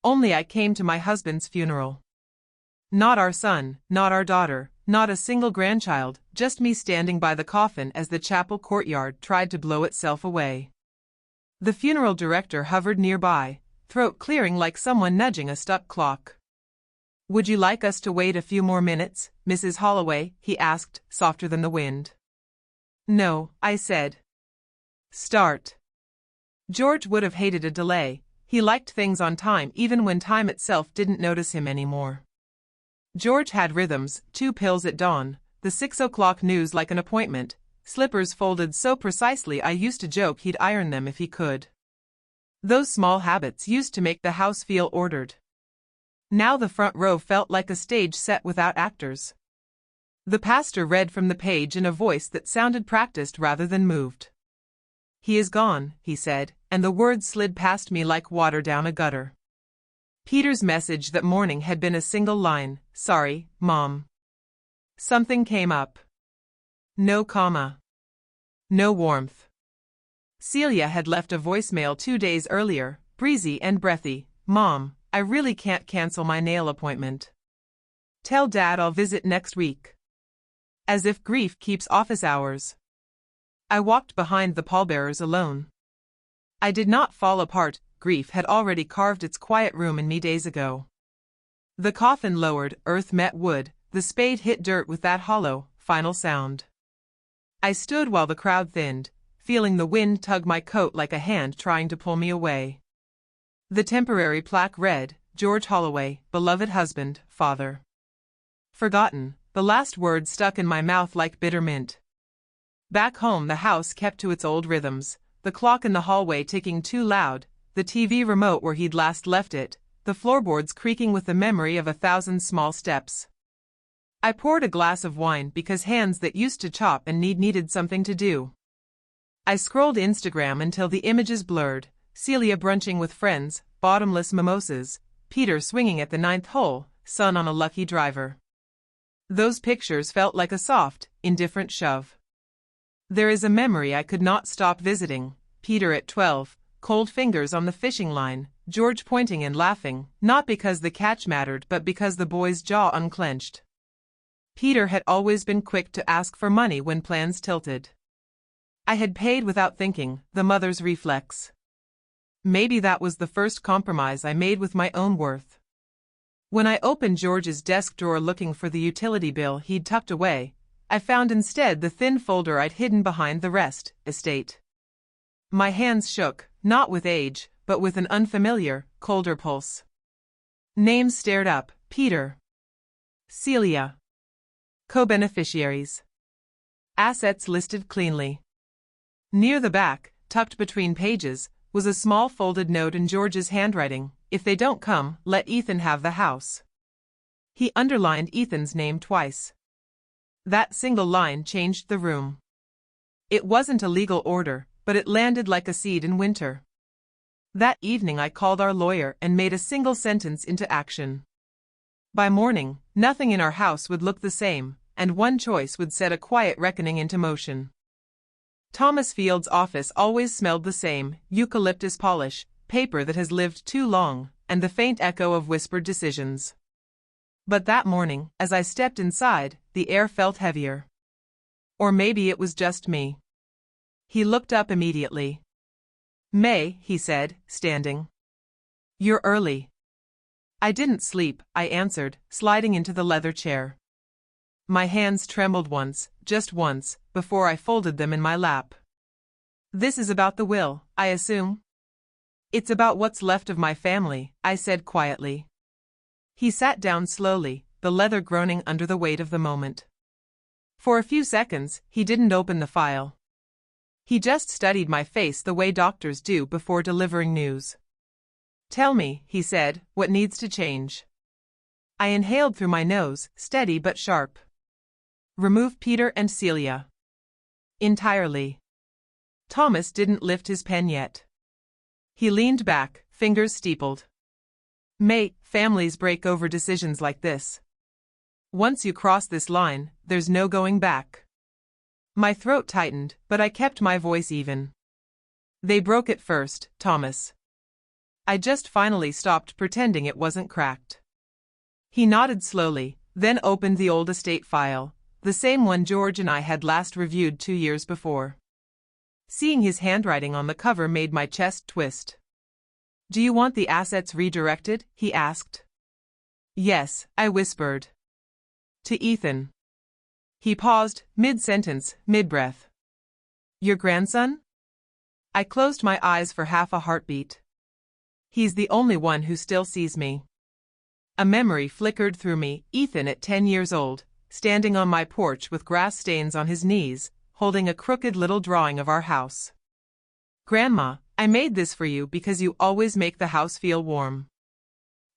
Only I came to my husband's funeral. Not our son, not our daughter, not a single grandchild, just me standing by the coffin as the chapel courtyard tried to blow itself away. The funeral director hovered nearby, throat clearing like someone nudging a stuck clock. "Would you like us to wait a few more minutes, Mrs. Holloway?" he asked, softer than the wind. "No," I said. "Start." George would have hated a delay. He liked things on time even when time itself didn't notice him anymore. George had rhythms, 2 pills at dawn, the 6 o'clock news like an appointment, slippers folded so precisely I used to joke he'd iron them if he could. Those small habits used to make the house feel ordered. Now the front row felt like a stage set without actors. The pastor read from the page in a voice that sounded practiced rather than moved. "He is gone," he said, and the words slid past me like water down a gutter. Peter's message that morning had been a single line, "Sorry, Mom." Something came up. No comma. No warmth. Celia had left a voicemail 2 days earlier, breezy and breathy. "Mom, I really can't cancel my nail appointment. Tell Dad I'll visit next week." As if grief keeps office hours. I walked behind the pallbearers alone. I did not fall apart. Grief had already carved its quiet room in me days ago. The coffin lowered, earth met wood, the spade hit dirt with that hollow, final sound. I stood while the crowd thinned, feeling the wind tug my coat like a hand trying to pull me away. The temporary plaque read, "George Holloway, beloved husband, father." Forgotten, the last word stuck in my mouth like bitter mint. Back home the house kept to its old rhythms, the clock in the hallway ticking too loud, the TV remote where he'd last left it, the floorboards creaking with the memory of 1,000 small steps. I poured a glass of wine because hands that used to chop and needed something to do. I scrolled Instagram until the images blurred, Celia brunching with friends, bottomless mimosas, Peter swinging at the 9th hole, sun on a lucky driver. Those pictures felt like a soft, indifferent shove. There is a memory I could not stop visiting, Peter at 12, cold fingers on the fishing line, George pointing and laughing, not because the catch mattered but because the boy's jaw unclenched. Peter had always been quick to ask for money when plans tilted. I had paid without thinking, the mother's reflex. Maybe that was the first compromise I made with my own worth. When I opened George's desk drawer looking for the utility bill he'd tucked away, I found instead the thin folder I'd hidden behind the rest, estate. My hands shook, not with age, but with an unfamiliar, colder pulse. Names stared up, Peter. Celia. Co-beneficiaries. Assets listed cleanly. Near the back, tucked between pages, was a small folded note in George's handwriting, "If they don't come, let Ethan have the house." He underlined Ethan's name twice. That single line changed the room. It wasn't a legal order, but it landed like a seed in winter. That evening I called our lawyer and made a single sentence into action. By morning, nothing in our house would look the same, and one choice would set a quiet reckoning into motion. Thomas Field's office always smelled the same, eucalyptus polish, paper that has lived too long, and the faint echo of whispered decisions. But that morning, as I stepped inside, the air felt heavier. Or maybe it was just me. He looked up immediately. "May," he said, standing. "You're early." "I didn't sleep," I answered, sliding into the leather chair. My hands trembled once, just once, before I folded them in my lap. "This is about the will, I assume?" "It's about what's left of my family," I said quietly. He sat down slowly, the leather groaning under the weight of the moment. For a few seconds, he didn't open the file. He just studied my face the way doctors do before delivering news. "Tell me," he said, "what needs to change." I inhaled through my nose, steady but sharp. "Remove Peter and Celia." "Entirely." Thomas didn't lift his pen yet. He leaned back, fingers steepled. "May, families break over decisions like this. Once you cross this line, there's no going back." My throat tightened, but I kept my voice even. "They broke it first, Thomas. I just finally stopped pretending it wasn't cracked. He nodded slowly, then opened the old estate file, the same one George and I had last reviewed 2 years before. Seeing his handwriting on the cover made my chest twist. "Do you want the assets redirected?" he asked. "Yes," I whispered. "To Ethan." He paused, mid-sentence, mid-breath. "Your grandson?" I closed my eyes for half a heartbeat. He's the only one who still sees me. A memory flickered through me, Ethan at 10 years old, standing on my porch with grass stains on his knees, holding a crooked little drawing of our house. "Grandma, I made this for you because you always make the house feel warm."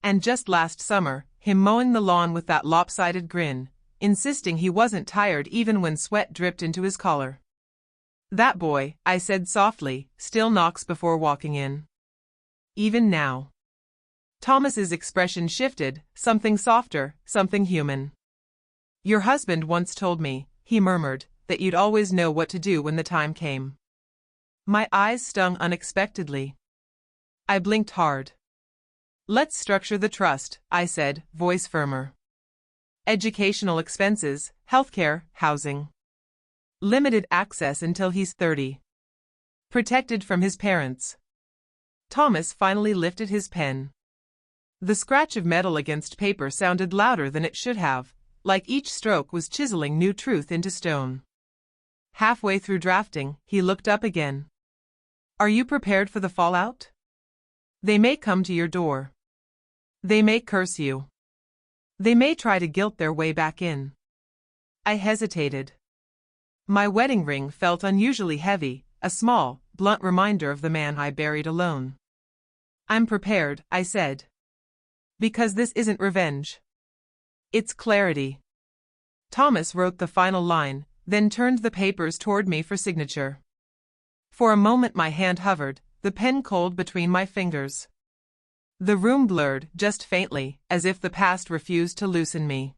And just last summer, him mowing the lawn with that lopsided grin, insisting he wasn't tired even when sweat dripped into his collar. "That boy," I said softly, "still knocks before walking in. Even now." Thomas's expression shifted, something softer, something human. "Your husband once told me," he murmured, "that you'd always know what to do when the time came." My eyes stung unexpectedly. I blinked hard. "Let's structure the trust," I said, voice firmer. "Educational expenses, healthcare, housing. Limited access until he's 30. Protected from his parents." Thomas finally lifted his pen. The scratch of metal against paper sounded louder than it should have, like each stroke was chiseling new truth into stone. Halfway through drafting, he looked up again. "Are you prepared for the fallout? They may come to your door. They may curse you. They may try to guilt their way back in." I hesitated. My wedding ring felt unusually heavy, a small, blunt reminder of the man I buried alone. "I'm prepared," I said. "Because this isn't revenge. It's clarity." Thomas wrote the final line, then turned the papers toward me for signature. For a moment my hand hovered, the pen cold between my fingers. The room blurred, just faintly, as if the past refused to loosen me.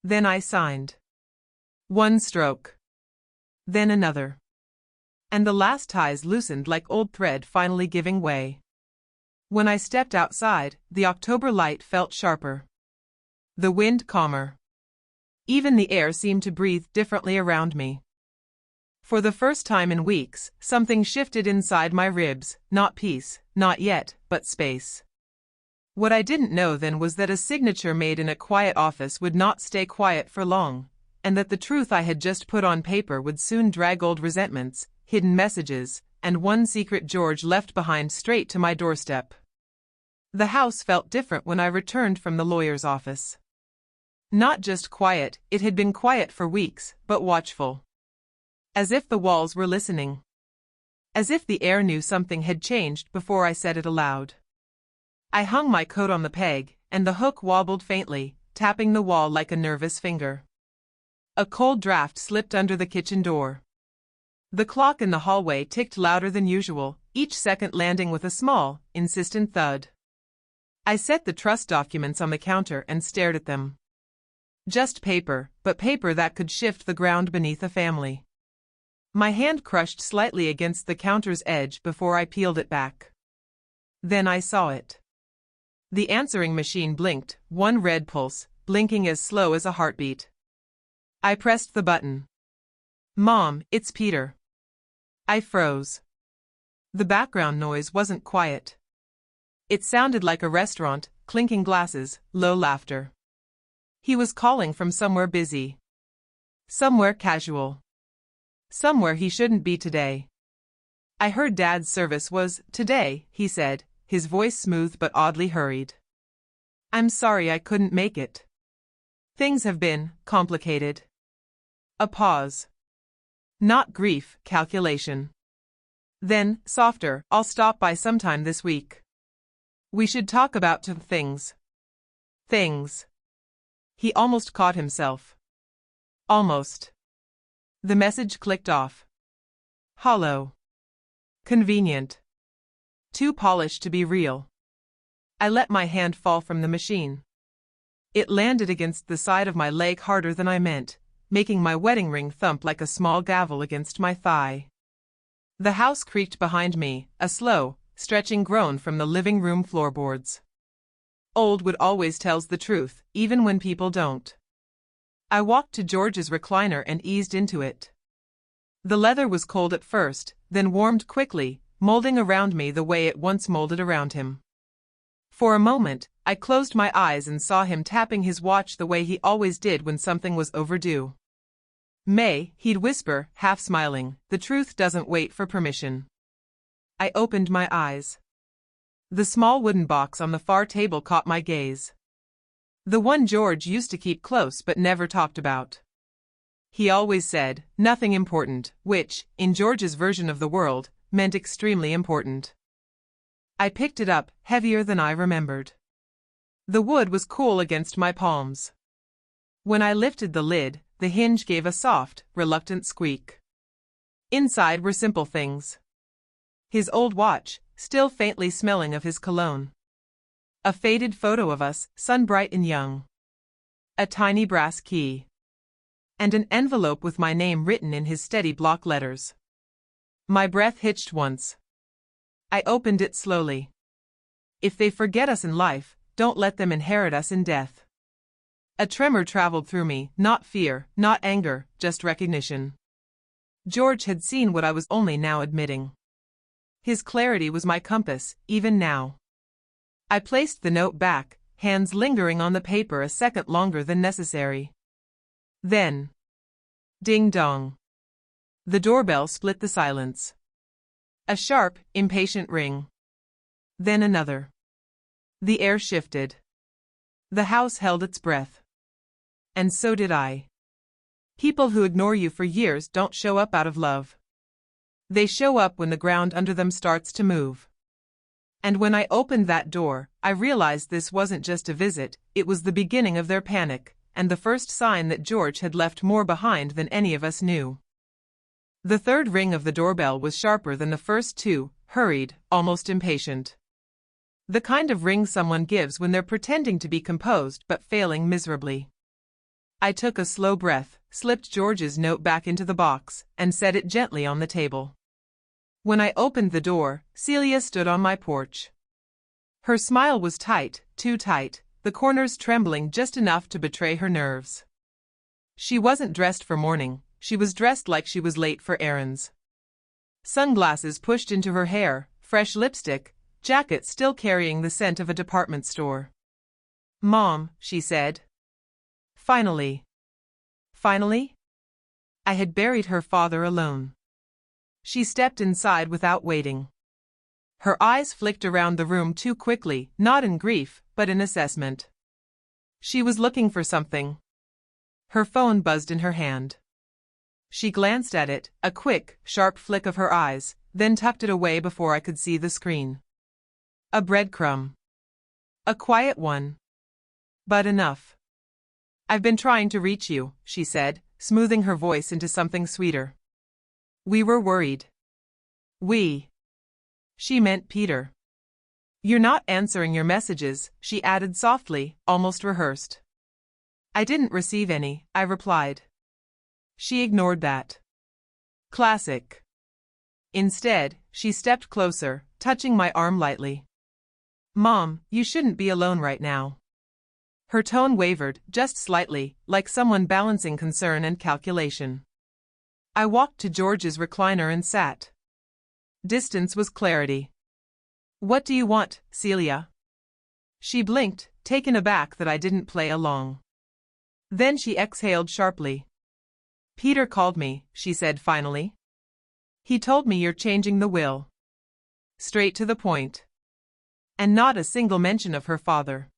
Then I signed. One stroke. Then another. And the last ties loosened like old thread finally giving way. When I stepped outside, the October light felt sharper. The wind calmer. Even the air seemed to breathe differently around me. For the first time in weeks, something shifted inside my ribs, not peace, not yet, but space. What I didn't know then was that a signature made in a quiet office would not stay quiet for long, and that the truth I had just put on paper would soon drag old resentments, hidden messages, and one secret George left behind straight to my doorstep. The house felt different when I returned from the lawyer's office. Not just quiet, it had been quiet for weeks, but watchful. As if the walls were listening. As if the air knew something had changed before I said it aloud. I hung my coat on the peg, and the hook wobbled faintly, tapping the wall like a nervous finger. A cold draft slipped under the kitchen door. The clock in the hallway ticked louder than usual, each second landing with a small, insistent thud. I set the trust documents on the counter and stared at them. Just paper, but paper that could shift the ground beneath a family. My hand crushed slightly against the counter's edge before I peeled it back. Then I saw it. The answering machine blinked, one red pulse, blinking as slow as a heartbeat. I pressed the button. "Mom, it's Peter." I froze. The background noise wasn't quiet. It sounded like a restaurant, clinking glasses, low laughter. He was calling from somewhere busy. Somewhere casual. Somewhere he shouldn't be today. "I heard Dad's service was today," he said, his voice smooth but oddly hurried. "I'm sorry I couldn't make it. Things have been complicated." A pause. Not grief, calculation. Then, softer, "I'll stop by sometime this week. We should talk about things." Things. He almost caught himself. Almost. The message clicked off. Hollow. Convenient. Too polished to be real. I let my hand fall from the machine. It landed against the side of my leg harder than I meant, making my wedding ring thump like a small gavel against my thigh. The house creaked behind me, a slow, stretching groan from the living room floorboards. Old wood always tells the truth, even when people don't. I walked to George's recliner and eased into it. The leather was cold at first, then warmed quickly, molding around me the way it once molded around him. For a moment, I closed my eyes and saw him tapping his watch the way he always did when something was overdue. "May," he'd whisper, half smiling, "the truth doesn't wait for permission." I opened my eyes. The small wooden box on the far table caught my gaze. The one George used to keep close but never talked about. He always said, "Nothing important," which, in George's version of the world, meant extremely important. I picked it up, heavier than I remembered. The wood was cool against my palms. When I lifted the lid, the hinge gave a soft, reluctant squeak. Inside were simple things. His old watch, still faintly smelling of his cologne. A faded photo of us, sun-bright and young. A tiny brass key. And an envelope with my name written in his steady block letters. My breath hitched once. I opened it slowly. "If they forget us in life, don't let them inherit us in death." A tremor traveled through me, not fear, not anger, just recognition. George had seen what I was only now admitting. His clarity was my compass, even now. I placed the note back, hands lingering on the paper a second longer than necessary. Then, ding-dong. The doorbell split the silence. A sharp, impatient ring. Then another. The air shifted. The house held its breath. And so did I. People who ignore you for years don't show up out of love. They show up when the ground under them starts to move. And when I opened that door, I realized this wasn't just a visit, it was the beginning of their panic, and the first sign that George had left more behind than any of us knew. The third ring of the doorbell was sharper than the first two, hurried, almost impatient. The kind of ring someone gives when they're pretending to be composed but failing miserably. I took a slow breath, slipped George's note back into the box, and set it gently on the table. When I opened the door, Celia stood on my porch. Her smile was tight, too tight, the corners trembling just enough to betray her nerves. She wasn't dressed for morning, she was dressed like she was late for errands. Sunglasses pushed into her hair, fresh lipstick, jacket still carrying the scent of a department store. "Mom," she said. Finally. Finally? I had buried her father alone. She stepped inside without waiting. Her eyes flicked around the room too quickly, not in grief, but in assessment. She was looking for something. Her phone buzzed in her hand. She glanced at it, a quick, sharp flick of her eyes, then tucked it away before I could see the screen. A breadcrumb. A quiet one. But enough. "I've been trying to reach you," she said, smoothing her voice into something sweeter. "We were worried." "We." She meant Peter. "You're not answering your messages," she added softly, almost rehearsed. "I didn't receive any," I replied. She ignored that. Classic. Instead, she stepped closer, touching my arm lightly. "Mom, you shouldn't be alone right now." Her tone wavered, just slightly, like someone balancing concern and calculation. I walked to George's recliner and sat. Distance was clarity. "What do you want, Celia?" She blinked, taken aback that I didn't play along. Then she exhaled sharply. "Peter called me," she said finally. "He told me you're changing the will." Straight to the point. And not a single mention of her father.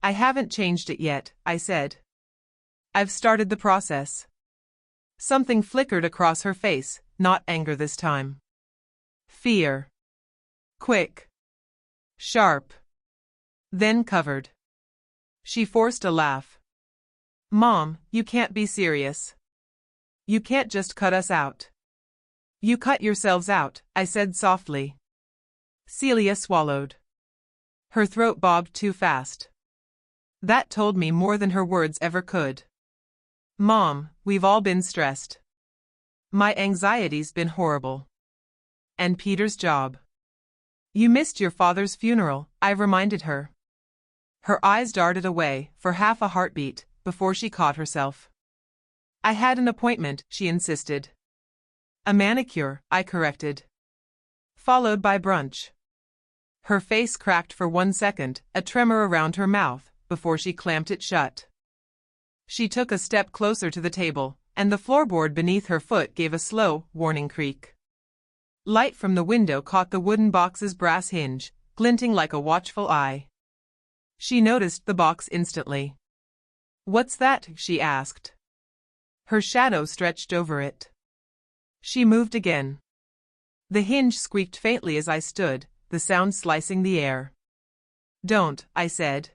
"I haven't changed it yet," I said. "I've started the process." Something flickered across her face, not anger this time. Fear. Quick. Sharp. Then covered. She forced a laugh. "Mom, you can't be serious. You can't just cut us out." "You cut yourselves out," I said softly. Celia swallowed. Her throat bobbed too fast. That told me more than her words ever could. "Mom, we've all been stressed. My anxiety's been horrible. And Peter's job. You missed your father's funeral, I reminded her. Her eyes darted away for half a heartbeat before she caught herself. I had an appointment, she insisted. A manicure, I corrected. Followed by brunch. Her face cracked for 1 second, a tremor around her mouth, before she clamped it shut. She took a step closer to the table, and the floorboard beneath her foot gave a slow, warning creak. Light from the window caught the wooden box's brass hinge, glinting like a watchful eye. She noticed the box instantly. "What's that?" she asked. Her shadow stretched over it. She moved again. The hinge squeaked faintly as I stood, the sound slicing the air. "Don't," I said.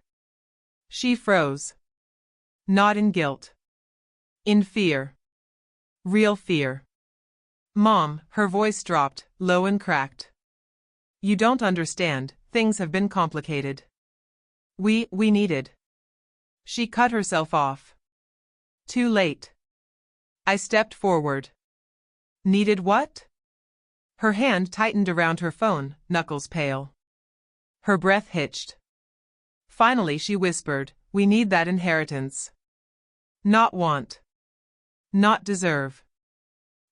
She froze. Not in guilt. In fear. Real fear. "Mom," her voice dropped, low and cracked. "You don't understand, things have been complicated. We needed." She cut herself off. Too late. I stepped forward. Needed what? Her hand tightened around her phone, knuckles pale. Her breath hitched. Finally she whispered, "We need that inheritance. Not want. Not deserve.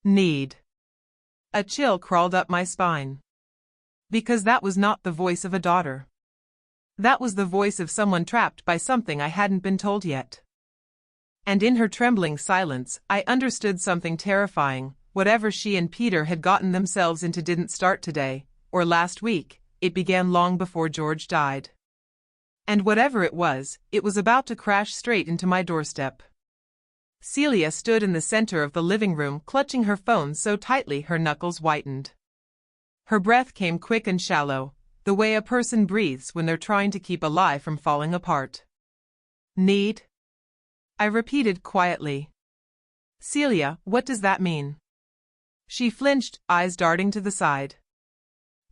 Need." A chill crawled up my spine. Because that was not the voice of a daughter. That was the voice of someone trapped by something I hadn't been told yet. And in her trembling silence, I understood something terrifying. Whatever she and Peter had gotten themselves into didn't start today, or last week, it began long before George died. And whatever it was about to crash straight into my doorstep. Celia stood in the center of the living room, clutching her phone so tightly her knuckles whitened. Her breath came quick and shallow, the way a person breathes when they're trying to keep a lie from falling apart. "Need?" I repeated quietly. "Celia, what does that mean?" She flinched, eyes darting to the side.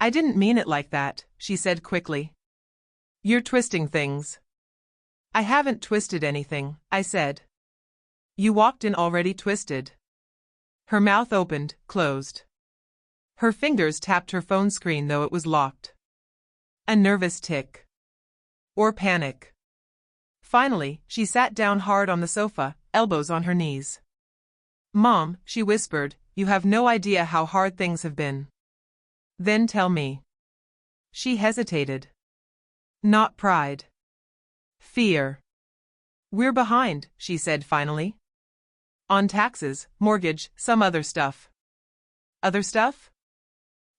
"I didn't mean it like that," she said quickly. "You're twisting things." "I haven't twisted anything," I said. "You walked in already twisted." Her mouth opened, closed. Her fingers tapped her phone screen though it was locked. A nervous tick. Or panic. Finally, she sat down hard on the sofa, elbows on her knees. "Mom," she whispered, "you have no idea how hard things have been." "Then tell me." She hesitated. Not pride. Fear. "We're behind," she said finally. "On taxes, mortgage, some other stuff." "Other stuff?"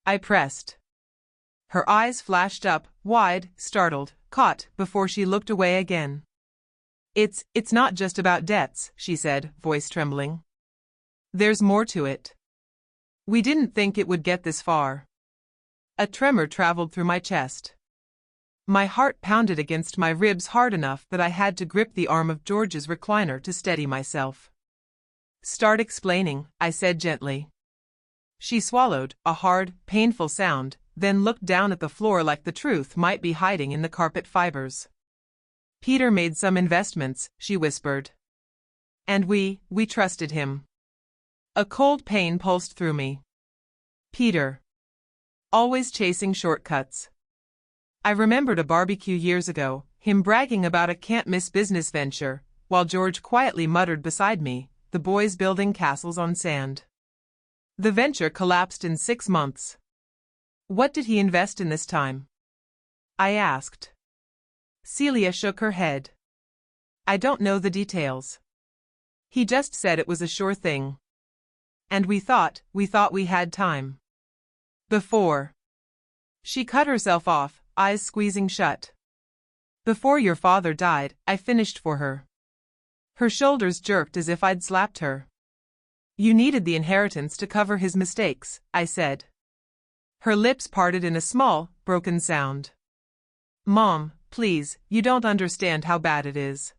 I pressed. Her eyes flashed up, wide, startled, caught, before she looked away again. It's not just about debts," she said, voice trembling. "There's more to it. We didn't think it would get this far." A tremor traveled through my chest. My heart pounded against my ribs hard enough that I had to grip the arm of George's recliner to steady myself. "Start explaining," I said gently. She swallowed, a hard, painful sound, then looked down at the floor like the truth might be hiding in the carpet fibers. "Peter made some investments," she whispered. "And we trusted him." A cold pain pulsed through me. Peter. Always chasing shortcuts. I remembered a barbecue years ago, him bragging about a can't-miss business venture, while George quietly muttered beside me, "The boys building castles on sand." The venture collapsed in 6 months. "What did he invest in this time?" I asked. Celia shook her head. "I don't know the details. He just said it was a sure thing. And we thought we had time. Before." She cut herself off, eyes squeezing shut. "Before your father died, I finished for her." Her shoulders jerked as if I'd slapped her. "You needed the inheritance to cover his mistakes," I said. Her lips parted in a small, broken sound. "Mom, please, you don't understand how bad it is.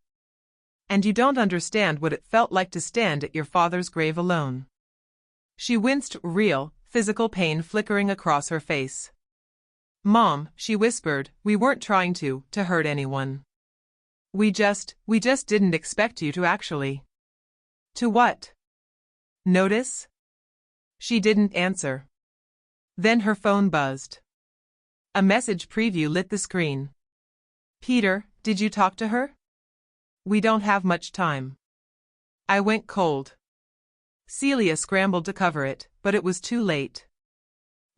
And you don't understand what it felt like to stand at your father's grave alone." She winced, real, physical pain flickering across her face. "Mom," she whispered, "we weren't trying to hurt anyone. We just didn't expect you to actually." "To what?" "Notice?" She didn't answer. Then her phone buzzed. A message preview lit the screen. Peter, did you talk to her? We don't have much time. I went cold. Celia scrambled to cover it, but it was too late.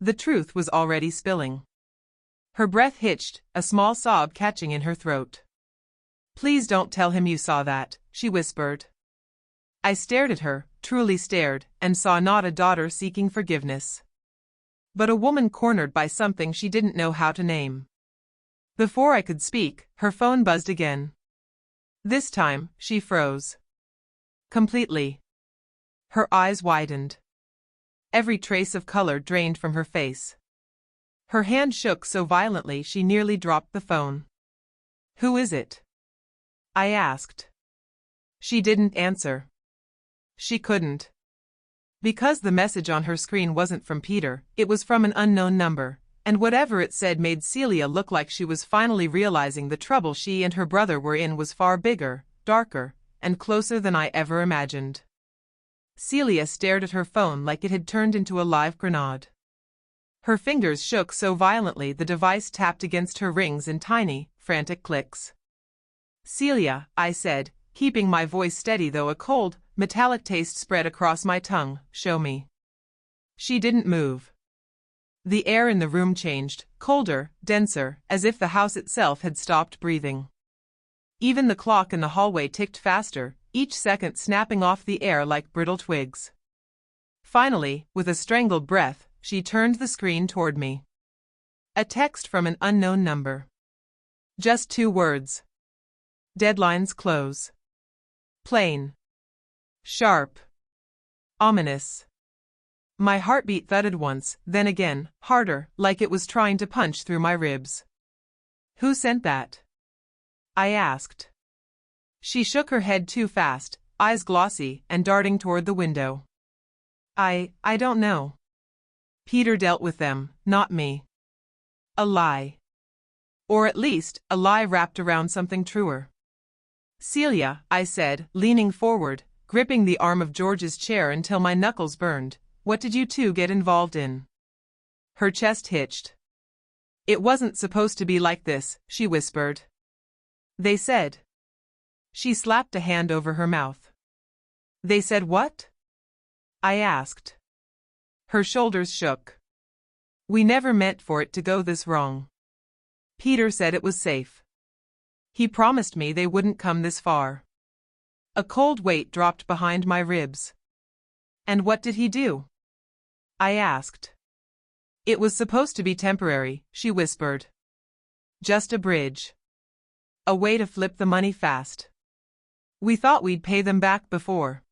The truth was already spilling. Her breath hitched, a small sob catching in her throat. Please don't tell him you saw that, she whispered. I stared at her, truly stared, and saw not a daughter seeking forgiveness, but a woman cornered by something she didn't know how to name. Before I could speak, her phone buzzed again. This time, she froze. Completely. Her eyes widened. Every trace of color drained from her face. Her hand shook so violently she nearly dropped the phone. Who is it? I asked. She didn't answer. She couldn't. Because the message on her screen wasn't from Peter, it was from an unknown number, and whatever it said made Celia look like she was finally realizing the trouble she and her brother were in was far bigger, darker, and closer than I ever imagined. Celia stared at her phone like it had turned into a live grenade. Her fingers shook so violently the device tapped against her rings in tiny, frantic clicks. Celia, I said, keeping my voice steady though a cold, metallic taste spread across my tongue, show me. She didn't move. The air in the room changed, colder, denser, as if the house itself had stopped breathing. Even the clock in the hallway ticked faster, each second snapping off the air like brittle twigs. Finally, with a strangled breath, she turned the screen toward me. A text from an unknown number. Just 2 words. Deadlines close. Plain. Sharp. Ominous. My heartbeat thudded once, then again, harder, like it was trying to punch through my ribs. Who sent that? I asked. She shook her head too fast, eyes glossy and darting toward the window. I don't know. Peter dealt with them, not me. A lie. Or at least, a lie wrapped around something truer. Celia, I said, leaning forward, gripping the arm of George's chair until my knuckles burned, what did you two get involved in? Her chest hitched. It wasn't supposed to be like this, she whispered. They said. She slapped a hand over her mouth. They said what? I asked. Her shoulders shook. We never meant for it to go this wrong. Peter said it was safe. He promised me they wouldn't come this far. A cold weight dropped behind my ribs. And what did he do? I asked. It was supposed to be temporary, she whispered. Just a bridge. A way to flip the money fast. We thought we'd pay them back before.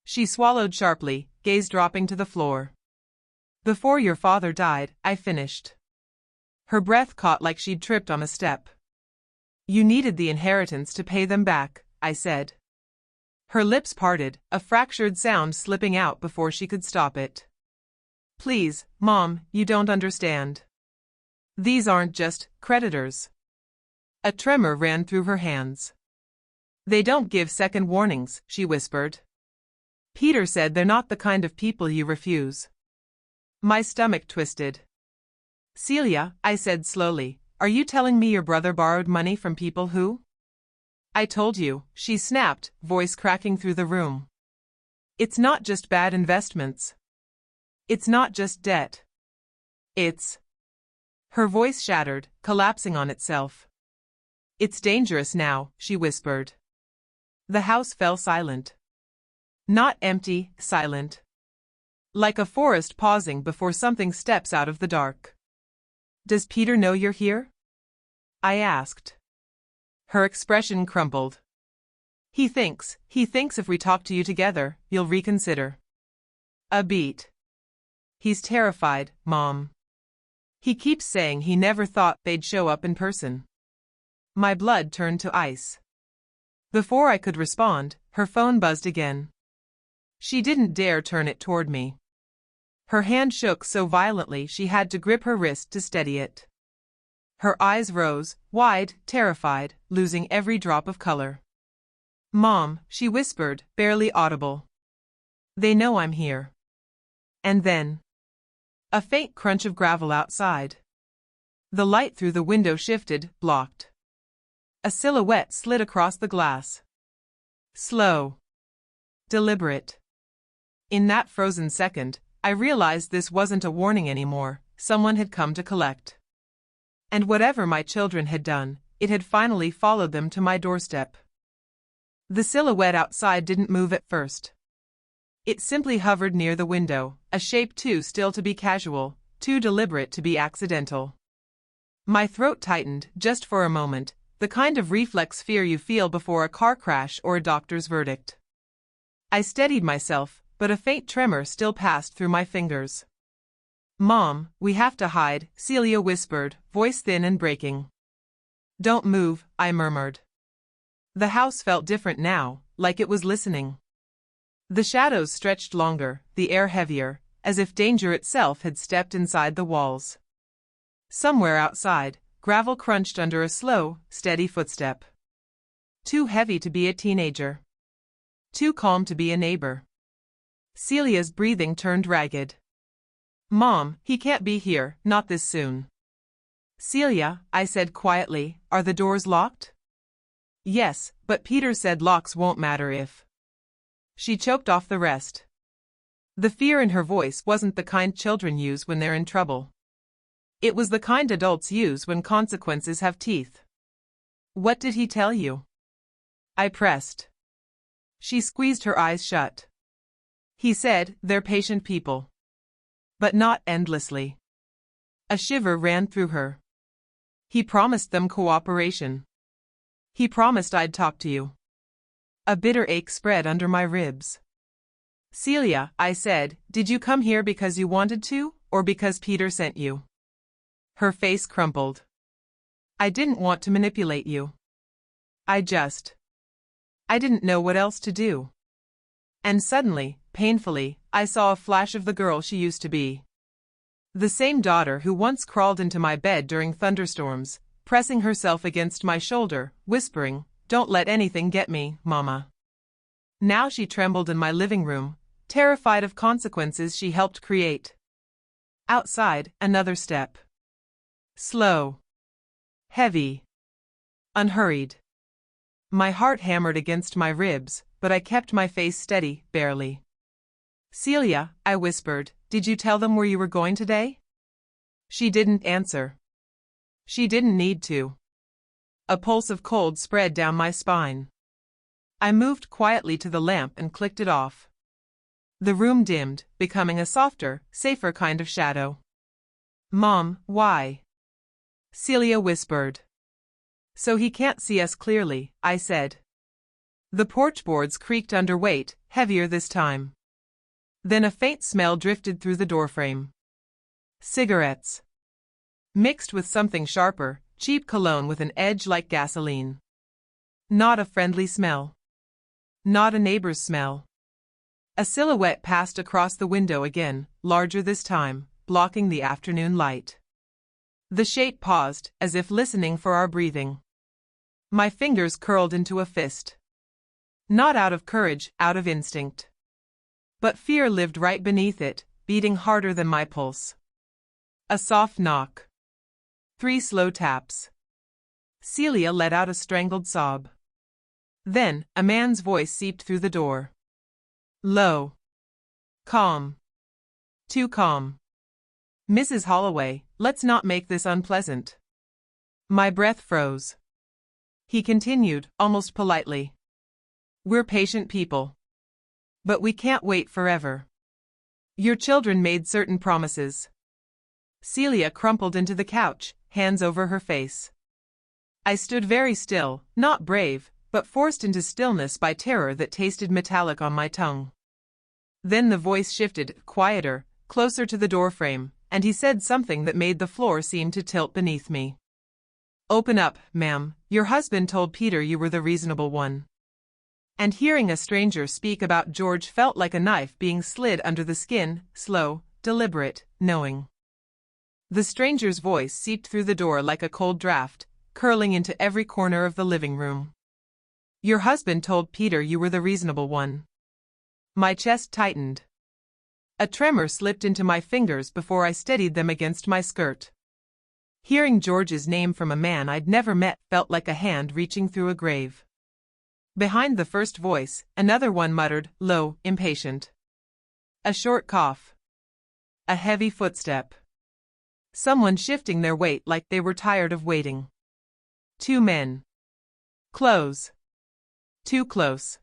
She swallowed sharply, gaze dropping to the floor. Before your father died, I finished. Her breath caught like she'd tripped on a step. You needed the inheritance to pay them back, I said. Her lips parted, a fractured sound slipping out before she could stop it. Please, Mom, you don't understand. These aren't just creditors. A tremor ran through her hands. They don't give second warnings, she whispered. Peter said they're not the kind of people you refuse. My stomach twisted. Celia, I said slowly, are you telling me your brother borrowed money from people who? I told you, she snapped, voice cracking through the room. It's not just bad investments. It's not just debt. It's... Her voice shattered, collapsing on itself. It's dangerous now, she whispered. The house fell silent. Not empty, silent. Like a forest pausing before something steps out of the dark. Does Peter know you're here? I asked. Her expression crumpled. He thinks if we talk to you together, you'll reconsider. A beat. He's terrified, Mom. He keeps saying he never thought they'd show up in person. My blood turned to ice. Before I could respond, her phone buzzed again. She didn't dare turn it toward me. Her hand shook so violently she had to grip her wrist to steady it. Her eyes rose, wide, terrified, losing every drop of color. Mom, she whispered, barely audible. They know I'm here. And then... A faint crunch of gravel outside. The light through the window shifted, blocked. A silhouette slid across the glass. Slow. Deliberate. In that frozen second, I realized this wasn't a warning anymore. Someone had come to collect. And whatever my children had done, it had finally followed them to my doorstep. The silhouette outside didn't move at first. It simply hovered near the window, a shape too still to be casual, too deliberate to be accidental. My throat tightened just for a moment, the kind of reflex fear you feel before a car crash or a doctor's verdict. I steadied myself, but a faint tremor still passed through my fingers. "Mom, we have to hide," Celia whispered, voice thin and breaking. "Don't move," I murmured. The house felt different now, like it was listening. The shadows stretched longer, the air heavier, as if danger itself had stepped inside the walls. Somewhere outside, gravel crunched under a slow, steady footstep. Too heavy to be a teenager. Too calm to be a neighbor. Celia's breathing turned ragged. "Mom, he can't be here, not this soon." "Celia," I said quietly, "are the doors locked?" "Yes, but Peter said locks won't matter if..." She choked off the rest. The fear in her voice wasn't the kind children use when they're in trouble. It was the kind adults use when consequences have teeth. "What did he tell you?" I pressed. She squeezed her eyes shut. "He said they're patient people. But not endlessly." A shiver ran through her. "He promised them cooperation. He promised I'd talk to you." A bitter ache spread under my ribs. "Celia," I said, "did you come here because you wanted to, or because Peter sent you?" Her face crumpled. "I didn't want to manipulate you. I didn't know what else to do." And suddenly, painfully, I saw a flash of the girl she used to be. The same daughter who once crawled into my bed during thunderstorms, pressing herself against my shoulder, whispering, "Don't let anything get me, Mama." Now she trembled in my living room, terrified of consequences she helped create. Outside, another step. Slow. Heavy. Unhurried. My heart hammered against my ribs, but I kept my face steady, barely. "Celia," I whispered, "did you tell them where you were going today?" She didn't answer. She didn't need to. A pulse of cold spread down my spine. I moved quietly to the lamp and clicked it off. The room dimmed, becoming a softer, safer kind of shadow. "Mom, why?" Celia whispered. "So he can't see us clearly," I said. The porch boards creaked under weight, heavier this time. Then a faint smell drifted through the doorframe. Cigarettes. Mixed with something sharper, cheap cologne with an edge like gasoline. Not a friendly smell. Not a neighbor's smell. A silhouette passed across the window again, larger this time, blocking the afternoon light. The shape paused, as if listening for our breathing. My fingers curled into a fist. Not out of courage, out of instinct. But fear lived right beneath it, beating harder than my pulse. A soft knock. 3 slow taps. Celia let out a strangled sob. Then, a man's voice seeped through the door. Low. Calm. Too calm. "Mrs. Holloway, let's not make this unpleasant." My breath froze. He continued, almost politely. "We're patient people. But we can't wait forever. Your children made certain promises." Celia crumpled into the couch, hands over her face. I stood very still, not brave, but forced into stillness by terror that tasted metallic on my tongue. Then the voice shifted, quieter, closer to the doorframe, and he said something that made the floor seem to tilt beneath me. "Open up, ma'am. Your husband told Peter you were the reasonable one." And hearing a stranger speak about George felt like a knife being slid under the skin, slow, deliberate, knowing. The stranger's voice seeped through the door like a cold draft, curling into every corner of the living room. "Your husband told Peter you were the reasonable one." My chest tightened. A tremor slipped into my fingers before I steadied them against my skirt. Hearing George's name from a man I'd never met felt like a hand reaching through a grave. Behind the first voice, another one muttered, low, impatient. A short cough. A heavy footstep. Someone shifting their weight like they were tired of waiting. Two men. Close. Too close.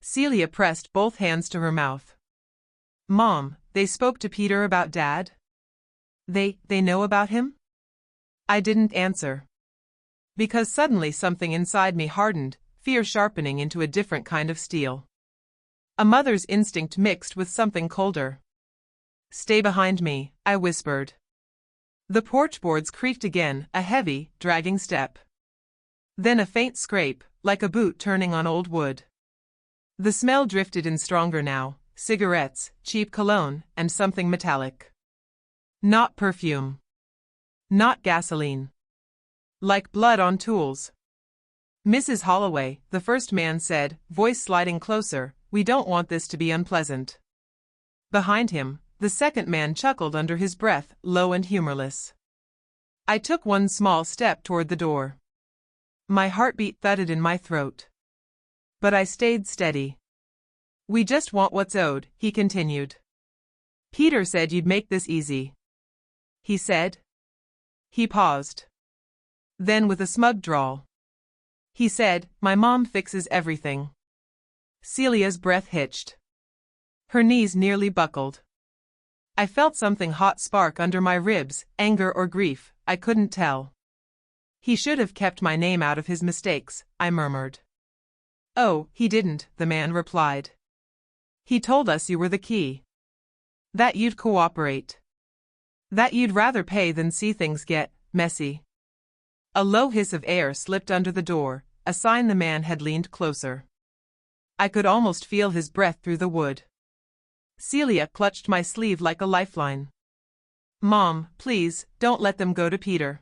Celia pressed both hands to her mouth. Mom, they spoke to Peter about Dad? They know about him? I didn't answer. Because suddenly something inside me hardened, fear sharpening into a different kind of steel. A mother's instinct mixed with something colder. Stay behind me, I whispered. The porch boards creaked again, a heavy, dragging step. Then a faint scrape, like a boot turning on old wood. The smell drifted in stronger now, cigarettes, cheap cologne, and something metallic. Not perfume. Not gasoline. Like blood on tools. Mrs. Holloway, the first man said, voice sliding closer, we don't want this to be unpleasant. Behind him, the second man chuckled under his breath, low and humorless. I took one small step toward the door. My heartbeat thudded in my throat. But I stayed steady. We just want what's owed, he continued. Peter said you'd make this easy. He said. He paused. Then with a smug drawl. He said, my mom fixes everything. Celia's breath hitched. Her knees nearly buckled. I felt something hot spark under my ribs, anger or grief, I couldn't tell. He should have kept my name out of his mistakes, I murmured. Oh, he didn't, the man replied. He told us you were the key. That you'd cooperate. That you'd rather pay than see things get messy. A low hiss of air slipped under the door, a sign the man had leaned closer. I could almost feel his breath through the wood. Celia clutched my sleeve like a lifeline. Mom, please, don't let them go to Peter.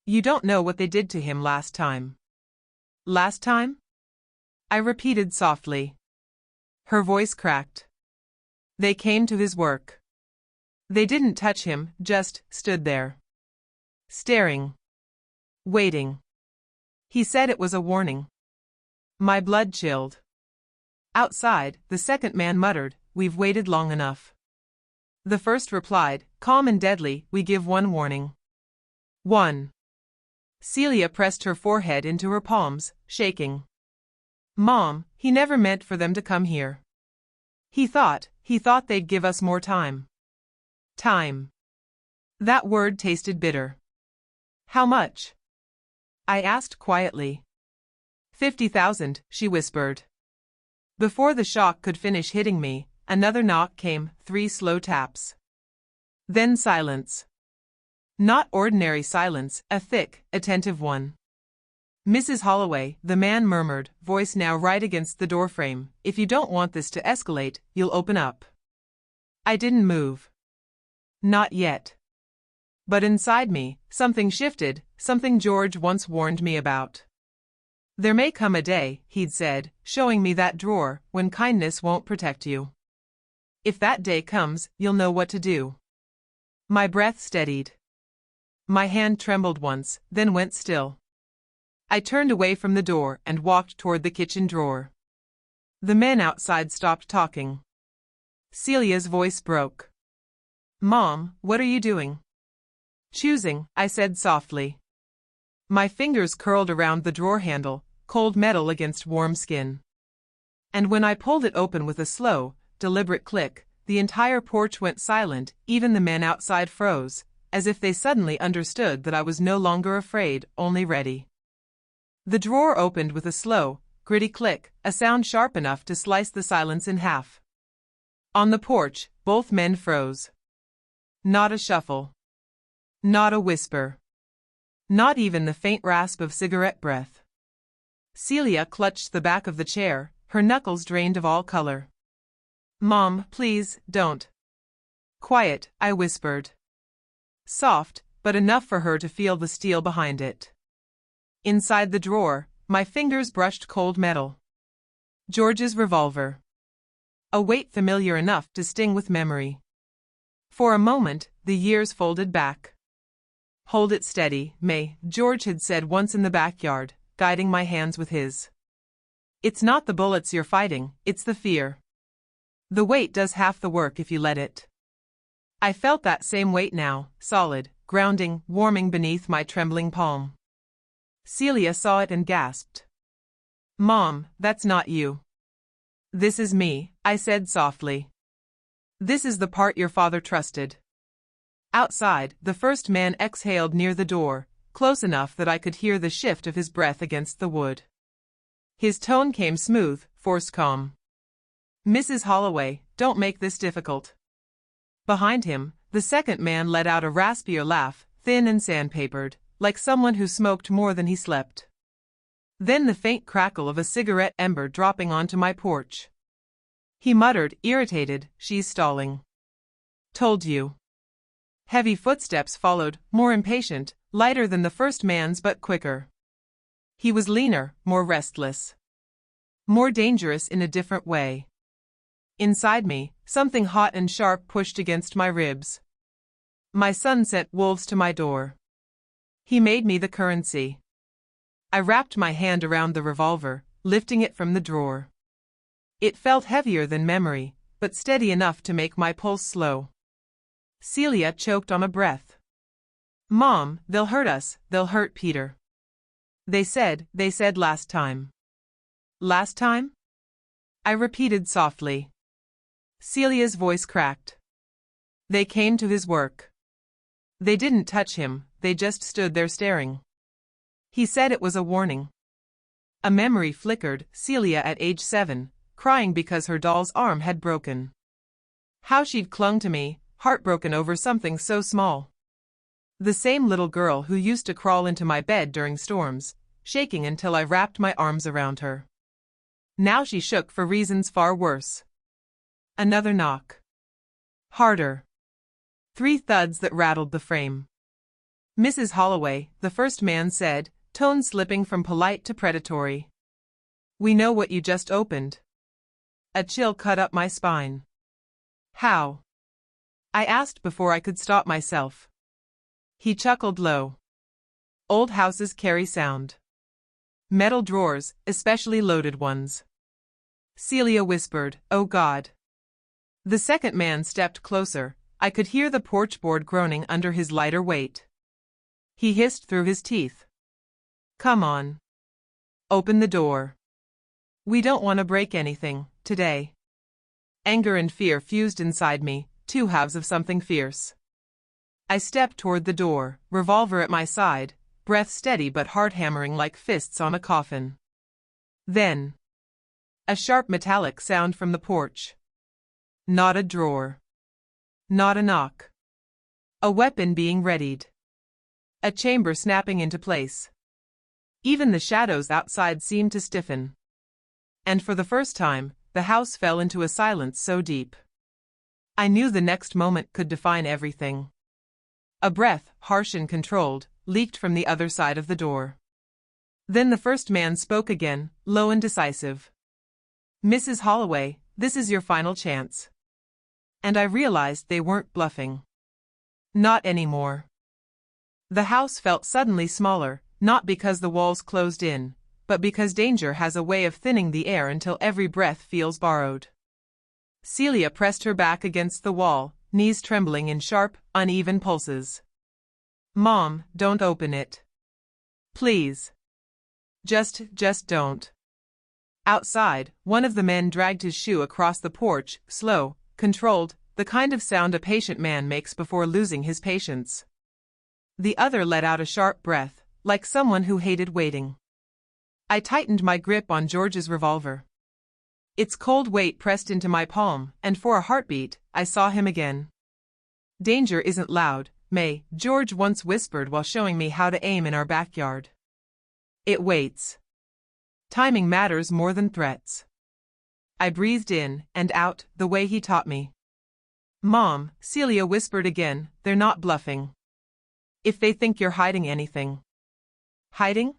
You don't know what they did to him last time. Last time? I repeated softly. Her voice cracked. They came to his work. They didn't touch him, just stood there. Staring. Waiting. He said it was a warning. My blood chilled. Outside, the second man muttered, we've waited long enough. The first replied, calm and deadly, we give one warning. One. Celia pressed her forehead into her palms, shaking. Mom, he never meant for them to come here. He thought they'd give us more time. Time. That word tasted bitter. How much? I asked quietly. 50,000, she whispered. Before the shock could finish hitting me, another knock came, 3 slow taps. Then silence. Not ordinary silence, a thick, attentive one. Mrs. Holloway, the man murmured, voice now right against the doorframe, if you don't want this to escalate, you'll open up. I didn't move. Not yet. But inside me, something shifted, something George once warned me about. There may come a day, he'd said, showing me that drawer, when kindness won't protect you. If that day comes, you'll know what to do. My breath steadied. My hand trembled once, then went still. I turned away from the door and walked toward the kitchen drawer. The men outside stopped talking. Celia's voice broke. Mom, what are you doing? Choosing, I said softly. My fingers curled around the drawer handle, cold metal against warm skin. And when I pulled it open with a slow, deliberate click, the entire porch went silent, even the men outside froze, as if they suddenly understood that I was no longer afraid, only ready. The drawer opened with a slow, gritty click, a sound sharp enough to slice the silence in half. On the porch, both men froze. Not a shuffle. Not a whisper. Not even the faint rasp of cigarette breath. Celia clutched the back of the chair, her knuckles drained of all color. Mom, please, don't. Quiet, I whispered. Soft, but enough for her to feel the steel behind it. Inside the drawer, my fingers brushed cold metal. George's revolver. A weight familiar enough to sting with memory. For a moment, the years folded back. Hold it steady, May, George had said once in the backyard, guiding my hands with his. It's not the bullets you're fighting, it's the fear. The weight does half the work if you let it. I felt that same weight now, solid, grounding, warming beneath my trembling palm. Celia saw it and gasped. Mom, that's not you. This is me, I said softly. This is the part your father trusted. Outside, the first man exhaled near the door, close enough that I could hear the shift of his breath against the wood. His tone came smooth, forced calm. Mrs. Holloway, don't make this difficult. Behind him, the second man let out a raspier laugh, thin and sandpapered, like someone who smoked more than he slept. Then the faint crackle of a cigarette ember dropping onto my porch. He muttered, irritated, she's stalling. Told you. Heavy footsteps followed, more impatient, lighter than the first man's but quicker. He was leaner, more restless. More dangerous in a different way. Inside me, something hot and sharp pushed against my ribs. My son sent wolves to my door. He made me the currency. I wrapped my hand around the revolver, lifting it from the drawer. It felt heavier than memory, but steady enough to make my pulse slow. Celia choked on a breath. Mom, they'll hurt us, they'll hurt Peter. They said last time. Last time? I repeated softly. Celia's voice cracked. They came to his work. They didn't touch him, they just stood there staring. He said it was a warning. A memory flickered, Celia at age 7, crying because her doll's arm had broken. How she'd clung to me, heartbroken over something so small. The same little girl who used to crawl into my bed during storms, shaking until I wrapped my arms around her. Now she shook for reasons far worse. Another knock. Harder. 3 thuds that rattled the frame. Mrs. Holloway, the first man said, tone slipping from polite to predatory. We know what you just opened. A chill cut up my spine. How? I asked before I could stop myself. He chuckled low. Old houses carry sound. Metal drawers, especially loaded ones. Celia whispered, oh God. The second man stepped closer. I could hear the porch board groaning under his lighter weight. He hissed through his teeth. Come on. Open the door. We don't want to break anything, today. Anger and fear fused inside me, 2 halves of something fierce. I stepped toward the door, revolver at my side, breath steady but heart hammering like fists on a coffin. Then, a sharp metallic sound from the porch. Not a drawer. Not a knock. A weapon being readied. A chamber snapping into place. Even the shadows outside seemed to stiffen. And for the first time, the house fell into a silence so deep. I knew the next moment could define everything. A breath, harsh and controlled, leaked from the other side of the door. Then the first man spoke again, low and decisive. Mrs. Holloway, this is your final chance. And I realized they weren't bluffing. Not anymore. The house felt suddenly smaller, not because the walls closed in, but because danger has a way of thinning the air until every breath feels borrowed. Celia pressed her back against the wall, knees trembling in sharp, uneven pulses. Mom, don't open it. Please. Just don't. Outside, one of the men dragged his shoe across the porch, slow, controlled, the kind of sound a patient man makes before losing his patience. The other let out a sharp breath, like someone who hated waiting. I tightened my grip on George's revolver. Its cold weight pressed into my palm, and for a heartbeat, I saw him again. Danger isn't loud, May, George once whispered while showing me how to aim in our backyard. It waits. Timing matters more than threats. I breathed in and out, the way he taught me. Mom, Celia whispered again, they're not bluffing. If they think you're hiding anything. Hiding?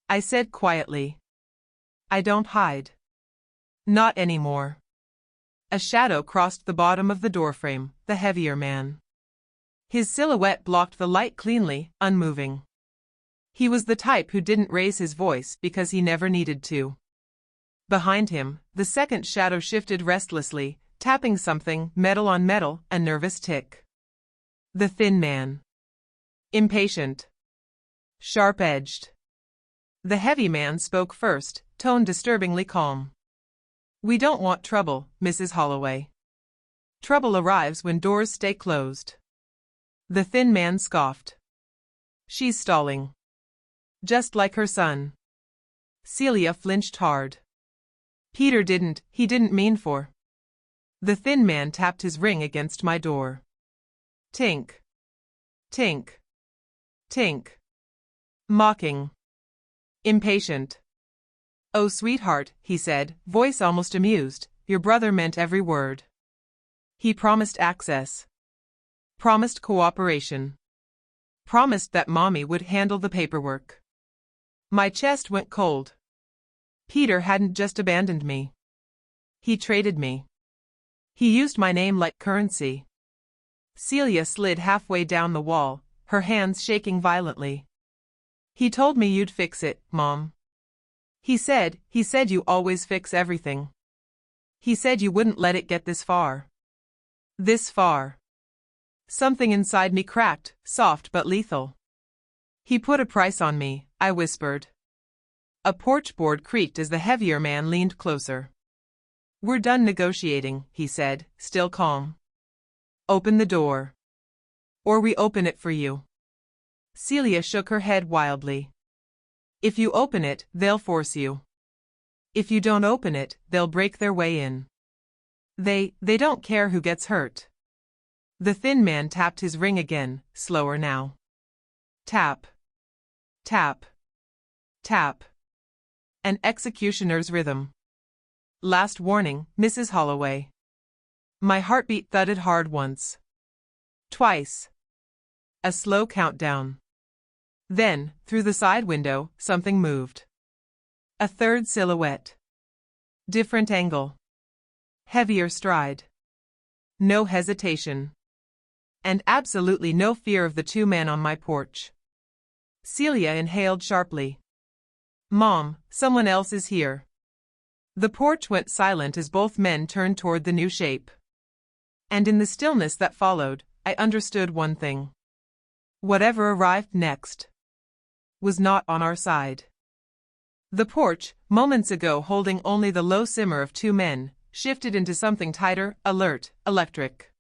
I said quietly. I don't hide. Not anymore. A shadow crossed the bottom of the doorframe, the heavier man. His silhouette blocked the light cleanly, unmoving. He was the type who didn't raise his voice because he never needed to. Behind him, the second shadow shifted restlessly, tapping something, metal on metal, a nervous tick. The thin man. Impatient. Sharp-edged. The heavy man spoke first, tone disturbingly calm. "We don't want trouble, Mrs. Holloway. Trouble arrives when doors stay closed." The thin man scoffed. "She's stalling. Just like her son." Celia flinched hard. He didn't mean for." The thin man tapped his ring against my door. Tink. Tink. Tink. Mocking. Impatient. "Oh, sweetheart," he said, voice almost amused, "your brother meant every word. He promised access. Promised cooperation. Promised that Mommy would handle the paperwork." My chest went cold. Peter hadn't just abandoned me. He traded me. He used my name like currency. Celia slid halfway down the wall, her hands shaking violently. "He told me you'd fix it, Mom. He said you always fix everything. He said you wouldn't let it get this far." This far. Something inside me cracked, soft but lethal. "He put a price on me," I whispered. A porch board creaked as the heavier man leaned closer. "We're done negotiating," he said, still calm. "Open the door. Or we open it for you." Celia shook her head wildly. "If you open it, they'll force you. If you don't open it, they'll break their way in. They don't care who gets hurt." The thin man tapped his ring again, slower now. Tap. Tap. Tap. An executioner's rhythm. "Last warning, Mrs. Holloway." My heartbeat thudded hard once. Twice. A slow countdown. Then, through the side window, something moved. A third silhouette. Different angle. Heavier stride. No hesitation. And absolutely no fear of the two men on my porch. Celia inhaled sharply. "Mom, someone else is here." The porch went silent as both men turned toward the new shape. And in the stillness that followed, I understood one thing. Whatever arrived next was not on our side. The porch, moments ago holding only the low simmer of two men, shifted into something tighter, alert, electric.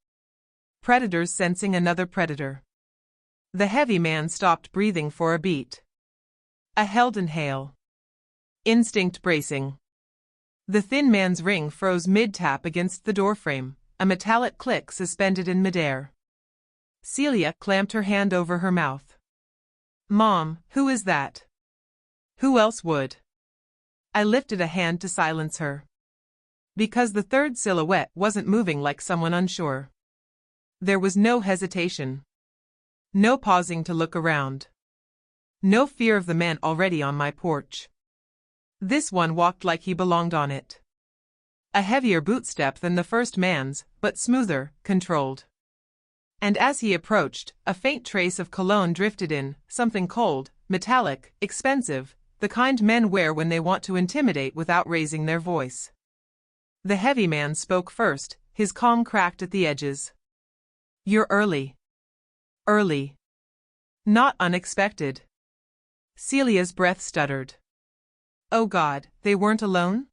Predators sensing another predator. The heavy man stopped breathing for a beat. A held inhale. Instinct bracing. The thin man's ring froze mid-tap against the doorframe, a metallic click suspended in midair. Celia clamped her hand over her mouth. "Mom, who is that?" "Who else would?" I lifted a hand to silence her. Because the third silhouette wasn't moving like someone unsure. There was no hesitation. No pausing to look around. No fear of the man already on my porch. This one walked like he belonged on it. A heavier bootstep than the first man's, but smoother, controlled. And as he approached, a faint trace of cologne drifted in, something cold, metallic, expensive, the kind men wear when they want to intimidate without raising their voice. The heavy man spoke first, his calm cracked at the edges. "You're early. Early. Not unexpected." Celia's breath stuttered. "Oh God, they weren't alone?"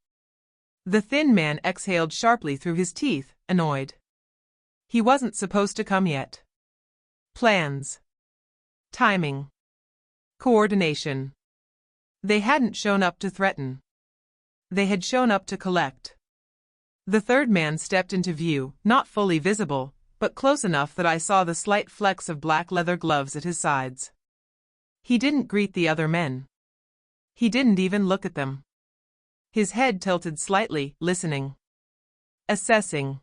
The thin man exhaled sharply through his teeth, annoyed. He wasn't supposed to come yet. Plans. Timing. Coordination. They hadn't shown up to threaten. They had shown up to collect. The third man stepped into view, not fully visible, but close enough that I saw the slight flecks of black leather gloves at his sides. He didn't greet the other men. He didn't even look at them. His head tilted slightly, listening. Assessing.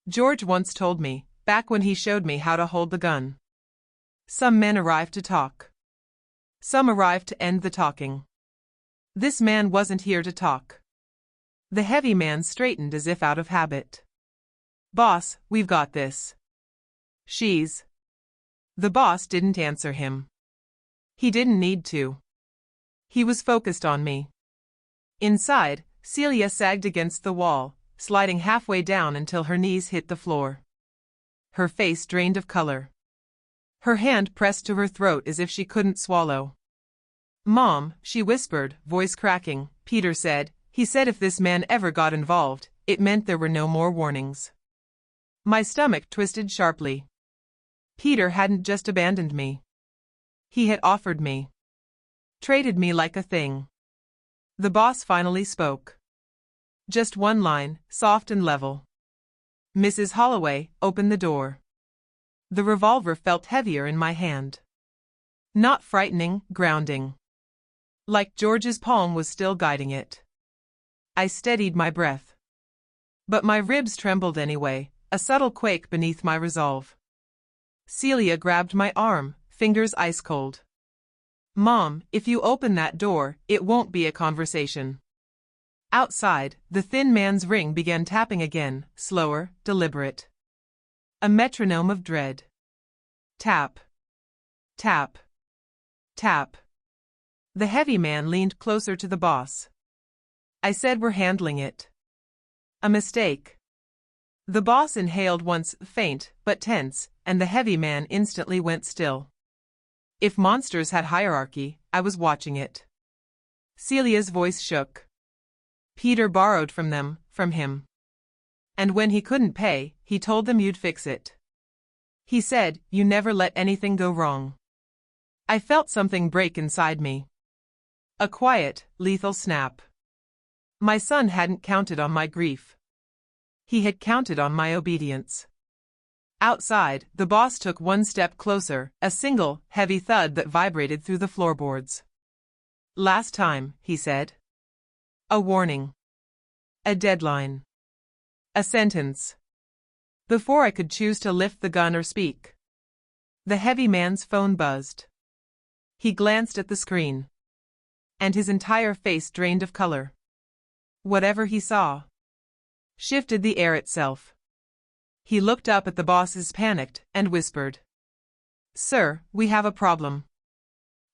George once told me, back when he showed me how to hold the gun. Some men arrive to talk. Some arrive to end the talking. This man wasn't here to talk. The heavy man straightened as if out of habit. "Boss, we've got this." "She's The boss didn't answer him. He didn't need to. He was focused on me. Inside, Celia sagged against the wall, sliding halfway down until her knees hit the floor. Her face drained of color. Her hand pressed to her throat as if she couldn't swallow. "Mom," she whispered, voice cracking. "Peter said, he said if this man ever got involved, it meant there were no more warnings." My stomach twisted sharply. Peter hadn't just abandoned me. He had offered me. Traded me like a thing. The boss finally spoke. Just one line, soft and level. "Mrs. Holloway, open the door." The revolver felt heavier in my hand. Not frightening, grounding. Like George's palm was still guiding it. I steadied my breath. But my ribs trembled anyway, a subtle quake beneath my resolve. Celia grabbed my arm, fingers ice cold. "Mom, if you open that door, it won't be a conversation." Outside, the thin man's ring began tapping again, slower, deliberate. A metronome of dread. Tap. Tap. Tap. The heavy man leaned closer to the boss. "I said we're handling it." "A mistake." The boss inhaled once, faint but tense, and the heavy man instantly went still. If monsters had hierarchy, I was watching it. Celia's voice shook. "Peter borrowed from them, from him. And when he couldn't pay, he told them you'd fix it. He said, you never let anything go wrong." I felt something break inside me. A quiet, lethal snap. My son hadn't counted on my grief. He had counted on my obedience. Outside, the boss took one step closer, a single, heavy thud that vibrated through the floorboards. "Last time," he said. A warning. A deadline. A sentence. Before I could choose to lift the gun or speak. The heavy man's phone buzzed. He glanced at the screen. And his entire face drained of color. Whatever he saw shifted the air itself. He looked up at the bosses, panicked, and whispered, "Sir, we have a problem."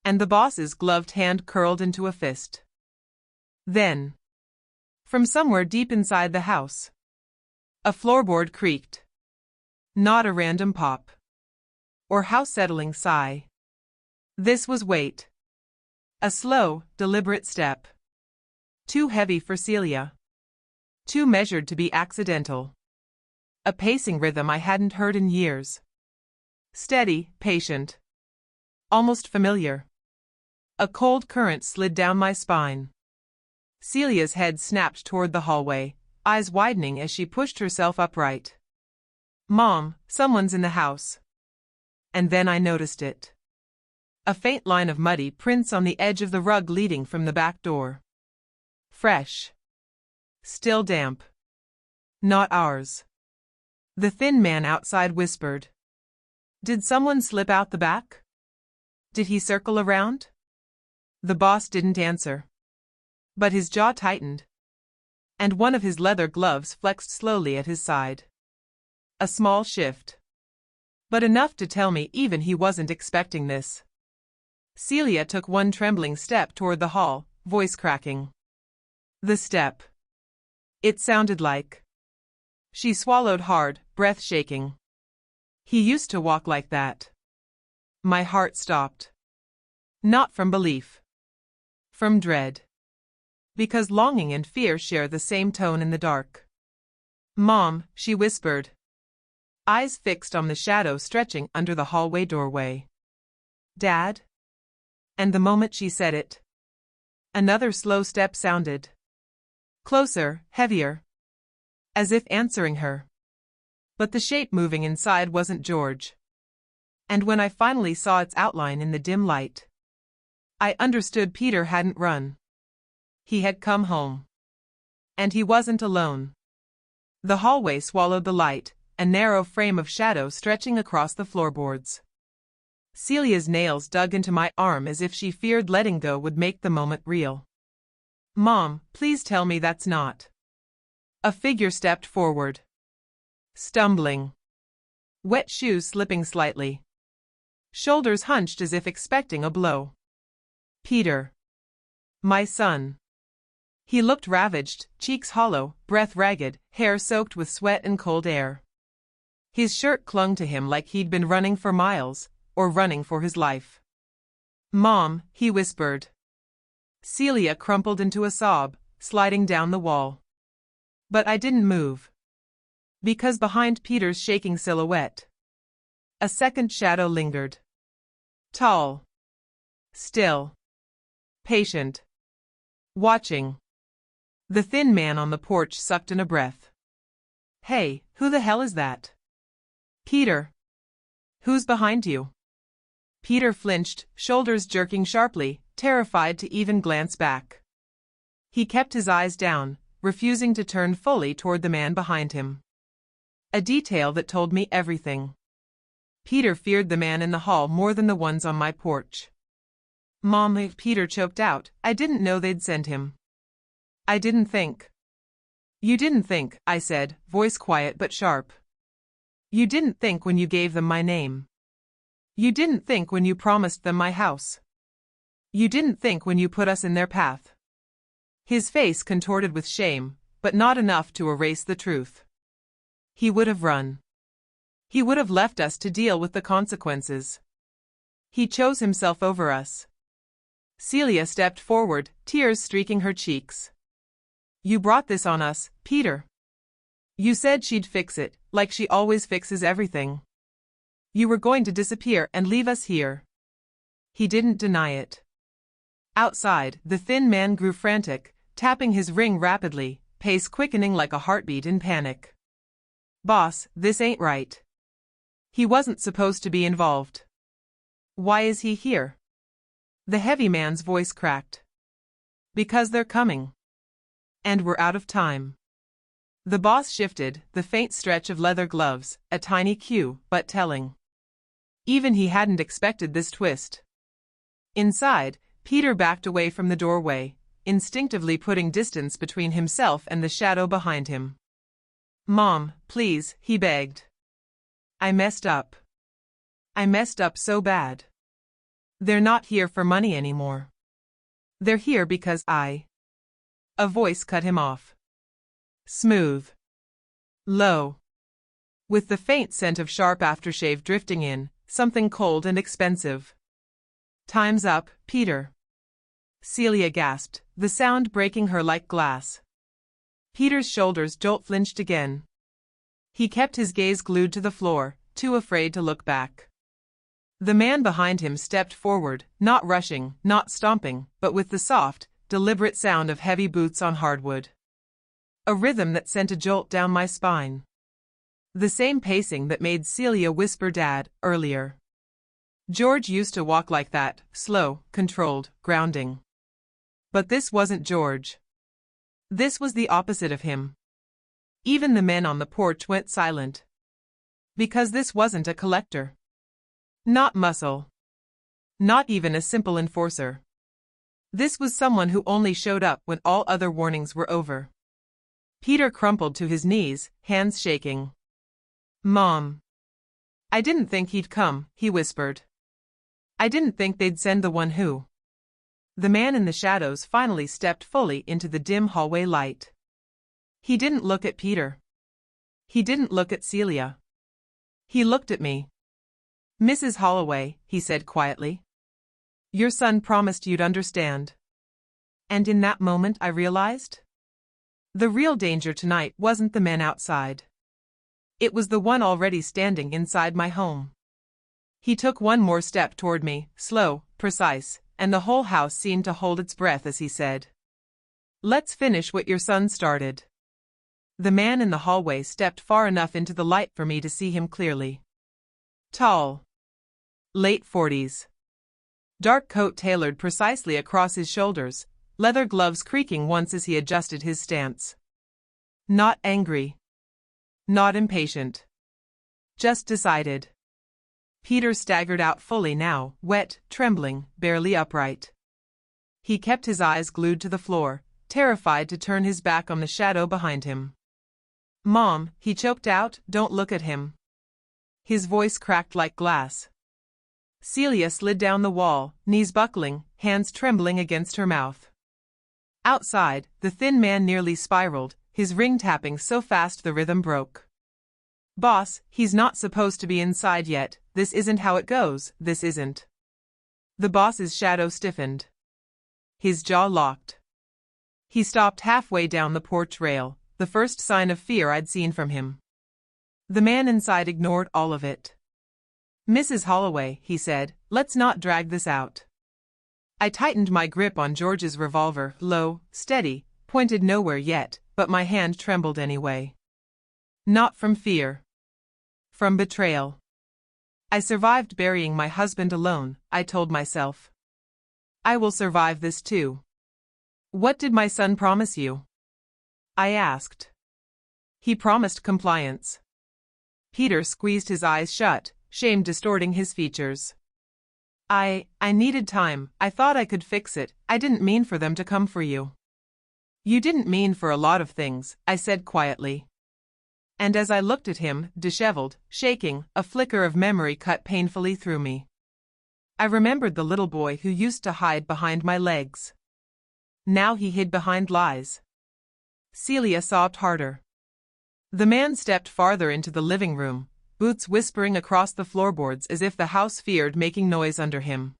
And the boss's gloved hand curled into a fist. Then, from somewhere deep inside the house, a floorboard creaked. Not a random pop. Or house-settling sigh. This was weight. A slow, deliberate step. Too heavy for Celia. Too measured to be accidental. A pacing rhythm I hadn't heard in years. Steady, patient. Almost familiar. A cold current slid down my spine. Celia's head snapped toward the hallway, eyes widening as she pushed herself upright. "Mom, someone's in the house." And then I noticed it. A faint line of muddy prints on the edge of the rug leading from the back door. Fresh. Still damp. Not ours. The thin man outside whispered. "Did someone slip out the back? Did he circle around?" The boss didn't answer. But his jaw tightened. And one of his leather gloves flexed slowly at his side. A small shift. But enough to tell me even he wasn't expecting this. Celia took one trembling step toward the hall, voice cracking. The step. It sounded like. She swallowed hard, breath shaking. He used to walk like that. My heart stopped. Not from belief. From dread. Because longing and fear share the same tone in the dark. "Mom," she whispered. Eyes fixed on the shadow stretching under the hallway doorway. "Dad?" And the moment she said it, another slow step sounded. Closer, heavier. As if answering her. But the shape moving inside wasn't George. And when I finally saw its outline in the dim light, I understood Peter hadn't run. He had come home. And he wasn't alone. The hallway swallowed the light, a narrow frame of shadow stretching across the floorboards. Celia's nails dug into my arm as if she feared letting go would make the moment real. "Mom, please tell me that's not." A figure stepped forward. Stumbling. Wet shoes slipping slightly. shoulders hunched as if expecting a blow. Peter. My son. He looked ravaged, cheeks hollow, breath ragged, hair soaked with sweat and cold air. His shirt clung to him like he'd been running for miles, or running for his life. Mom, he whispered. Celia crumpled into a sob, sliding down the wall. But I didn't move. Because behind Peter's shaking silhouette, a second shadow lingered. Tall. Still. Patient. Watching. The thin man on the porch sucked in a breath. Hey, who the hell is that? Peter. Who's behind you? Peter flinched, shoulders jerking sharply, terrified to even glance back. He kept his eyes down, refusing to turn fully toward the man behind him. A detail that told me everything. Peter feared the man in the hall more than the ones on my porch. Mom, Peter choked out, I didn't know they'd send him. I didn't think. You didn't think, I said, voice quiet but sharp. You didn't think when you gave them my name. You didn't think when you promised them my house. You didn't think when you put us in their path. His face contorted with shame, but not enough to erase the truth. He would have run. He would have left us to deal with the consequences. He chose himself over us. Celia stepped forward, tears streaking her cheeks. You brought this on us, Peter. You said she'd fix it, like she always fixes everything. You were going to disappear and leave us here. He didn't deny it. Outside, the thin man grew frantic, tapping his ring rapidly, pace quickening like a heartbeat in panic. Boss, this ain't right. He wasn't supposed to be involved. Why is he here? The heavy man's voice cracked. Because they're coming. And we're out of time. The boss shifted, the faint stretch of leather gloves, a tiny cue, but telling. Even he hadn't expected this twist. Inside, Peter backed away from the doorway, instinctively putting distance between himself and the shadow behind him. Mom, please, he begged. I messed up. I messed up so bad. They're not here for money anymore. They're here because A voice cut him off. Smooth. Low. With the faint scent of sharp aftershave drifting in, something cold and expensive. Time's up, Peter. Celia gasped, the sound breaking her like glass. Peter's shoulders flinched again. He kept his gaze glued to the floor, too afraid to look back. The man behind him stepped forward, not rushing, not stomping, but with the soft, deliberate sound of heavy boots on hardwood. A rhythm that sent a jolt down my spine. The same pacing that made Celia whisper Dad earlier. George used to walk like that, slow, controlled, grounding. But this wasn't George. This was the opposite of him. Even the men on the porch went silent. Because this wasn't a collector. Not muscle. Not even a simple enforcer. This was someone who only showed up when all other warnings were over. Peter crumpled to his knees, hands shaking. Mom. I didn't think he'd come, he whispered. I didn't think they'd send the one who. The man in the shadows finally stepped fully into the dim hallway light. He didn't look at Peter. He didn't look at Celia. He looked at me. Mrs. Holloway, he said quietly. Your son promised you'd understand. And in that moment I realized? The real danger tonight wasn't the men outside. It was the one already standing inside my home. He took one more step toward me, slow, precise, and the whole house seemed to hold its breath as he said, Let's finish what your son started. The man in the hallway stepped far enough into the light for me to see him clearly. Tall. Late 40s. Dark coat tailored precisely across his shoulders, leather gloves creaking once as he adjusted his stance. Not angry. Not impatient. Just decided. Peter staggered out fully now, wet, trembling, barely upright. He kept his eyes glued to the floor, terrified to turn his back on the shadow behind him. Mom, he choked out, don't look at him. His voice cracked like glass. Celia slid down the wall, knees buckling, hands trembling against her mouth. Outside, the thin man nearly spiraled, his ring tapping so fast the rhythm broke. "Boss, he's not supposed to be inside yet, this isn't how it goes, this isn't." The boss's shadow stiffened. His jaw locked. He stopped halfway down the porch rail, the first sign of fear I'd seen from him. The man inside ignored all of it. "Mrs. Holloway," he said, "let's not drag this out." I tightened my grip on George's revolver, low, steady, pointed nowhere yet, but my hand trembled anyway. Not from fear. From betrayal. I survived burying my husband alone, I told myself. I will survive this too. "What did my son promise you?" I asked. "He promised compliance." Peter squeezed his eyes shut, shame distorting his features. I needed time, I thought I could fix it, I didn't mean for them to come for you." "You didn't mean for a lot of things," I said quietly. And as I looked at him, disheveled, shaking, a flicker of memory cut painfully through me. I remembered the little boy who used to hide behind my legs. Now he hid behind lies. Celia sobbed harder. The man stepped farther into the living room, boots whispering across the floorboards as if the house feared making noise under him.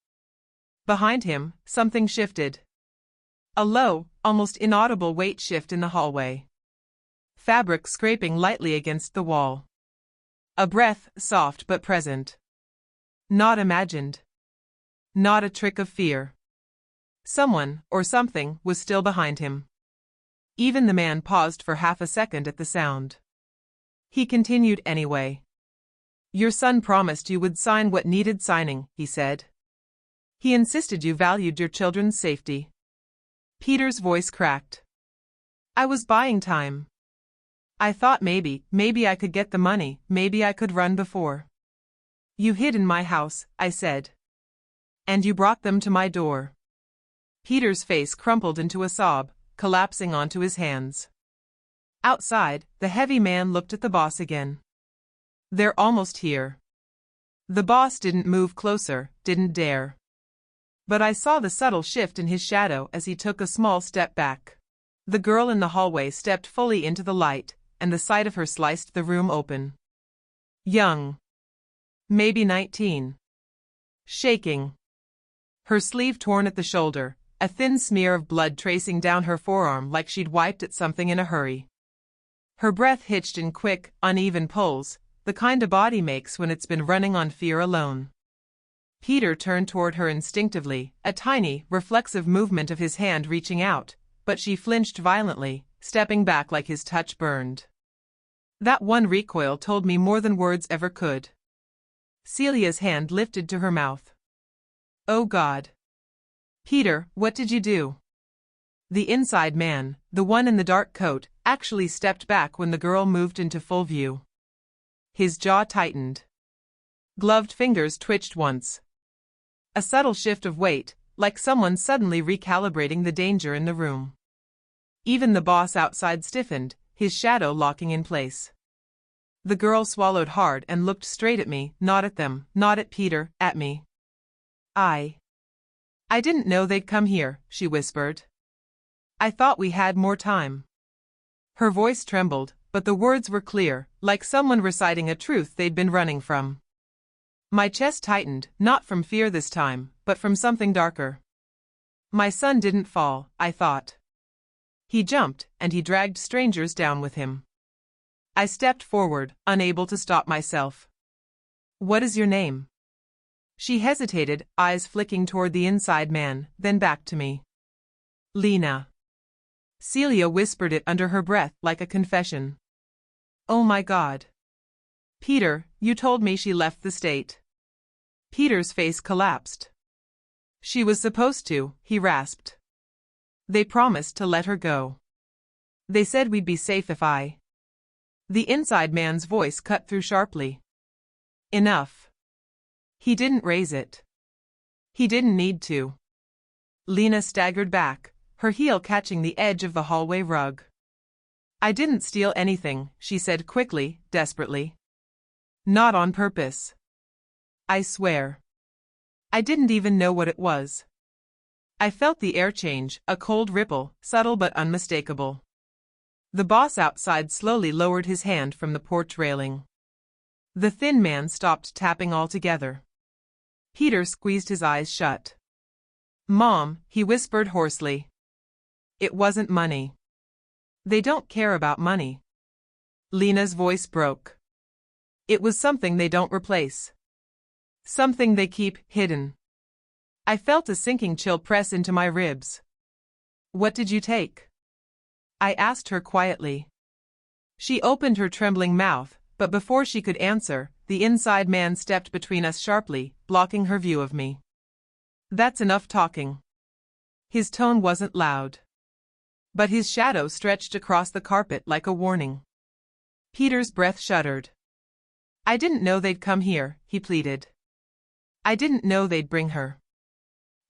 Behind him, something shifted. A low, almost inaudible weight shift in the hallway. Fabric scraping lightly against the wall. A breath, soft but present. Not imagined. Not a trick of fear. Someone, or something, was still behind him. Even the man paused for half a second at the sound. He continued anyway. "Your son promised you would sign what needed signing," he said. "He insisted you valued your children's safety." Peter's voice cracked. "I was buying time. I thought maybe I could get the money, maybe I could run before." "You hid in my house," I said. "And you brought them to my door." Peter's face crumpled into a sob, collapsing onto his hands. Outside, the heavy man looked at the boss again. "They're almost here." The boss didn't move closer, didn't dare. But I saw the subtle shift in his shadow as he took a small step back. The girl in the hallway stepped fully into the light, and the sight of her sliced the room open. Young. Maybe 19. Shaking. Her sleeve torn at the shoulder, a thin smear of blood tracing down her forearm like she'd wiped at something in a hurry. Her breath hitched in quick, uneven pulls, the kind a body makes when it's been running on fear alone. Peter turned toward her instinctively, a tiny, reflexive movement of his hand reaching out, but she flinched violently, stepping back like his touch burned. That one recoil told me more than words ever could. Celia's hand lifted to her mouth. "Oh God. Peter, what did you do?" The inside man, the one in the dark coat, actually stepped back when the girl moved into full view. His jaw tightened. Gloved fingers twitched once. A subtle shift of weight, like someone suddenly recalibrating the danger in the room. Even the boss outside stiffened, his shadow locking in place. The girl swallowed hard and looked straight at me, not at them, not at Peter, at me. I didn't know they'd come here," she whispered. "I thought we had more time." Her voice trembled, but the words were clear, like someone reciting a truth they'd been running from. My chest tightened, not from fear this time, but from something darker. My son didn't fall, I thought. He jumped, and he dragged strangers down with him. I stepped forward, unable to stop myself. "What is your name?" She hesitated, eyes flicking toward the inside man, then back to me. "Lena." Celia whispered it under her breath like a confession. "Oh my God. Peter, you told me she left the state." Peter's face collapsed. "She was supposed to," he rasped. "They promised to let her go. They said we'd be safe if I—" The inside man's voice cut through sharply. "Enough." He didn't raise it. He didn't need to. Lena staggered back, her heel catching the edge of the hallway rug. "I didn't steal anything," she said quickly, desperately. "Not on purpose. I swear." I didn't even know what it was. I felt the air change, a cold ripple, subtle but unmistakable. The boss outside slowly lowered his hand from the porch railing. The thin man stopped tapping altogether. Peter squeezed his eyes shut. "Mom," he whispered hoarsely. "It wasn't money. They don't care about money." Lena's voice broke. "It was something they don't replace. Something they keep hidden." I felt a sinking chill press into my ribs. "What did you take?" I asked her quietly. She opened her trembling mouth, but before she could answer, the inside man stepped between us sharply, blocking her view of me. "That's enough talking." His tone wasn't loud, but his shadow stretched across the carpet like a warning. Peter's breath shuddered. "I didn't know they'd come here," he pleaded. "I didn't know they'd bring her.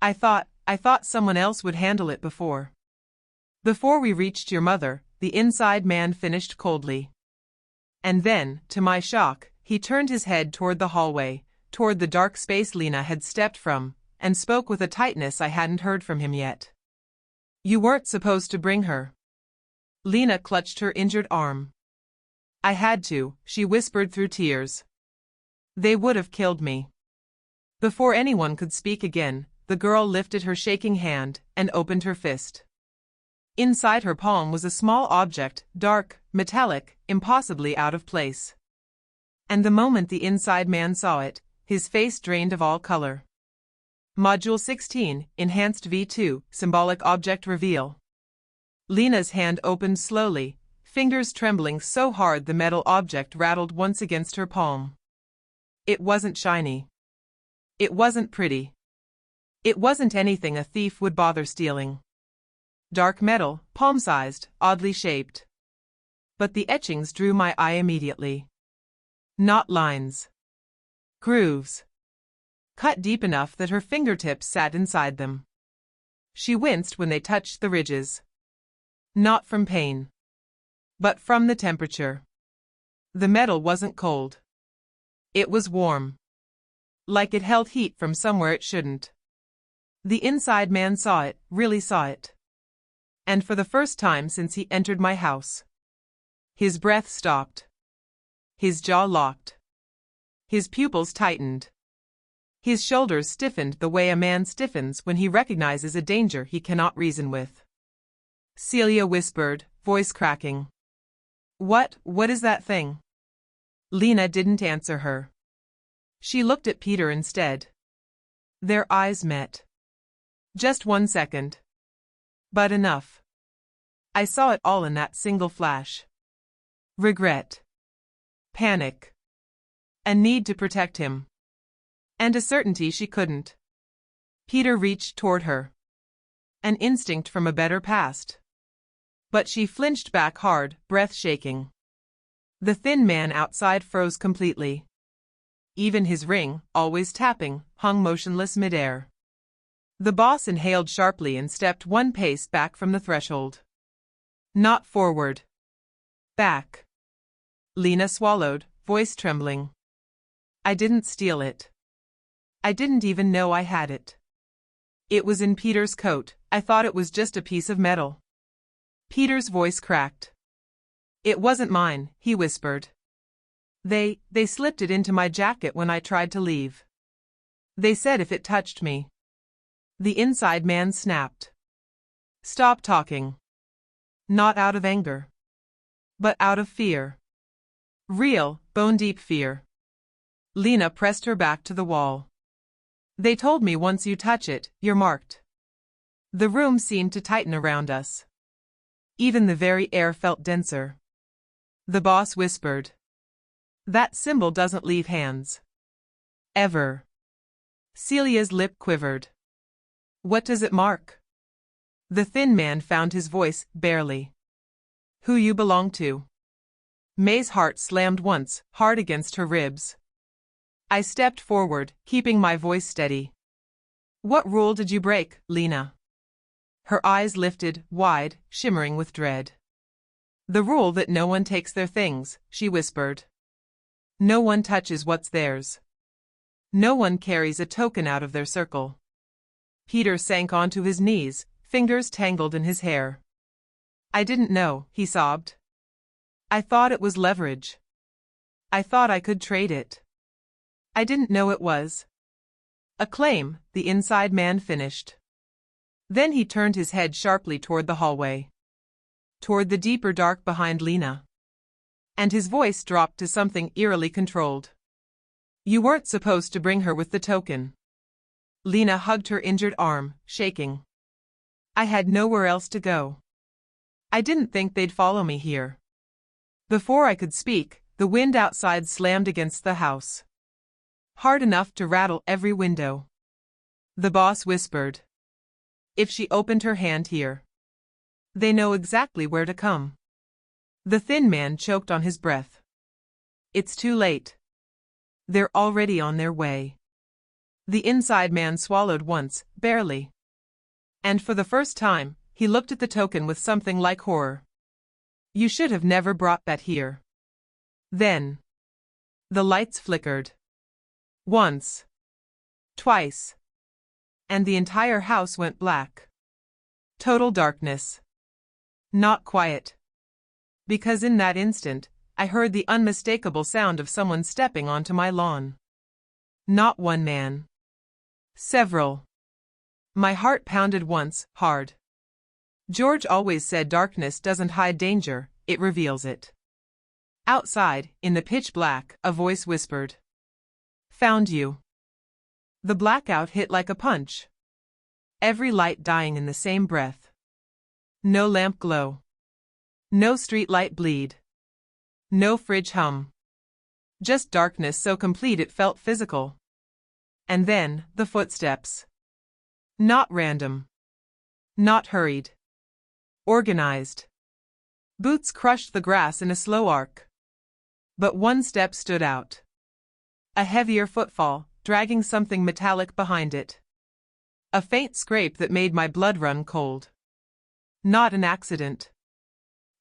I thought someone else would handle it before." "Before we reached your mother," the inside man finished coldly. And then, to my shock, he turned his head toward the hallway, toward the dark space Lena had stepped from, and spoke with a tightness I hadn't heard from him yet. "You weren't supposed to bring her." Lena clutched her injured arm. "I had to," she whispered through tears. "They would have killed me." Before anyone could speak again, the girl lifted her shaking hand and opened her fist. Inside her palm was a small object, dark, metallic, impossibly out of place. And the moment the inside man saw it, his face drained of all color. Module 16, Enhanced V2, Symbolic Object Reveal. Lena's hand opened slowly, fingers trembling so hard the metal object rattled once against her palm. It wasn't shiny. It wasn't pretty. It wasn't anything a thief would bother stealing. Dark metal, palm-sized, oddly shaped. But the etchings drew my eye immediately. Not lines. Grooves. Cut deep enough that her fingertips sat inside them. She winced when they touched the ridges. Not from pain, but from the temperature. The metal wasn't cold. It was warm. Like it held heat from somewhere it shouldn't. The inside man saw it, really saw it. And for the first time since he entered my house. His breath stopped. His jaw locked. His pupils tightened. His shoulders stiffened the way a man stiffens when he recognizes a danger he cannot reason with. Celia whispered, voice cracking. What is that thing?" Lena didn't answer her. She looked at Peter instead. Their eyes met. Just 1 second. But enough. I saw it all in that single flash. Regret. Panic. A need to protect him. And a certainty she couldn't. Peter reached toward her. An instinct from a better past. But she flinched back hard, breath shaking. The thin man outside froze completely. Even his ring, always tapping, hung motionless midair. The boss inhaled sharply and stepped 1 pace back from the threshold. Not forward. Back. Lena swallowed, voice trembling. I didn't steal it. I didn't even know I had it. It was in Peter's coat. I thought it was just a piece of metal. Peter's voice cracked. It wasn't mine, he whispered. They slipped it into my jacket when I tried to leave. They said if it touched me. The inside man snapped. Stop talking. Not out of anger. But out of fear. Real, bone-deep fear. Lena pressed her back to the wall. They told me once you touch it, you're marked. The room seemed to tighten around us. Even the very air felt denser. The boss whispered. That symbol doesn't leave hands. Ever. Celia's lip quivered. What does it mark? The thin man found his voice, barely. Who you belong to. May's heart slammed once, hard against her ribs. I stepped forward, keeping my voice steady. What rule did you break, Lena? Her eyes lifted, wide, shimmering with dread. The rule that no one takes their things, she whispered. No one touches what's theirs. No one carries a token out of their circle. Peter sank onto his knees, fingers tangled in his hair. I didn't know, he sobbed. I thought it was leverage. I thought I could trade it. I didn't know it was a claim, the inside man finished. Then he turned his head sharply toward the hallway. Toward the deeper dark behind Lena. And his voice dropped to something eerily controlled. You weren't supposed to bring her with the token. Lena hugged her injured arm, shaking. I had nowhere else to go. I didn't think they'd follow me here. Before I could speak, the wind outside slammed against the house. Hard enough to rattle every window. The boss whispered. If she opened her hand here. They know exactly where to come. The thin man choked on his breath. It's too late. They're already on their way. The inside man swallowed once, barely. And for the first time, he looked at the token with something like horror. You should have never brought that here. Then. The lights flickered. Once. Twice. And the entire house went black. Total darkness. Not quiet. Because in that instant, I heard the unmistakable sound of someone stepping onto my lawn. Not one man. Several. My heart pounded once, hard. George always said darkness doesn't hide danger, it reveals it. Outside, in the pitch black, a voice whispered. Found you. The blackout hit like a punch. Every light dying in the same breath. No lamp glow. No street light bleed. No fridge hum. Just darkness so complete it felt physical. And then, the footsteps. Not random. Not hurried. Organized. Boots crushed the grass in a slow arc. But one step stood out. A heavier footfall, dragging something metallic behind it. A faint scrape that made my blood run cold. Not an accident.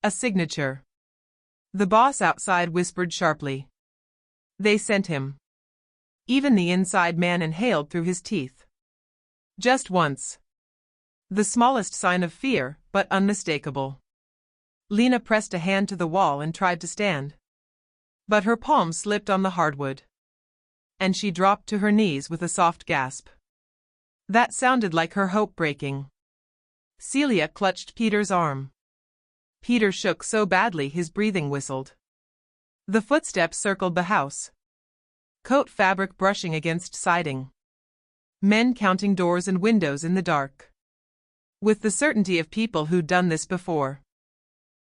A signature. The boss outside whispered sharply. They sent him. Even the inside man inhaled through his teeth. Just once. The smallest sign of fear, but unmistakable. Lena pressed a hand to the wall and tried to stand. But her palm slipped on the hardwood. And she dropped to her knees with a soft gasp. That sounded like her hope breaking. Celia clutched Peter's arm. Peter shook so badly his breathing whistled. The footsteps circled the house. Coat fabric brushing against siding. Men counting doors and windows in the dark. With the certainty of people who'd done this before.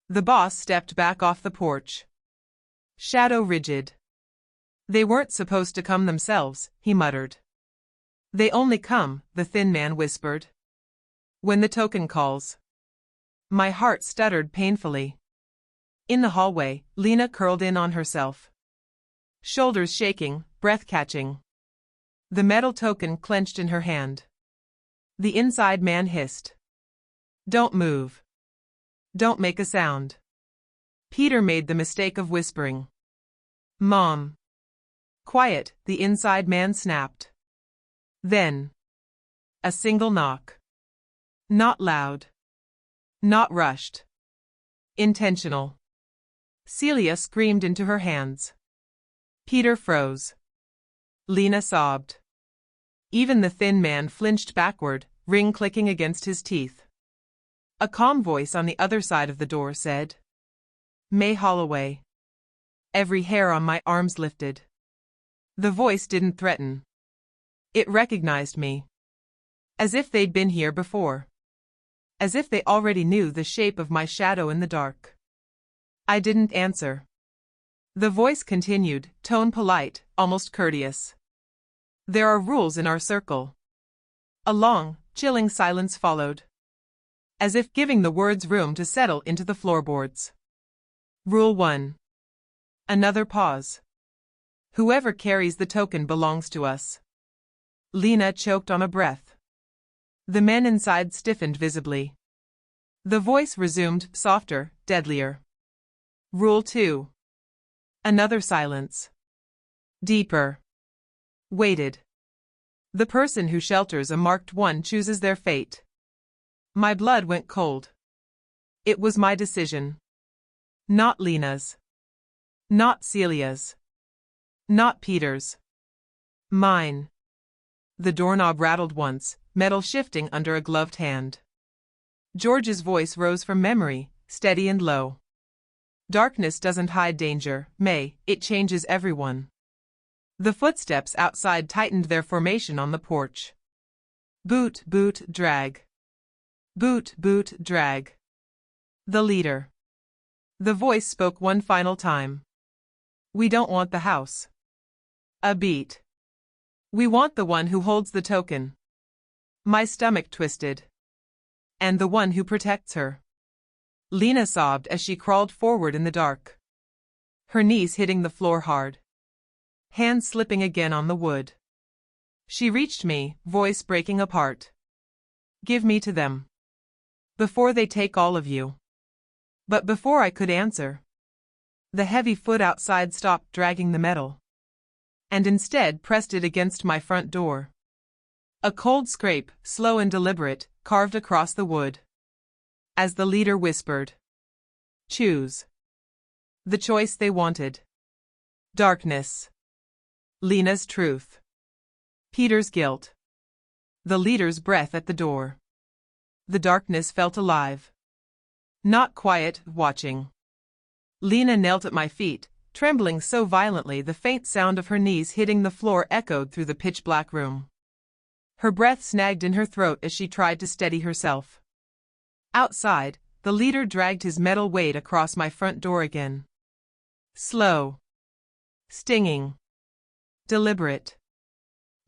The boss stepped back off the porch. Shadow rigid. They weren't supposed to come themselves, he muttered. They only come, the thin man whispered. When the token calls. My heart stuttered painfully. In the hallway, Lena curled in on herself. Shoulders shaking, breath catching. The metal token clenched in her hand. The inside man hissed. Don't move. Don't make a sound. Peter made the mistake of whispering. Mom. Quiet, the inside man snapped. Then. A single knock. Not loud. Not rushed. Intentional. Celia screamed into her hands. Peter froze. Lena sobbed. Even the thin man flinched backward, ring clicking against his teeth. A calm voice on the other side of the door said. May Holloway. Every hair on my arms lifted. The voice didn't threaten. It recognized me. As if they'd been here before. As if they already knew the shape of my shadow in the dark. I didn't answer. The voice continued, tone polite, almost courteous. There are rules in our circle. A long, chilling silence followed. As if giving the words room to settle into the floorboards. Rule 1. Another pause. Whoever carries the token belongs to us. Lena choked on a breath. The men inside stiffened visibly. The voice resumed, softer, deadlier. Rule 2. Another silence. Deeper. Waited. The person who shelters a marked one chooses their fate. My blood went cold. It was my decision. Not Lena's. Not Celia's. Not Peter's. Mine. The doorknob rattled once, metal shifting under a gloved hand. George's voice rose from memory, steady and low. Darkness doesn't hide danger, May, it changes everyone. The footsteps outside tightened their formation on the porch. Boot, boot, drag. Boot, boot, drag. The leader. The voice spoke one final time. We don't want the house. A beat. We want the one who holds the token. My stomach twisted. And the one who protects her. Lena sobbed as she crawled forward in the dark. Her knees hitting the floor hard. Hands slipping again on the wood. She reached me, voice breaking apart. Give me to them. Before they take all of you. But before I could answer, the heavy foot outside stopped dragging the metal. And instead pressed it against my front door. A cold scrape, slow and deliberate, carved across the wood. As the leader whispered. Choose. The choice they wanted. Darkness. Lena's truth. Peter's guilt. The leader's breath at the door. The darkness felt alive. Not quiet, watching. Lena knelt at my feet, trembling so violently the faint sound of her knees hitting the floor echoed through the pitch-black room. Her breath snagged in her throat as she tried to steady herself. Outside, the leader dragged his metal weight across my front door again. Slow. Stinging. Deliberate.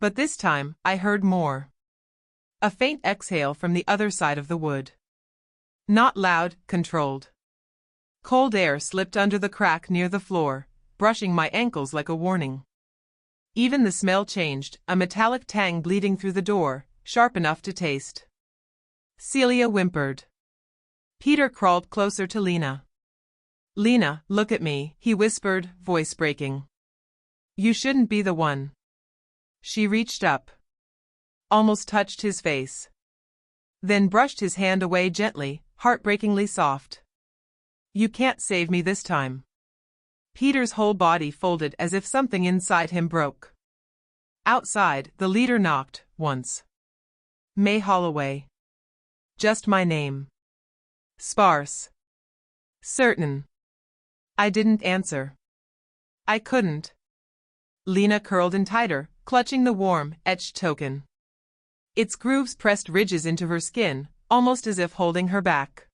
But this time, I heard more. A faint exhale from the other side of the wood. Not loud, controlled. Cold air slipped under the crack near the floor, brushing my ankles like a warning. Even the smell changed, a metallic tang bleeding through the door, sharp enough to taste. Celia whimpered. Peter crawled closer to Lena. Lena, look at me, he whispered, voice breaking. You shouldn't be the one. She reached up. Almost touched his face. Then brushed his hand away gently, heartbreakingly soft. You can't save me this time. Peter's whole body folded as if something inside him broke. Outside, the leader knocked, once. May Holloway. Just my name. Sparse. Certain. I didn't answer. I couldn't. Lena curled in tighter, clutching the warm, etched token. Its grooves pressed ridges into her skin, almost as if holding her back.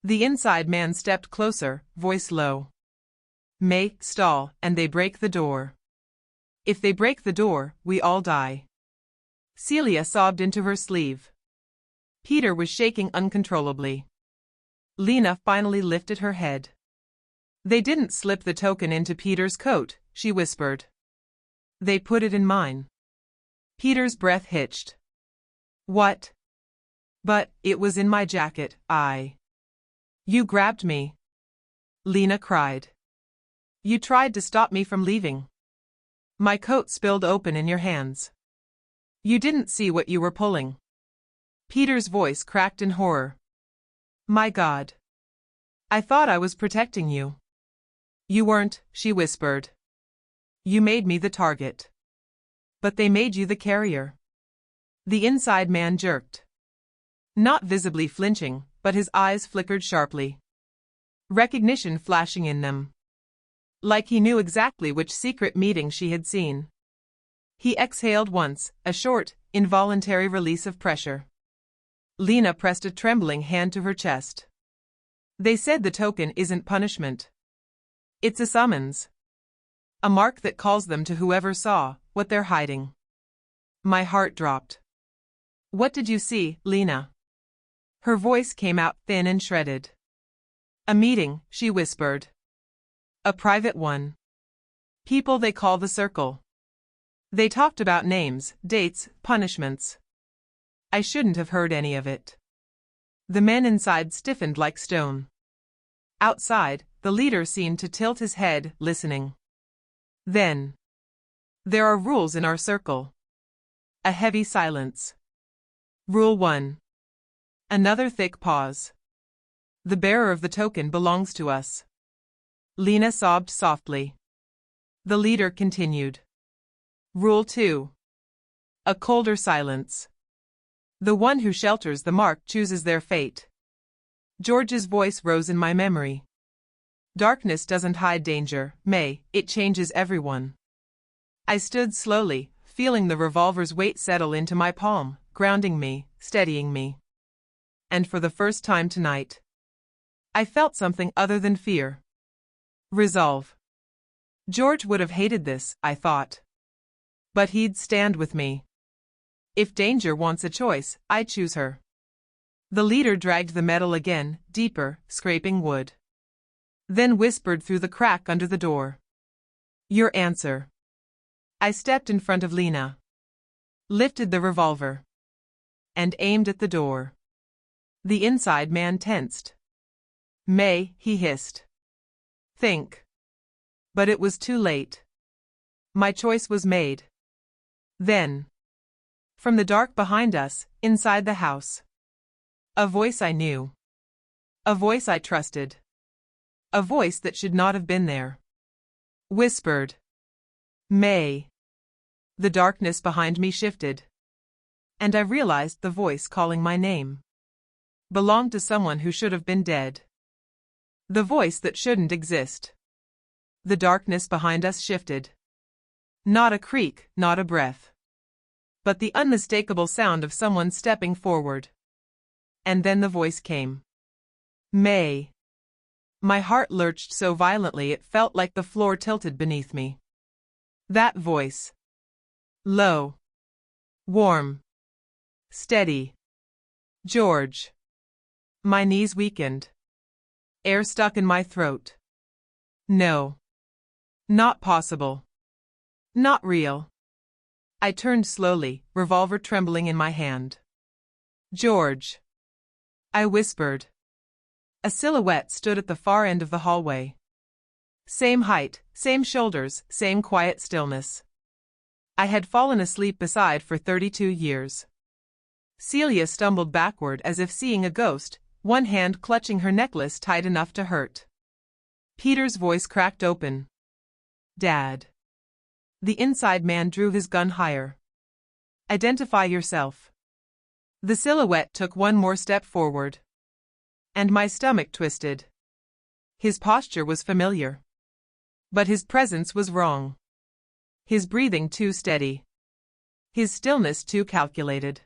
The inside man stepped closer, voice low. May, stall, and they break the door. If they break the door, we all die. Celia sobbed into her sleeve. Peter was shaking uncontrollably. Lena finally lifted her head. They didn't slip the token into Peter's coat, she whispered. They put it in mine. Peter's breath hitched. What? But it was in my jacket, You grabbed me. Lena cried. You tried to stop me from leaving. My coat spilled open in your hands. You didn't see what you were pulling. Peter's voice cracked in horror. My God. I thought I was protecting you. You weren't, she whispered. You made me the target. But they made you the carrier. The inside man jerked. Not visibly flinching, but his eyes flickered sharply. Recognition flashing in them. Like he knew exactly which secret meeting she had seen. He exhaled once, a short, involuntary release of pressure. Lena pressed a trembling hand to her chest. They said the token isn't punishment. It's a summons. A mark that calls them to whoever saw what they're hiding. My heart dropped. What did you see, Lena? Her voice came out thin and shredded. A meeting, she whispered. A private one. People they call the Circle. They talked about names, dates, punishments. I shouldn't have heard any of it. The men inside stiffened like stone. Outside, the leader seemed to tilt his head, listening. Then There are rules in our circle. A heavy silence. Rule 1. Another thick pause. The bearer of the token belongs to us. Lena sobbed softly. The leader continued. Rule 2. A colder silence. The one who shelters the mark chooses their fate. George's voice rose in my memory. Darkness doesn't hide danger, May, it changes everyone. I stood slowly, feeling the revolver's weight settle into my palm, grounding me, steadying me. And for the first time tonight, I felt something other than fear. Resolve. George would have hated this, I thought. But he'd stand with me. If danger wants a choice, I choose her. The leader dragged the metal again, deeper, scraping wood. Then whispered through the crack under the door. Your answer. I stepped in front of Lena, lifted the revolver, and aimed at the door. The inside man tensed. May, he hissed. Think. But it was too late. My choice was made. Then, from the dark behind us, inside the house, a voice I knew. A voice I trusted. A voice that should not have been there. Whispered. May. The darkness behind me shifted. And I realized the voice calling my name belonged to someone who should have been dead. The voice that shouldn't exist. The darkness behind us shifted. Not a creak, not a breath. But the unmistakable sound of someone stepping forward. And then the voice came. May. My heart lurched so violently it felt like the floor tilted beneath me. That voice. Low. Warm. Steady. George. My knees weakened. Air stuck in my throat. No. Not possible. Not real. I turned slowly, revolver trembling in my hand. George. I whispered. A silhouette stood at the far end of the hallway. Same height, same shoulders, same quiet stillness. I had fallen asleep beside for 32 years. Celia stumbled backward as if seeing a ghost, one hand clutching her necklace tight enough to hurt. Peter's voice cracked open. Dad. The inside man drew his gun higher. Identify yourself. The silhouette took one more step forward. And my stomach twisted. His posture was familiar. But his presence was wrong. His breathing too steady. His stillness too calculated.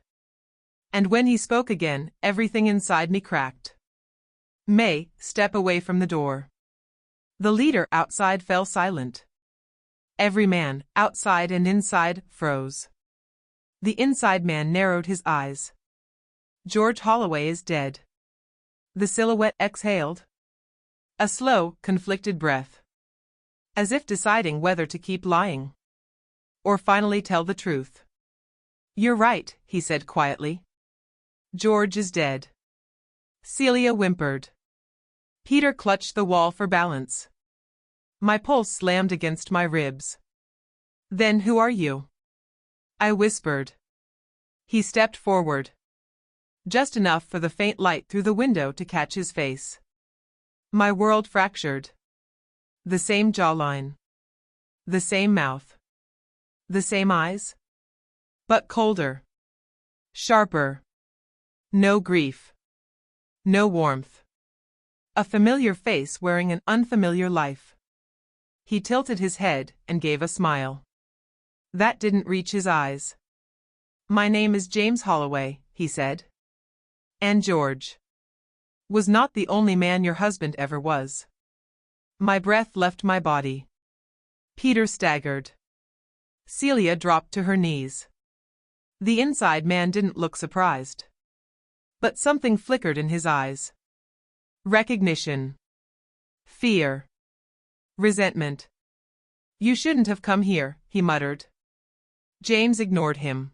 And when he spoke again, everything inside me cracked. May, step away from the door. The leader outside fell silent. Every man, outside and inside, froze. The inside man narrowed his eyes. George Holloway is dead. The silhouette exhaled. A slow, conflicted breath. As if deciding whether to keep lying. Or finally tell the truth. You're right, he said quietly. George is dead. Celia whimpered. Peter clutched the wall for balance. My pulse slammed against my ribs. Then who are you? I whispered. He stepped forward. Just enough for the faint light through the window to catch his face. My world fractured. The same jawline. The same mouth. The same eyes. But colder. Sharper. No grief. No warmth. A familiar face wearing an unfamiliar life. He tilted his head and gave a smile. That didn't reach his eyes. My name is James Holloway, he said. And George was not the only man your husband ever was. My breath left my body. Peter staggered. Celia dropped to her knees. The inside man didn't look surprised. But something flickered in his eyes. Recognition. Fear. Resentment. You shouldn't have come here, he muttered. James ignored him.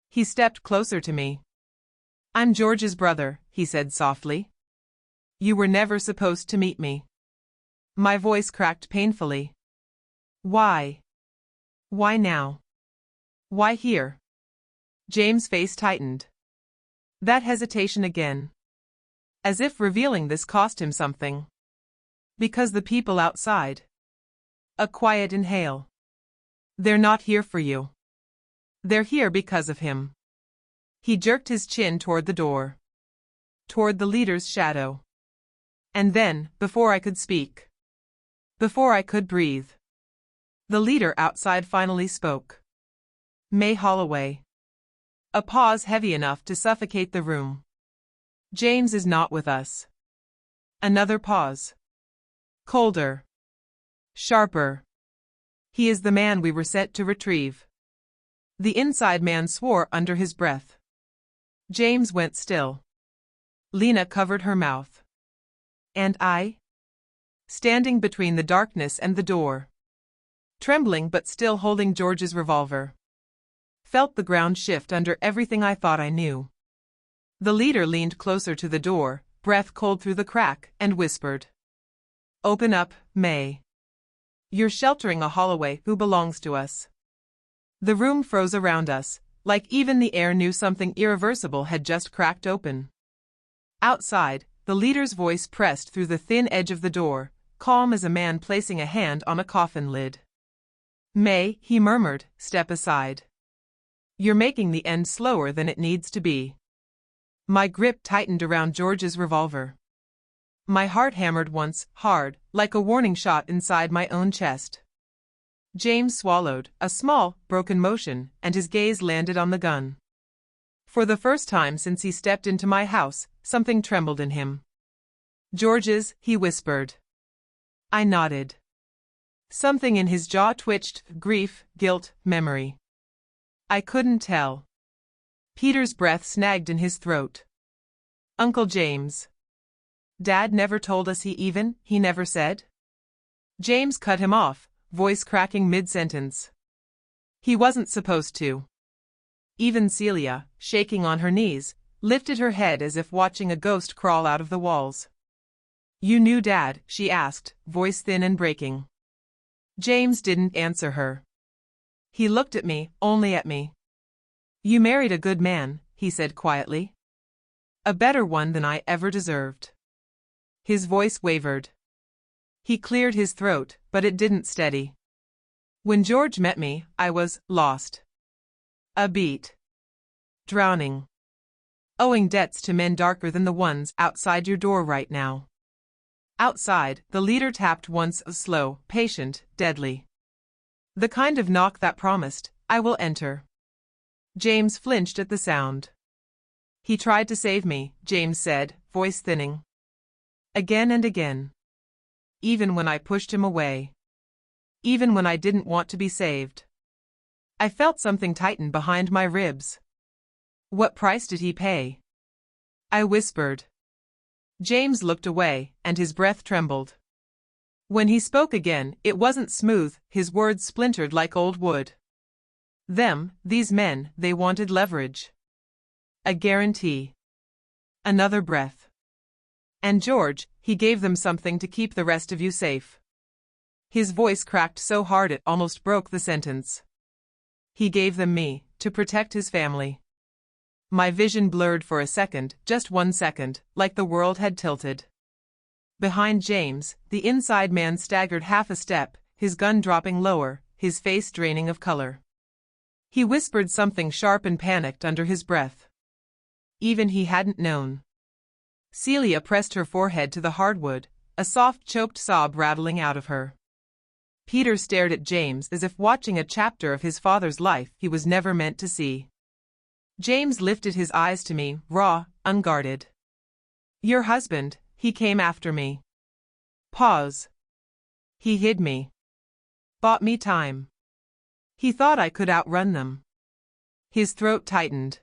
He stepped closer to me. I'm George's brother, he said softly. You were never supposed to meet me. My voice cracked painfully. Why? Why now? Why here? James' face tightened. That hesitation again. As if revealing this cost him something. Because the people outside. A quiet inhale. They're not here for you. They're here because of him. He jerked his chin toward the door. Toward the leader's shadow. And then, before I could speak. Before I could breathe. The leader outside finally spoke. May Holloway. A pause heavy enough to suffocate the room. James is not with us. Another pause. Colder. Sharper. He is the man we were sent to retrieve. The inside man swore under his breath. James went still. Lena covered her mouth. And I? Standing between the darkness and the door. Trembling but still holding George's revolver. Felt the ground shift under everything I thought I knew. The leader leaned closer to the door, breath cold through the crack, and whispered. Open up, May. You're sheltering a Holloway who belongs to us. The room froze around us, like even the air knew something irreversible had just cracked open. Outside, the leader's voice pressed through the thin edge of the door, calm as a man placing a hand on a coffin lid. May, he murmured, step aside. You're making the end slower than it needs to be. My grip tightened around George's revolver. My heart hammered once, hard, like a warning shot inside my own chest. James swallowed, a small, broken motion, and his gaze landed on the gun. For the first time since he stepped into my house, something trembled in him. George's, he whispered. I nodded. Something in his jaw twitched, grief, guilt, memory. I couldn't tell. Peter's breath snagged in his throat. Uncle James. Dad never told us he never said? James cut him off, voice cracking mid-sentence. He wasn't supposed to. Even Celia, shaking on her knees, lifted her head as if watching a ghost crawl out of the walls. You knew Dad, she asked, voice thin and breaking. James didn't answer her. He looked at me, only at me. You married a good man, he said quietly. A better one than I ever deserved. His voice wavered. He cleared his throat, but it didn't steady. When George met me, I was lost. A beat. Drowning. Owing debts to men darker than the ones outside your door right now. Outside, the leader tapped once, slow, patient, deadly. The kind of knock that promised, I will enter. James flinched at the sound. He tried to save me, James said, voice thinning. Again and again. Even when I pushed him away. Even when I didn't want to be saved. I felt something tighten behind my ribs. What price did he pay? I whispered. James looked away, and his breath trembled. When he spoke again, it wasn't smooth, his words splintered like old wood. These men, they wanted leverage. A guarantee. Another breath. And George, he gave them something to keep the rest of you safe. His voice cracked so hard it almost broke the sentence. He gave them me, to protect his family. My vision blurred for a second, just 1 second, like the world had tilted. Behind James, the inside man staggered half a step, his gun dropping lower, his face draining of color. He whispered something sharp and panicked under his breath. Even he hadn't known. Celia pressed her forehead to the hardwood, a soft choked sob rattling out of her. Peter stared at James as if watching a chapter of his father's life he was never meant to see. James lifted his eyes to me, raw, unguarded. Your husband, he came after me. Pause. He hid me. Bought me time. He thought I could outrun them. His throat tightened.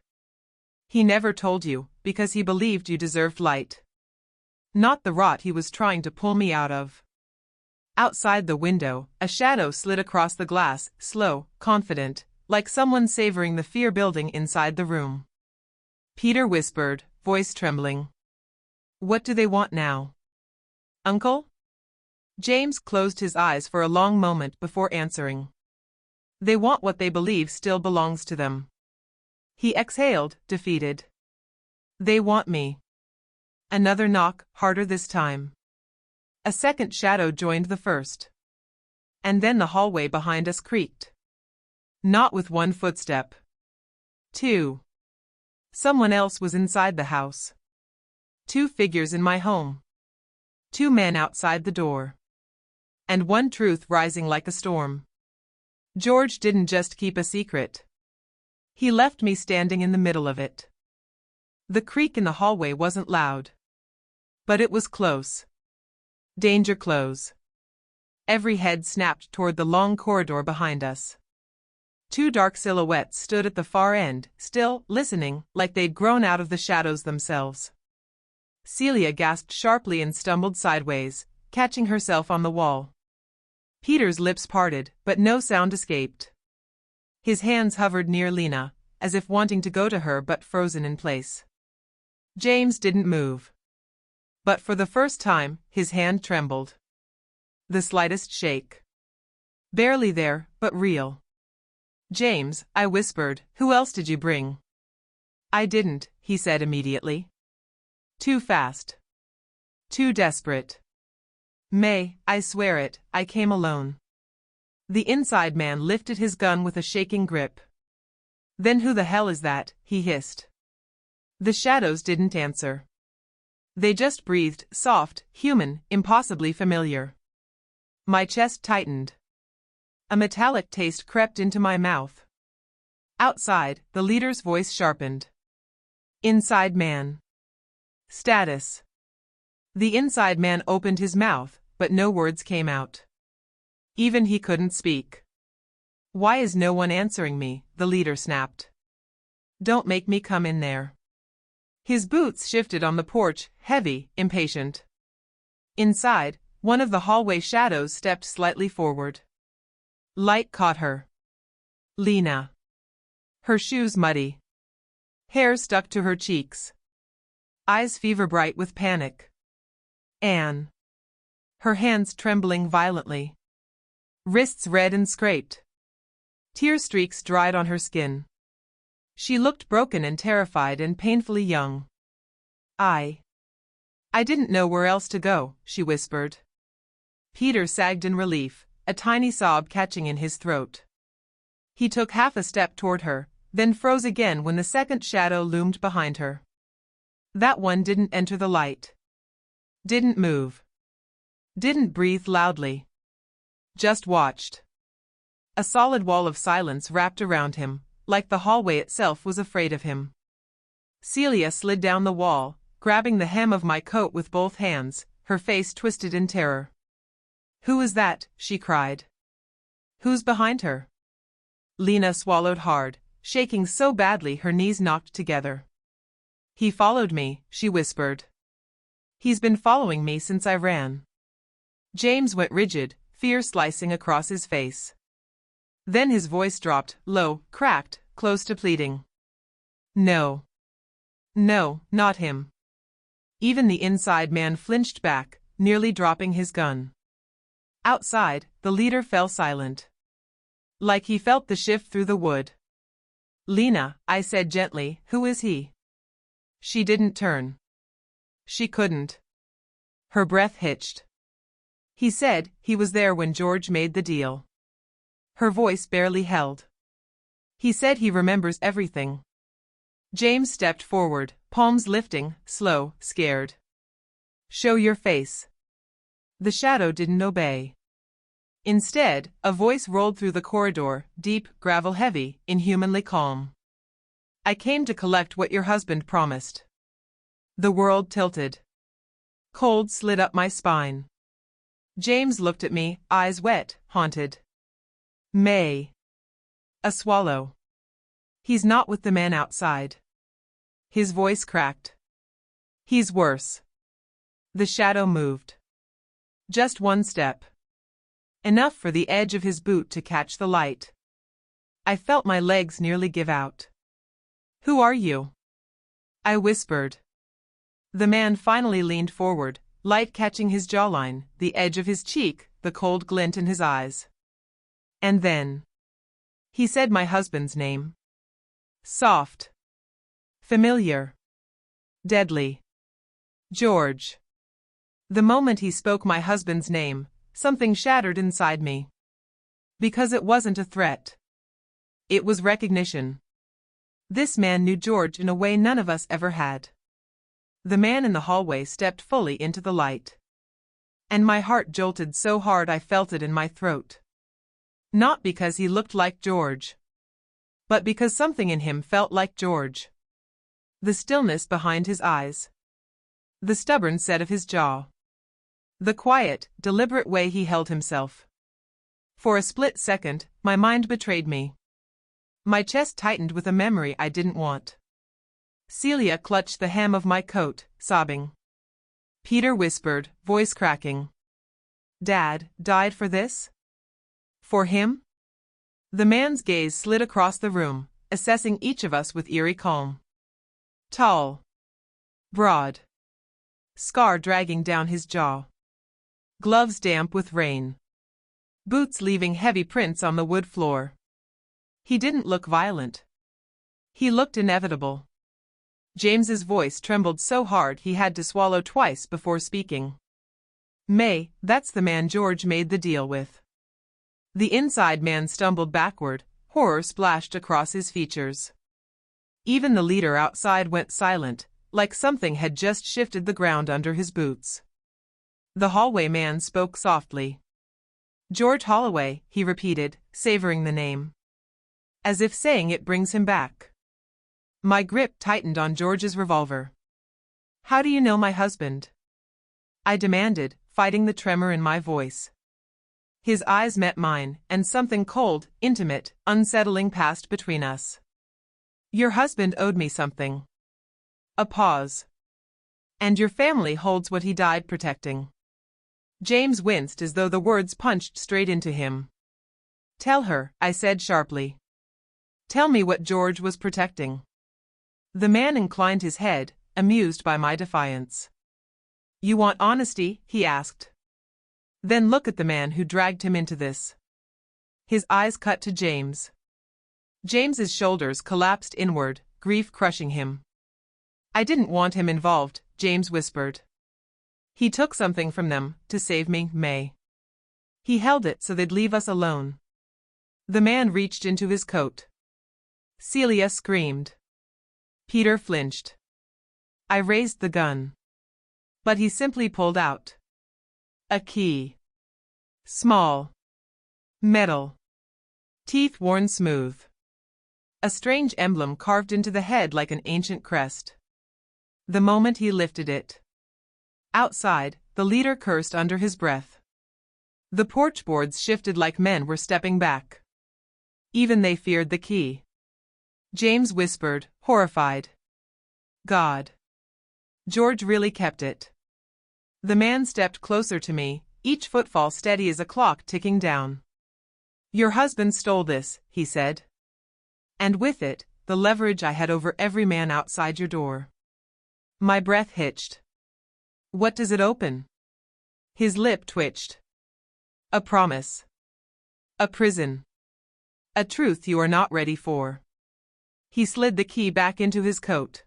He never told you, because he believed you deserved light. Not the rot he was trying to pull me out of. Outside the window, a shadow slid across the glass, slow, confident, like someone savoring the fear building inside the room. Peter whispered, voice trembling. What do they want now? Uncle? James closed his eyes for a long moment before answering. They want what they believe still belongs to them. He exhaled, defeated. They want me. Another knock, harder this time. A second shadow joined the first. And then the hallway behind us creaked. Not with one footstep. Two. Someone else was inside the house. Two figures in my home. Two men outside the door. And one truth rising like a storm. George didn't just keep a secret. He left me standing in the middle of it. The creak in the hallway wasn't loud. But it was close. Danger close. Every head snapped toward the long corridor behind us. Two dark silhouettes stood at the far end, still, listening, like they'd grown out of the shadows themselves. Celia gasped sharply and stumbled sideways, catching herself on the wall. Peter's lips parted, but no sound escaped. His hands hovered near Lena, as if wanting to go to her but frozen in place. James didn't move. But for the first time, his hand trembled. The slightest shake. Barely there, but real. "James," I whispered, "who else did you bring?" "I didn't," he said immediately. Too fast. Too desperate. "May, I swear it, I came alone." The inside man lifted his gun with a shaking grip. "Then who the hell is that?" he hissed. The shadows didn't answer. They just breathed, soft, human, impossibly familiar. My chest tightened. A metallic taste crept into my mouth. Outside, the leader's voice sharpened. "Inside man. Status." The inside man opened his mouth, but no words came out. Even he couldn't speak. "Why is no one answering me?" the leader snapped. "Don't make me come in there." His boots shifted on the porch, heavy, impatient. Inside, one of the hallway shadows stepped slightly forward. Light caught her. Lena. Her shoes muddy. Hair stuck to her cheeks. Eyes fever-bright with panic. Anne. Her hands trembling violently. Wrists red and scraped. Tear streaks dried on her skin. She looked broken and terrified and painfully young. I didn't know where else to go," she whispered. Peter sagged in relief, a tiny sob catching in his throat. He took half a step toward her, then froze again when the second shadow loomed behind her. That one didn't enter the light. Didn't move. Didn't breathe loudly. Just watched. A solid wall of silence wrapped around him, like the hallway itself was afraid of him. Celia slid down the wall, grabbing the hem of my coat with both hands, her face twisted in terror. "Who is that?" she cried. "Who's behind her?" Lena swallowed hard, shaking so badly her knees knocked together. "He followed me," she whispered. "He's been following me since I ran." James went rigid, fear slicing across his face. Then his voice dropped, low, cracked, close to pleading. "No. No, not him." Even the inside man flinched back, nearly dropping his gun. Outside, the leader fell silent. Like he felt the shift through the wood. "Lena," I said gently, "who is he?" She didn't turn. She couldn't. Her breath hitched. "He said he was there when George made the deal." Her voice barely held. "He said he remembers everything." James stepped forward, palms lifting, slow, scared. "Show your face." The shadow didn't obey. Instead, a voice rolled through the corridor, deep, gravel-heavy, inhumanly calm. "I came to collect what your husband promised." The world tilted. Cold slid up my spine. James looked at me, eyes wet, haunted. "May." A swallow. "He's not with the man outside." His voice cracked. "He's worse." The shadow moved. Just one step. Enough for the edge of his boot to catch the light. I felt my legs nearly give out. "Who are you?" I whispered. The man finally leaned forward, light catching his jawline, the edge of his cheek, the cold glint in his eyes. And then He said my husband's name. Soft. Familiar. Deadly. George. The moment he spoke my husband's name, something shattered inside me. Because it wasn't a threat. It was recognition. This man knew George in a way none of us ever had. The man in the hallway stepped fully into the light. And my heart jolted so hard I felt it in my throat. Not because he looked like George. But because something in him felt like George. The stillness behind his eyes. The stubborn set of his jaw. The quiet, deliberate way he held himself. For a split second, my mind betrayed me. My chest tightened with a memory I didn't want. Celia clutched the hem of my coat, sobbing. Peter whispered, voice cracking. Dad died for this? For him? The man's gaze slid across the room, assessing each of us with eerie calm. Tall. Broad. Scar dragging down his jaw. Gloves damp with rain. Boots leaving heavy prints on the wood floor. He didn't look violent. He looked inevitable. James's voice trembled so hard he had to swallow twice before speaking. May, that's the man George made the deal with. The inside man stumbled backward, horror splashed across his features. Even the leader outside went silent, like something had just shifted the ground under his boots. The hallway man spoke softly. George Holloway, he repeated, savoring the name. As if saying it brings him back. My grip tightened on George's revolver. How do you know my husband? I demanded, fighting the tremor in my voice. His eyes met mine, and something cold, intimate, unsettling passed between us. Your husband owed me something. A pause. And your family holds what he died protecting. James winced as though the words punched straight into him. Tell her, I said sharply. Tell me what George was protecting. The man inclined his head, amused by my defiance. You want honesty? He asked. Then look at the man who dragged him into this. His eyes cut to James. James's shoulders collapsed inward, grief crushing him. I didn't want him involved, James whispered. He took something from them, to save me, May. He held it so they'd leave us alone. The man reached into his coat. Celia screamed. Peter flinched. I raised the gun. But he simply pulled out a key. Small. Metal. Teeth worn smooth. A strange emblem carved into the head like an ancient crest. The moment he lifted it. Outside, the leader cursed under his breath. The porch boards shifted like men were stepping back. Even they feared the key. James whispered, horrified. God. George really kept it. The man stepped closer to me, each footfall steady as a clock ticking down. Your husband stole this, he said. And with it, the leverage I had over every man outside your door. My breath hitched. What does it open? His lip twitched. A promise. A prison. A truth you are not ready for. He slid the key back into his coat.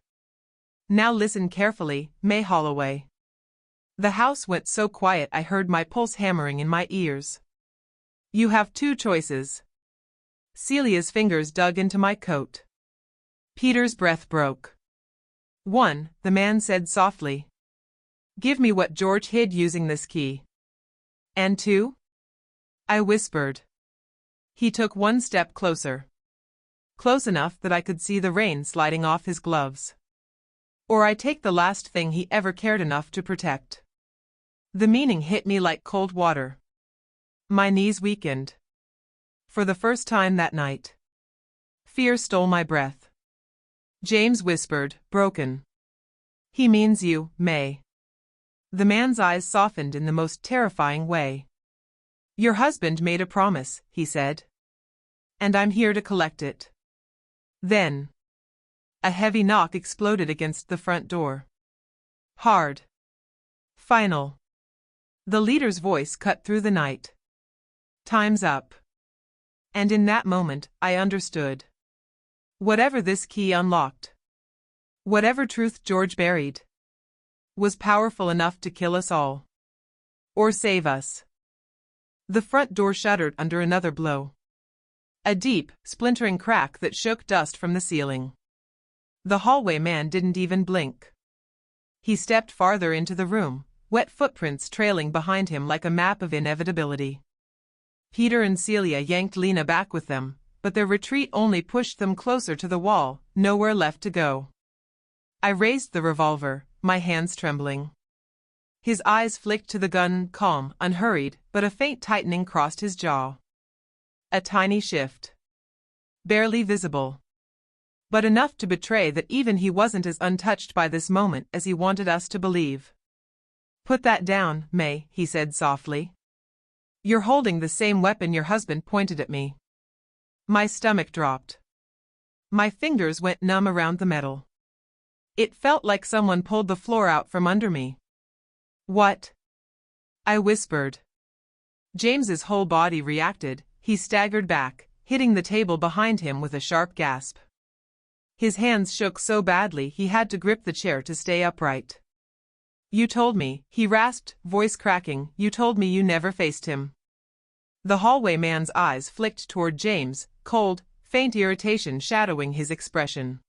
Now listen carefully, May Holloway. The house went so quiet I heard my pulse hammering in my ears. You have two choices. Celia's fingers dug into my coat. Peter's breath broke. 1, the man said softly. Give me what George hid using this key. And 2? I whispered. He took one step closer. Close enough that I could see the rain sliding off his gloves. Or I take the last thing he ever cared enough to protect. The meaning hit me like cold water. My knees weakened. For the first time that night. Fear stole my breath. James whispered, broken. He means you, May. The man's eyes softened in the most terrifying way. Your husband made a promise, he said. And I'm here to collect it. Then. A heavy knock exploded against the front door. Hard. Final. The leader's voice cut through the night. Time's up. And in that moment, I understood. Whatever this key unlocked, whatever truth George buried, was powerful enough to kill us all. Or save us. The front door shuddered under another blow. A deep, splintering crack that shook dust from the ceiling. The hallway man didn't even blink. He stepped farther into the room, wet footprints trailing behind him like a map of inevitability. Peter and Celia yanked Lena back with them, but their retreat only pushed them closer to the wall, nowhere left to go. I raised the revolver, my hands trembling. His eyes flicked to the gun, calm, unhurried, but a faint tightening crossed his jaw. A tiny shift. Barely visible. But enough to betray that even he wasn't as untouched by this moment as he wanted us to believe. "Put that down, May," he said softly. "You're holding the same weapon your husband pointed at me." My stomach dropped. My fingers went numb around the metal. It felt like someone pulled the floor out from under me. "What?" I whispered. James's whole body reacted. He staggered back, hitting the table behind him with a sharp gasp. His hands shook so badly he had to grip the chair to stay upright. "You told me," he rasped, voice cracking, "you told me you never faced him." The hallway man's eyes flicked toward James, cold, faint irritation shadowing his expression.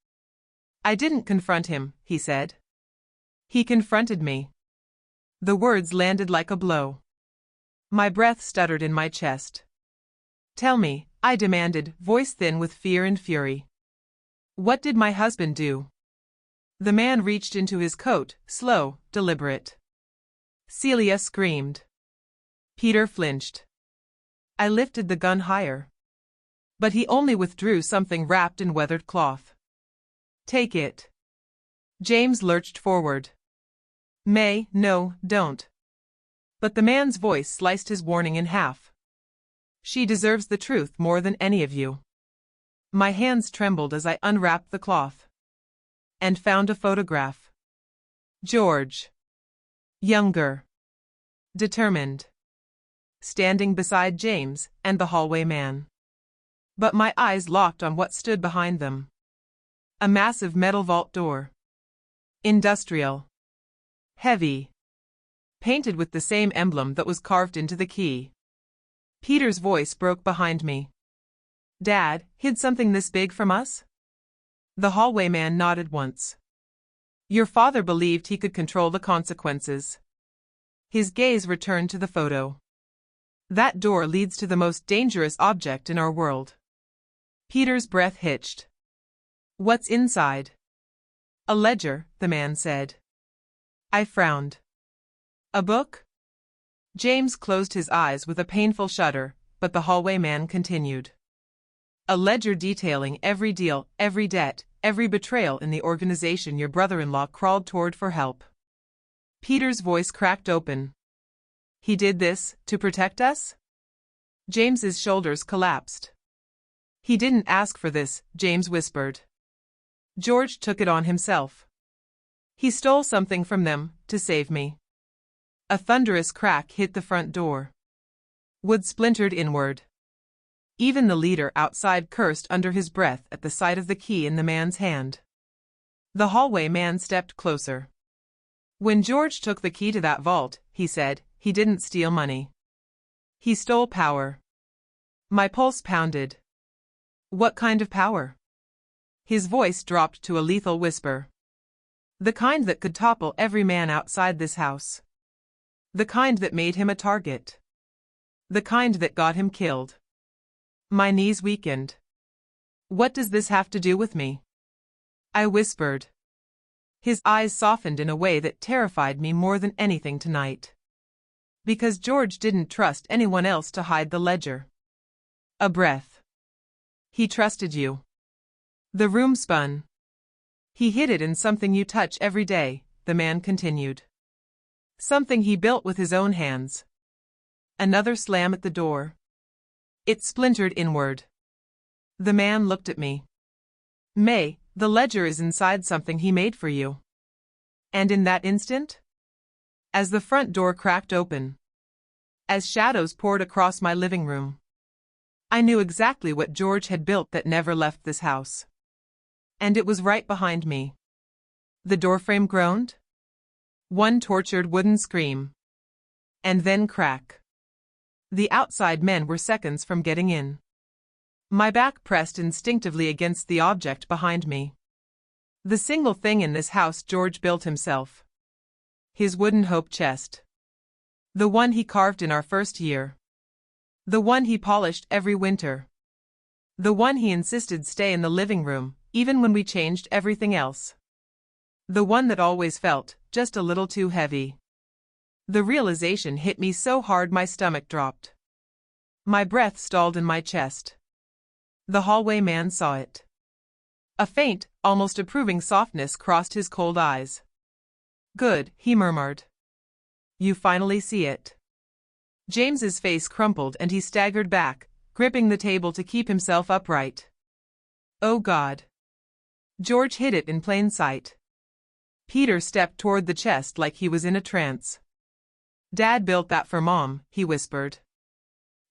"I didn't confront him," he said. "He confronted me." The words landed like a blow. My breath stuttered in my chest. "Tell me," I demanded, voice thin with fear and fury. "What did my husband do?" The man reached into his coat, slow, deliberate. Celia screamed. Peter flinched. I lifted the gun higher. But he only withdrew something wrapped in weathered cloth. "Take it." James lurched forward. "May, no, don't." But the man's voice sliced his warning in half. "She deserves the truth more than any of you." My hands trembled as I unwrapped the cloth. And found a photograph. George. Younger. Determined. Standing beside James and the hallway man. But my eyes locked on what stood behind them. A massive metal vault door. Industrial. Heavy. Painted with the same emblem that was carved into the key. Peter's voice broke behind me. "Dad hid something this big from us?" The hallway man nodded once. "Your father believed he could control the consequences." His gaze returned to the photo. "That door leads to the most dangerous object in our world." Peter's breath hitched. "What's inside?" "A ledger," the man said. I frowned. "A book?" James closed his eyes with a painful shudder, but the hallway man continued. "A ledger detailing every deal, every debt, every betrayal in the organization your brother-in-law crawled toward for help." Peter's voice cracked open. "He did this to protect us?" James's shoulders collapsed. "He didn't ask for this," James whispered. "George took it on himself. He stole something from them to save me." A thunderous crack hit the front door. Wood splintered inward. Even the leader outside cursed under his breath at the sight of the key in the man's hand. The hallway man stepped closer. "When George took the key to that vault," he said, "he didn't steal money. He stole power." My pulse pounded. "What kind of power?" His voice dropped to a lethal whisper. "The kind that could topple every man outside this house. The kind that made him a target. The kind that got him killed." My knees weakened. "What does this have to do with me?" I whispered. His eyes softened in a way that terrified me more than anything tonight. "Because George didn't trust anyone else to hide the ledger." A breath. "He trusted you." The room spun. "He hid it in something you touch every day," the man continued. "Something he built with his own hands." Another slam at the door. It splintered inward. The man looked at me. "May, the ledger is inside something he made for you." And in that instant, as the front door cracked open, as shadows poured across my living room, I knew exactly what George had built that never left this house. And it was right behind me. The doorframe groaned. One tortured wooden scream. And then crack. The outside men were seconds from getting in. My back pressed instinctively against the object behind me. The single thing in this house George built himself. His wooden hope chest. The one he carved in our first year. The one he polished every winter. The one he insisted stay in the living room, even when we changed everything else. The one that always felt just a little too heavy. The realization hit me so hard my stomach dropped. My breath stalled in my chest. The hallway man saw it. A faint, almost approving softness crossed his cold eyes. "Good," he murmured. "You finally see it." James's face crumpled and he staggered back, gripping the table to keep himself upright. "Oh God." George hid it in plain sight. Peter stepped toward the chest like he was in a trance. "Dad built that for Mom," he whispered.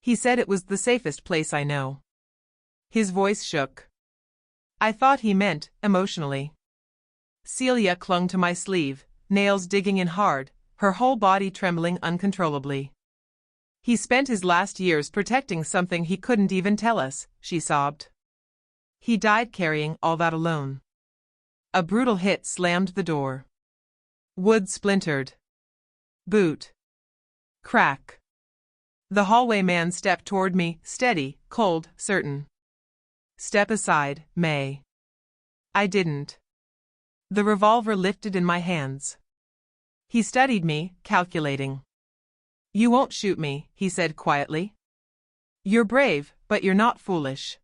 "He said it was the safest place I know." His voice shook. I thought he meant emotionally. Celia clung to my sleeve, nails digging in hard, her whole body trembling uncontrollably. "He spent his last years protecting something he couldn't even tell us," she sobbed. "He died carrying all that alone." A brutal hit slammed the door. Wood splintered. Boot. Crack. The hallway man stepped toward me, steady, cold, certain. "Step aside, May." I didn't. The revolver lifted in my hands. He studied me, calculating. "You won't shoot me," he said quietly. "You're brave, but you're not foolish.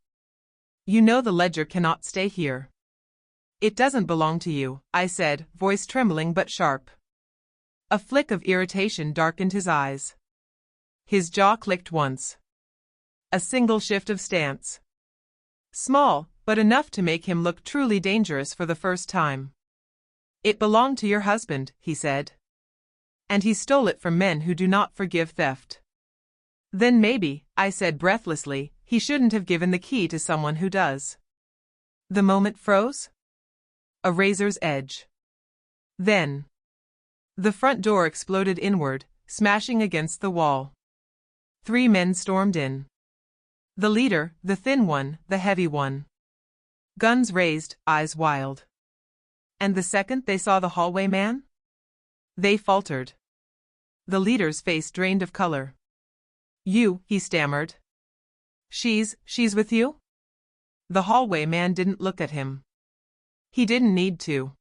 You know the ledger cannot stay here." "It doesn't belong to you," I said, voice trembling but sharp. A flick of irritation darkened his eyes. His jaw clicked once. A single shift of stance. Small, but enough to make him look truly dangerous for the first time. "It belonged to your husband," he said. "And he stole it from men who do not forgive theft." "Then maybe," I said breathlessly, "he shouldn't have given the key to someone who does." The moment froze. A razor's edge. Then. The front door exploded inward, smashing against the wall. 3 men stormed in. The leader, the thin one, the heavy one. Guns raised, eyes wild. And the second they saw the hallway man? They faltered. The leader's face drained of color. "You," he stammered. She's with you?" The hallway man didn't look at him. He didn't need to.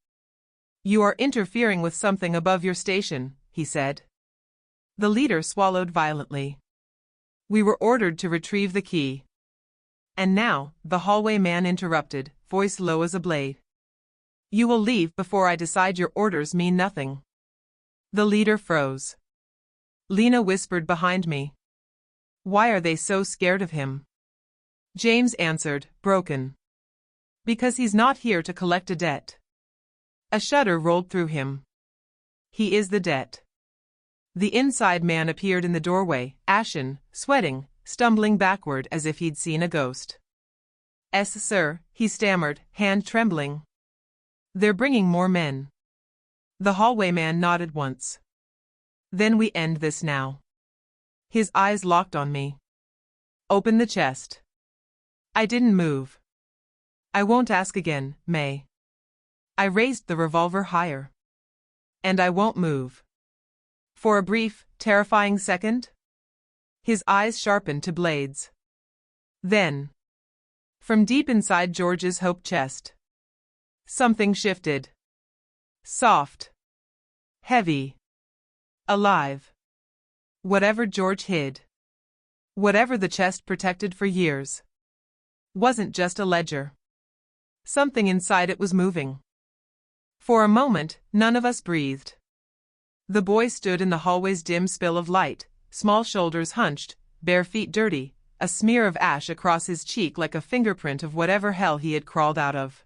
"You are interfering with something above your station," he said. The leader swallowed violently. "We were ordered to retrieve the key." "And now," the hallway man interrupted, voice low as a blade. "You will leave before I decide your orders mean nothing." The leader froze. Lena whispered behind me. "Why are they so scared of him?" James answered, broken. "Because he's not here to collect a debt." A shudder rolled through him. "He is the debt." The inside man appeared in the doorway, ashen, sweating, stumbling backward as if he'd seen a ghost. "Yes, sir," he stammered, hand trembling. "They're bringing more men." The hallway man nodded once. "Then we end this now." His eyes locked on me. "Open the chest." I didn't move. "I won't ask again, May." I raised the revolver higher. "And I won't move." For a brief, terrifying second, his eyes sharpened to blades. Then, from deep inside George's hope chest, something shifted. Soft. Heavy. Alive. Whatever George hid, whatever the chest protected for years, wasn't just a ledger. Something inside it was moving. For a moment, none of us breathed. The boy stood in the hallway's dim spill of light, small shoulders hunched, bare feet dirty, a smear of ash across his cheek like a fingerprint of whatever hell he had crawled out of.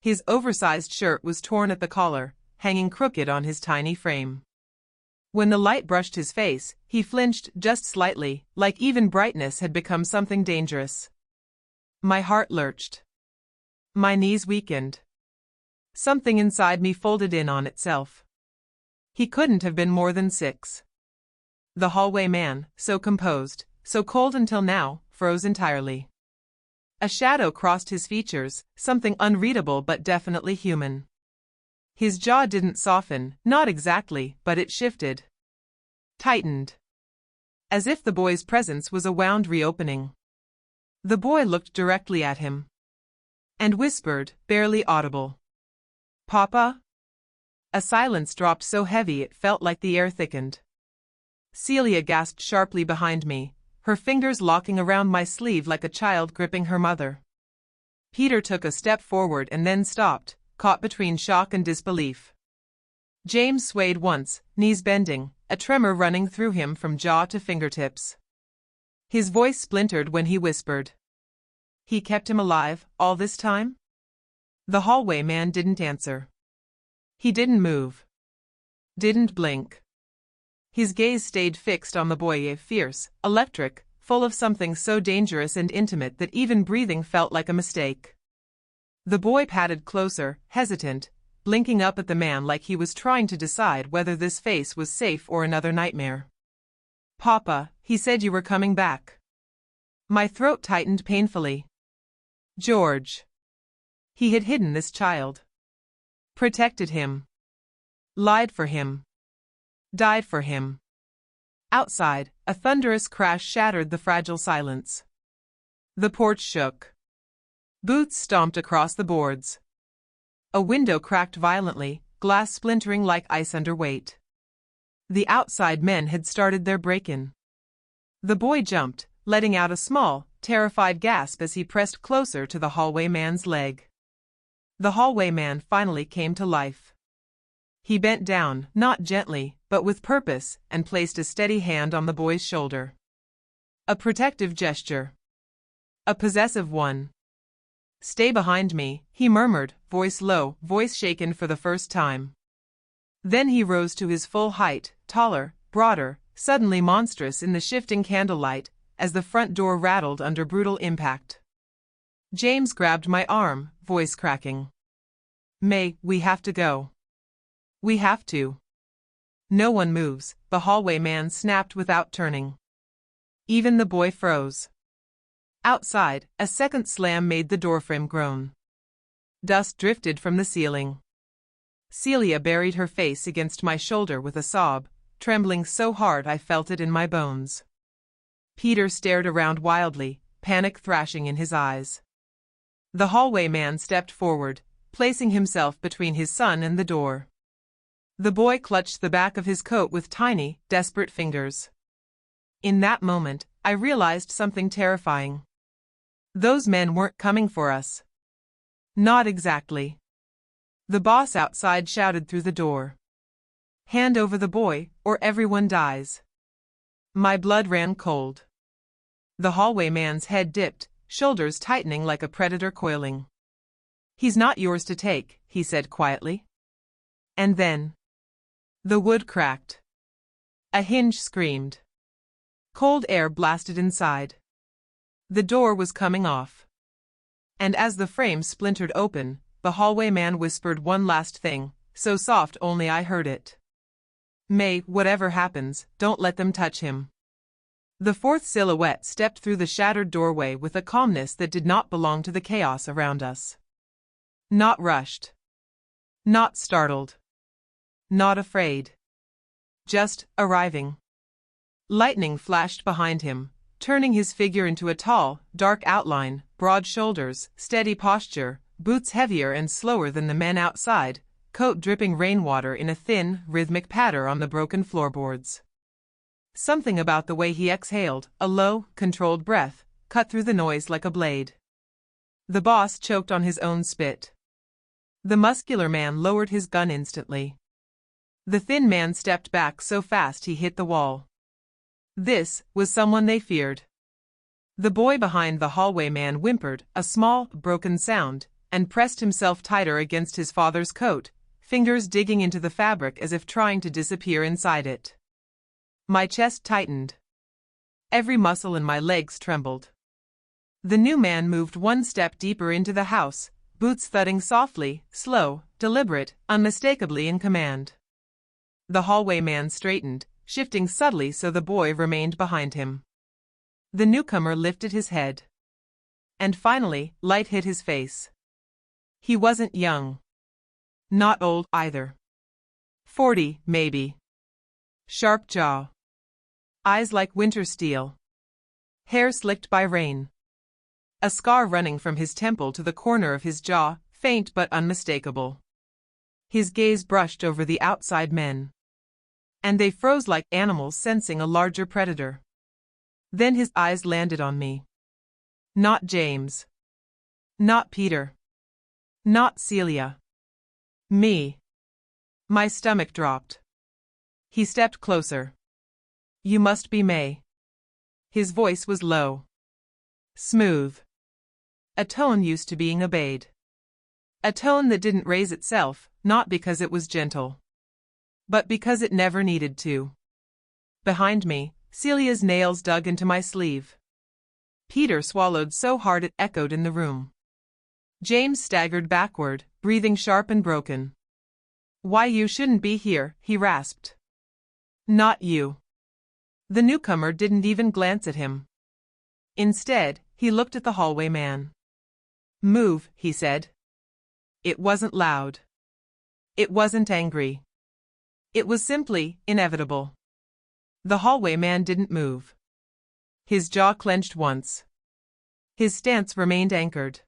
His oversized shirt was torn at the collar, hanging crooked on his tiny frame. When the light brushed his face, he flinched just slightly, like even brightness had become something dangerous. My heart lurched. My knees weakened. Something inside me folded in on itself. He couldn't have been more than 6. The hallway man, so composed, so cold until now, froze entirely. A shadow crossed his features, something unreadable but definitely human. His jaw didn't soften, not exactly, but it shifted. Tightened. As if the boy's presence was a wound reopening. The boy looked directly at him. And whispered, barely audible. "Papa?" A silence dropped so heavy it felt like the air thickened. Celia gasped sharply behind me, her fingers locking around my sleeve like a child gripping her mother. Peter took a step forward and then stopped, caught between shock and disbelief. James swayed once, knees bending, a tremor running through him from jaw to fingertips. His voice splintered when he whispered. "He kept him alive, all this time?" The hallway man didn't answer. He didn't move. Didn't blink. His gaze stayed fixed on the boy, fierce, electric, full of something so dangerous and intimate that even breathing felt like a mistake. The boy padded closer, hesitant, blinking up at the man like he was trying to decide whether this face was safe or another nightmare. "Papa, he said you were coming back." My throat tightened painfully. George. He had hidden this child. Protected him. Lied for him. Died for him. Outside, a thunderous crash shattered the fragile silence. The porch shook. Boots stomped across the boards. A window cracked violently, glass splintering like ice under weight. The outside men had started their break-in. The boy jumped, letting out a small, terrified gasp as he pressed closer to the hallway man's leg. The hallway man finally came to life. He bent down, not gently, but with purpose, and placed a steady hand on the boy's shoulder. A protective gesture. A possessive one. "Stay behind me," he murmured, voice low, voice shaken for the first time. Then he rose to his full height, taller, broader, suddenly monstrous in the shifting candlelight, as the front door rattled under brutal impact. James grabbed my arm, voice cracking. "May, we have to go. We have to." No one moves, the hallway man snapped without turning. Even the boy froze. Outside, a second slam made the doorframe groan. Dust drifted from the ceiling. Celia buried her face against my shoulder with a sob, trembling so hard I felt it in my bones. Peter stared around wildly, panic thrashing in his eyes. The hallway man stepped forward, placing himself between his son and the door. The boy clutched the back of his coat with tiny, desperate fingers. In that moment, I realized something terrifying. Those men weren't coming for us. Not exactly. The boss outside shouted through the door. "Hand over the boy, or everyone dies." My blood ran cold. The hallway man's head dipped, shoulders tightening like a predator coiling. "He's not yours to take," he said quietly. And then the wood cracked. A hinge screamed. Cold air blasted inside. The door was coming off. And as the frame splintered open, the hallway man whispered one last thing, so soft only I heard it. "May, whatever happens, don't let them touch him." The fourth silhouette stepped through the shattered doorway with a calmness that did not belong to the chaos around us. Not rushed. Not startled. Not afraid. Just arriving. Lightning flashed behind him, turning his figure into a tall, dark outline, broad shoulders, steady posture, boots heavier and slower than the men outside, coat dripping rainwater in a thin, rhythmic patter on the broken floorboards. Something about the way he exhaled, a low, controlled breath, cut through the noise like a blade. The boss choked on his own spit. The muscular man lowered his gun instantly. The thin man stepped back so fast he hit the wall. This was someone they feared. The boy behind the hallway man whimpered, a small, broken sound, and pressed himself tighter against his father's coat, fingers digging into the fabric as if trying to disappear inside it. My chest tightened. Every muscle in my legs trembled. The new man moved one step deeper into the house, boots thudding softly, slow, deliberate, unmistakably in command. The hallway man straightened, shifting subtly so the boy remained behind him. The newcomer lifted his head. And finally, light hit his face. He wasn't young. Not old, either. 40, maybe. Sharp jaw. Eyes like winter steel. Hair slicked by rain. A scar running from his temple to the corner of his jaw, faint but unmistakable. His gaze brushed over the outside men. And they froze like animals sensing a larger predator. Then his eyes landed on me. Not James. Not Peter. Not Celia. Me. My stomach dropped. He stepped closer. You must be May. His voice was low. Smooth. A tone used to being obeyed. A tone that didn't raise itself, not because it was gentle, but because it never needed to. Behind me, Celia's nails dug into my sleeve. Peter swallowed so hard it echoed in the room. James staggered backward, breathing sharp and broken. Why, you shouldn't be here, he rasped. Not you. The newcomer didn't even glance at him. Instead, he looked at the hallway man. Move, he said. It wasn't loud. It wasn't angry. It was simply inevitable. The hallway man didn't move. His jaw clenched once. His stance remained anchored.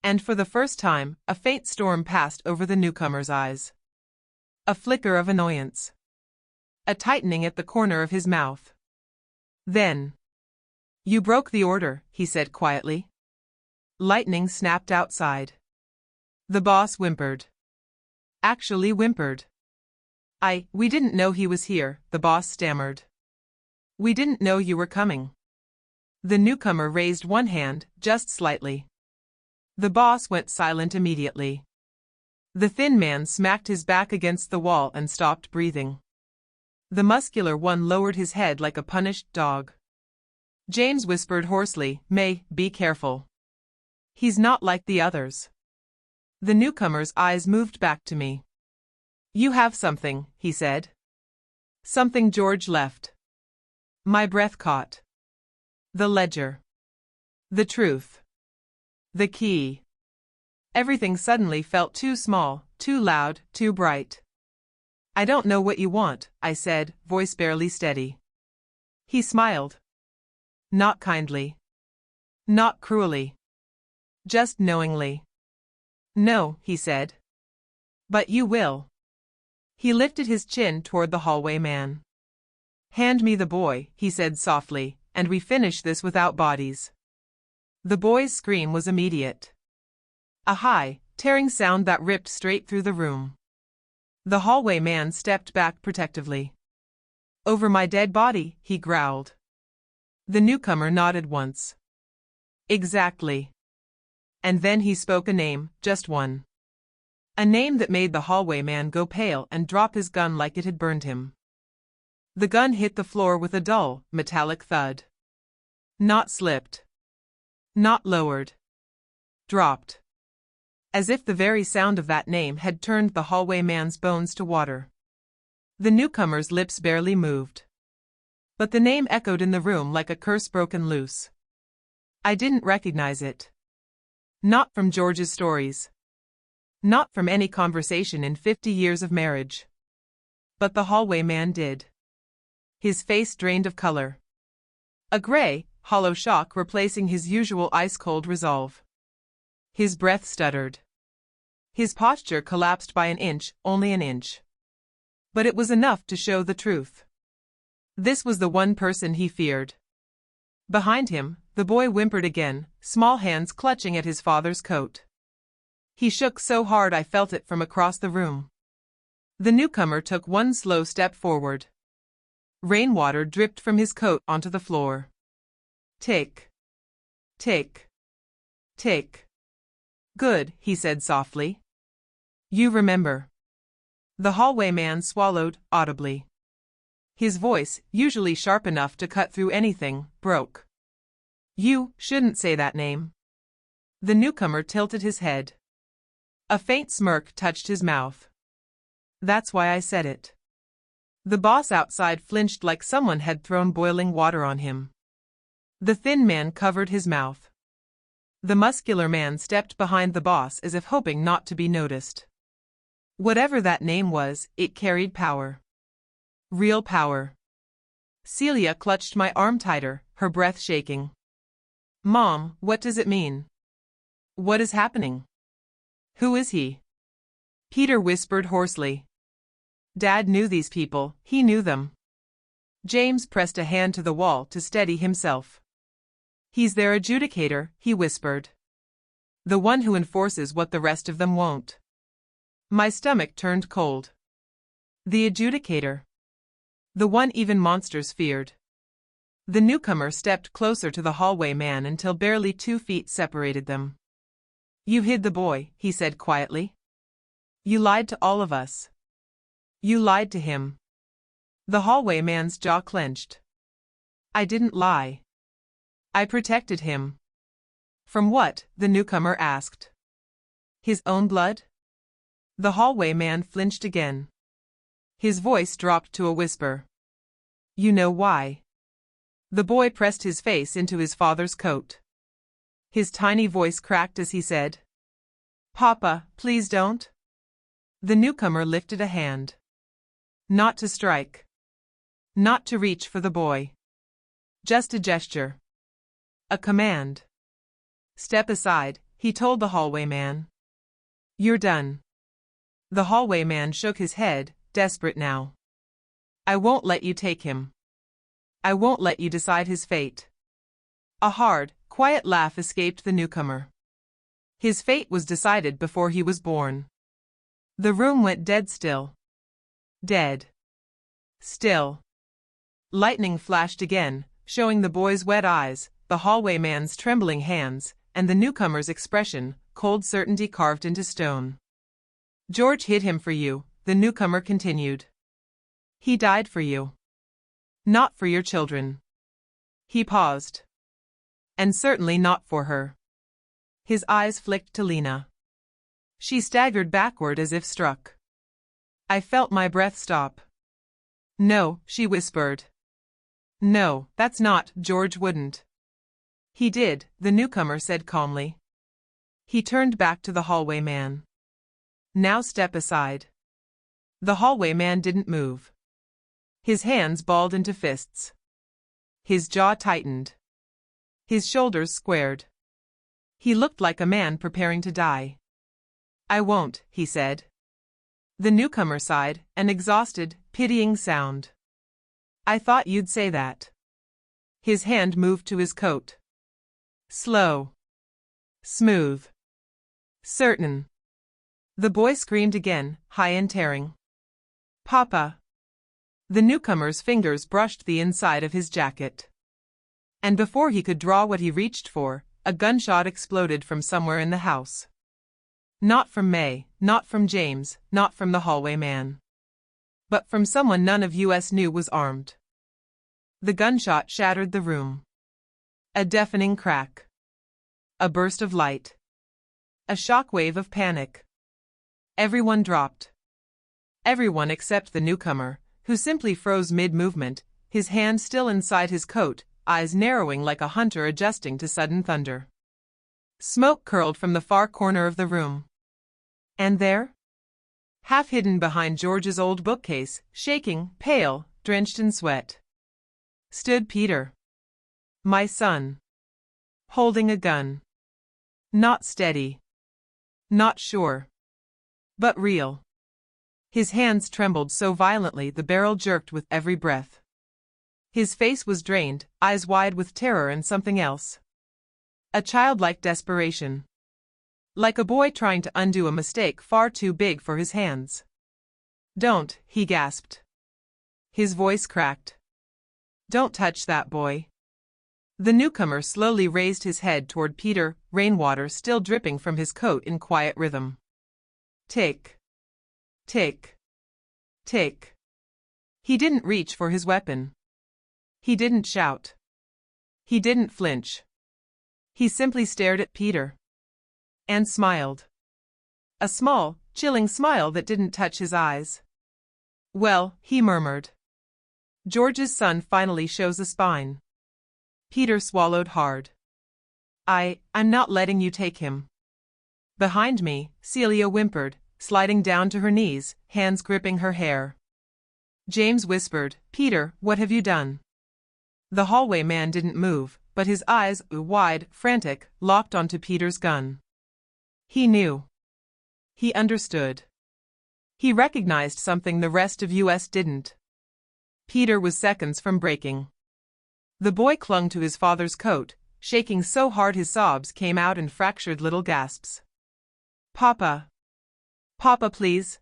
And for the first time, a faint storm passed over the newcomer's eyes. A flicker of annoyance. A tightening at the corner of his mouth. Then, you broke the order, he said quietly. Lightning snapped outside. The boss whimpered. Actually whimpered. We didn't know he was here, the boss stammered. We didn't know you were coming. The newcomer raised one hand, just slightly. The boss went silent immediately. The thin man smacked his back against the wall and stopped breathing. The muscular one lowered his head like a punished dog. James whispered hoarsely, May, be careful. He's not like the others. The newcomer's eyes moved back to me. You have something, he said. Something George left. My breath caught. The ledger. The truth. The key. Everything suddenly felt too small, too loud, too bright. I don't know what you want, I said, voice barely steady. He smiled. Not kindly. Not cruelly. Just knowingly. No, he said. But you will. He lifted his chin toward the hallway man. Hand me the boy, he said softly, and we finish this without bodies. The boy's scream was immediate. A high, tearing sound that ripped straight through the room. The hallway man stepped back protectively. Over my dead body, he growled. The newcomer nodded once. Exactly. And then he spoke a name, just one. A name that made the hallway man go pale and drop his gun like it had burned him. The gun hit the floor with a dull, metallic thud. Not slipped. Not lowered. Dropped. As if the very sound of that name had turned the hallway man's bones to water. The newcomer's lips barely moved. But the name echoed in the room like a curse broken loose. I didn't recognize it. Not from George's stories. Not from any conversation in 50 years of marriage. But the hallway man did. His face drained of color. A gray, hollow shock replacing his usual ice-cold resolve. His breath stuttered. His posture collapsed by an inch, only an inch. But it was enough to show the truth. This was the one person he feared. Behind him, the boy whimpered again, small hands clutching at his father's coat. He shook so hard I felt it from across the room. The newcomer took one slow step forward. Rainwater dripped from his coat onto the floor. Tick. Tick. Tick. Good, he said softly. You remember. The hallway man swallowed, audibly. His voice, usually sharp enough to cut through anything, broke. You shouldn't say that name. The newcomer tilted his head. A faint smirk touched his mouth. That's why I said it. The boss outside flinched like someone had thrown boiling water on him. The thin man covered his mouth. The muscular man stepped behind the boss as if hoping not to be noticed. Whatever that name was, it carried power. Real power. Celia clutched my arm tighter, her breath shaking. Mom, what does it mean? What is happening? Who is he? Peter whispered hoarsely. Dad knew these people, he knew them. James pressed a hand to the wall to steady himself. He's their adjudicator, he whispered. The one who enforces what the rest of them won't. My stomach turned cold. The adjudicator. The one even monsters feared. The newcomer stepped closer to the hallway man until barely 2 feet separated them. You hid the boy, he said quietly. You lied to all of us. You lied to him. The hallway man's jaw clenched. I didn't lie. I protected him. From what? The newcomer asked. His own blood? The hallway man flinched again. His voice dropped to a whisper. You know why. The boy pressed his face into his father's coat. His tiny voice cracked as he said, Papa, please don't. The newcomer lifted a hand. Not to strike. Not to reach for the boy. Just a gesture. A command. Step aside, he told the hallway man. You're done. The hallway man shook his head, desperate now. I won't let you take him. I won't let you decide his fate. A hard, quiet laugh escaped the newcomer. His fate was decided before he was born. The room went dead still. Dead. Still. Lightning flashed again, showing the boy's wet eyes, the hallway man's trembling hands, and the newcomer's expression, cold certainty carved into stone. George hid him for you, the newcomer continued. He died for you. Not for your children. He paused. And certainly not for her. His eyes flicked to Lena. She staggered backward as if struck. I felt my breath stop. No, she whispered. No, that's not, George wouldn't. He did, the newcomer said calmly. He turned back to the hallway man. Now step aside. The hallway man didn't move. His hands balled into fists. His jaw tightened. His shoulders squared. He looked like a man preparing to die. I won't, he said. The newcomer sighed, an exhausted, pitying sound. I thought you'd say that. His hand moved to his coat. Slow. Smooth. Certain. The boy screamed again, high and tearing. Papa. The newcomer's fingers brushed the inside of his jacket. And before he could draw what he reached for, a gunshot exploded from somewhere in the house. Not from May, not from James, not from the hallway man. But from someone none of us knew was armed. The gunshot shattered the room. A deafening crack. A burst of light. A shockwave of panic. Everyone dropped. Everyone except the newcomer, who simply froze mid-movement, his hand still inside his coat, eyes narrowing like a hunter adjusting to sudden thunder. Smoke curled from the far corner of the room. And there, half hidden behind George's old bookcase, shaking, pale, drenched in sweat, stood Peter. My son. Holding a gun. Not steady. Not sure. But real. His hands trembled so violently the barrel jerked with every breath. His face was drained, eyes wide with terror and something else. A childlike desperation. Like a boy trying to undo a mistake far too big for his hands. Don't, he gasped. His voice cracked. Don't touch that boy. The newcomer slowly raised his head toward Peter, rainwater still dripping from his coat in quiet rhythm. Tick. Tick. Tick. He didn't reach for his weapon. He didn't shout. He didn't flinch. He simply stared at Peter. And smiled. A small, chilling smile that didn't touch his eyes. "Well," he murmured. "George's son finally shows a spine." Peter swallowed hard. I'm not letting you take him." Behind me, Celia whimpered, sliding down to her knees, hands gripping her hair. James whispered, "Peter, what have you done?" The hallway man didn't move, but his eyes, wide, frantic, locked onto Peter's gun. He knew. He understood. He recognized something the rest of us didn't. Peter was seconds from breaking. The boy clung to his father's coat, shaking so hard his sobs came out in fractured little gasps. "Papa. Papa, please."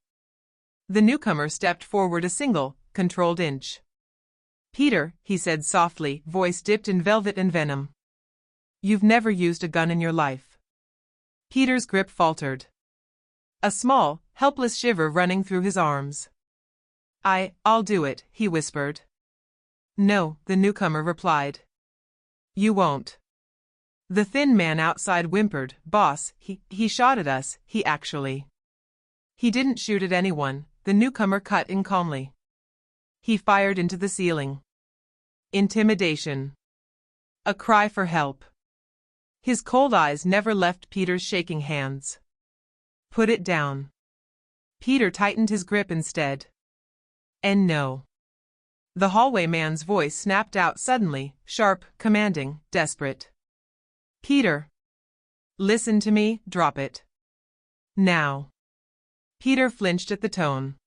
The newcomer stepped forward a single, controlled inch. "Peter," he said softly, voice dipped in velvet and venom. "You've never used a gun in your life." Peter's grip faltered. A small, helpless shiver running through his arms. I'll do it," he whispered. "No," the newcomer replied. "You won't." The thin man outside whimpered, "Boss, he shot at us, he actually." "He didn't shoot at anyone," the newcomer cut in calmly. "He fired into the ceiling." Intimidation. A cry for help. His cold eyes never left Peter's shaking hands. "Put it down." Peter tightened his grip instead. "And no." The hallway man's voice snapped out suddenly, sharp, commanding, desperate. "Peter. Listen to me, drop it. Now." Peter flinched at the tone.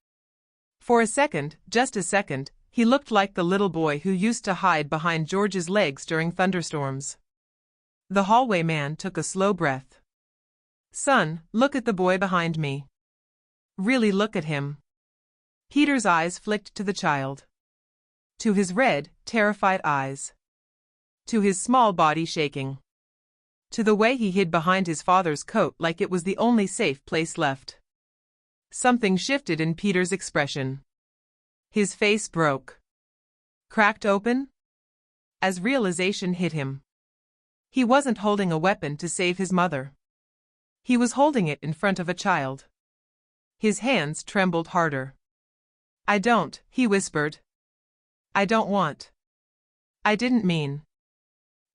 For a second, just a second, he looked like the little boy who used to hide behind George's legs during thunderstorms. The hallway man took a slow breath. "Son, look at the boy behind me. Really look at him." Peter's eyes flicked to the child. To his red, terrified eyes. To his small body shaking. To the way he hid behind his father's coat like it was the only safe place left. Something shifted in Peter's expression. His face broke. Cracked open? As realization hit him. He wasn't holding a weapon to save his mother. He was holding it in front of a child. His hands trembled harder. "I don't," he whispered. "I don't want. I didn't mean.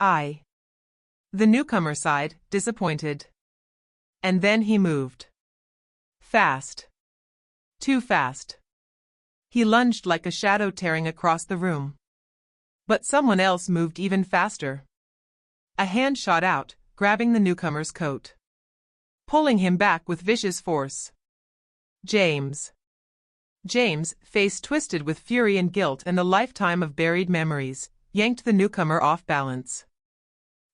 The newcomer sighed, disappointed. And then he moved. Fast. Too fast. He lunged like a shadow tearing across the room. But someone else moved even faster. A hand shot out, grabbing the newcomer's coat. Pulling him back with vicious force. James. James, face twisted with fury and guilt and a lifetime of buried memories, yanked the newcomer off balance.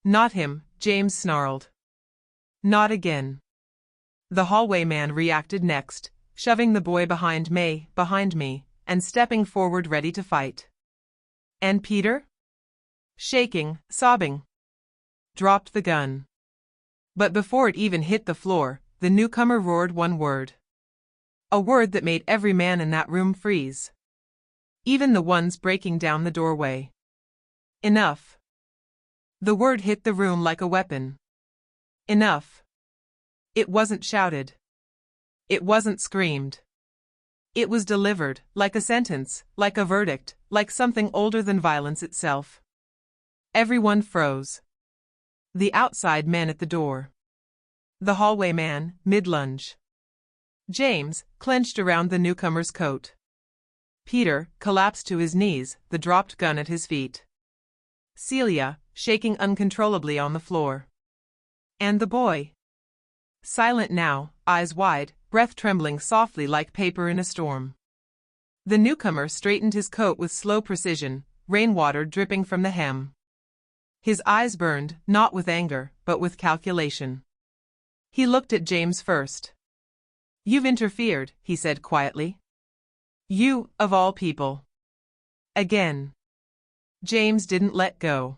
"Not him," James snarled. "Not again." The hallway man reacted next, shoving the boy behind me, and stepping forward ready to fight. And Peter? Shaking, sobbing. Dropped the gun. But before it even hit the floor, the newcomer roared one word. A word that made every man in that room freeze. Even the ones breaking down the doorway. Enough. The word hit the room like a weapon. Enough. It wasn't shouted. It wasn't screamed. It was delivered, like a sentence, like a verdict, like something older than violence itself. Everyone froze. The outside men at the door. The hallway man, mid-lunge. James, clenched around the newcomer's coat. Peter, collapsed to his knees, the dropped gun at his feet. Celia, shaking uncontrollably on the floor. And the boy. Silent now, eyes wide, breath trembling softly like paper in a storm. The newcomer straightened his coat with slow precision, rainwater dripping from the hem. His eyes burned, not with anger, but with calculation. He looked at James first. "You've interfered," he said quietly. "You, of all people." Again. James didn't let go.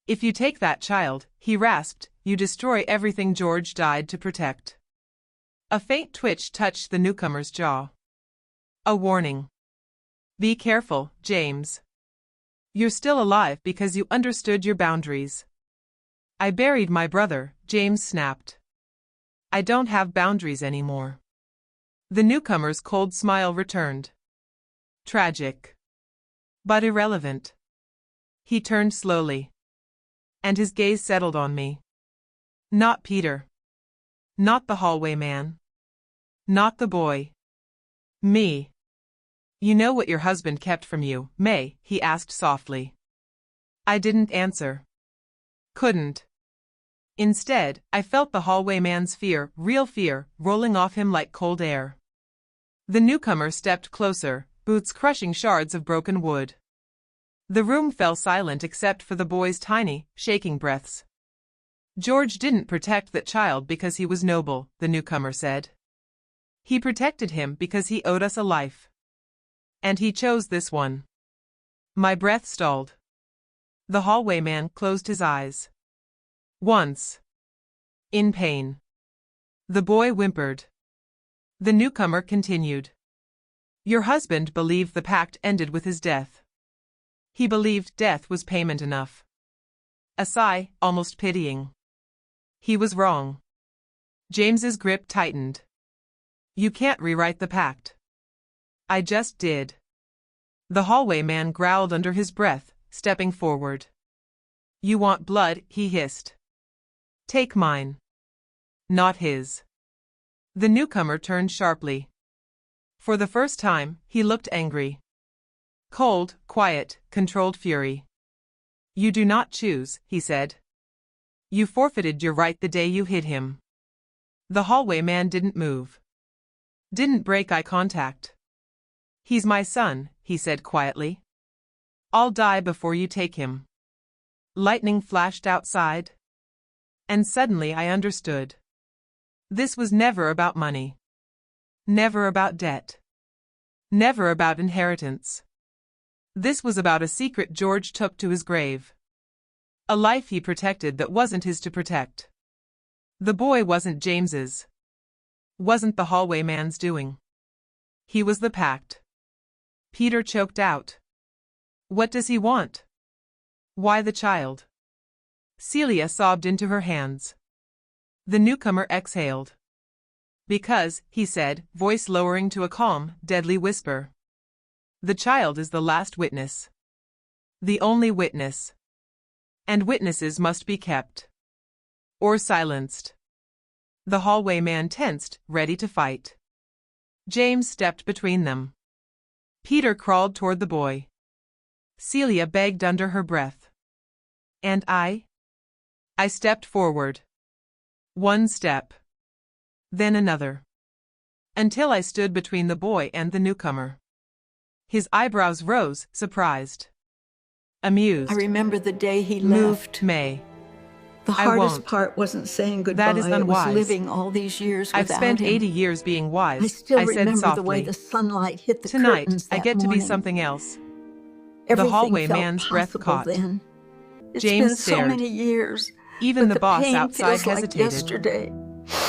"If you take that child," he rasped, "you destroy everything George died to protect." A faint twitch touched the newcomer's jaw. A warning. Be careful, James. You're still alive because you understood your boundaries. I buried my brother, James snapped. I don't have boundaries anymore. The newcomer's cold smile returned. Tragic. But irrelevant. He turned slowly. And his gaze settled on me. Not Peter. Not the hallway man. Not the boy. Me. You know what your husband kept from you, May? He asked softly. I didn't answer. Couldn't. Instead, I felt the hallway man's fear, real fear, rolling off him like cold air. The newcomer stepped closer, boots crushing shards of broken wood. The room fell silent except for the boy's tiny, shaking breaths. George didn't protect that child because he was noble, the newcomer said. He protected him because he owed us a life. And he chose this one. My breath stalled. The hallway man closed his eyes. Once. In pain. The boy whimpered. The newcomer continued. Your husband believed the pact ended with his death. He believed death was payment enough. A sigh, almost pitying. He was wrong. James's grip tightened. You can't rewrite the pact. I just did. The hallway man growled under his breath, stepping forward. You want blood, he hissed. Take mine. Not his. The newcomer turned sharply. For the first time, he looked angry. Cold, quiet, controlled fury. You do not choose, he said. You forfeited your right the day you hid him. The hallway man didn't move. Didn't break eye contact. He's my son, he said quietly. I'll die before you take him. Lightning flashed outside. And suddenly I understood. This was never about money. Never about debt. Never about inheritance. This was about a secret George took to his grave. A life he protected that wasn't his to protect. The boy wasn't James's. Wasn't the hallway man's doing. He was the pact. Peter choked out. What does he want? Why the child? Celia sobbed into her hands. The newcomer exhaled. Because, he said, voice lowering to a calm, deadly whisper. The child is the last witness. The only witness. And witnesses must be kept. Or silenced. The hallway man tensed, ready to fight. James stepped between them. Peter crawled toward the boy. Celia begged under her breath. And I? I stepped forward. One step. Then another. Until I stood between the boy and the newcomer. His eyebrows rose, surprised. Amused. I remember the day he Moved, left. May. The hardest part wasn't saying goodbye. That is unwise. It was living all these years without I've spent him. 80 years being wise, I still said remember softly. the way the sunlight hit the Tonight, curtains that I get to be morning. something else. Everything hallway felt man's breath possible caught. Then. It's James been so stared. many years. Even but the boss pain outside feels like hesitated. yesterday.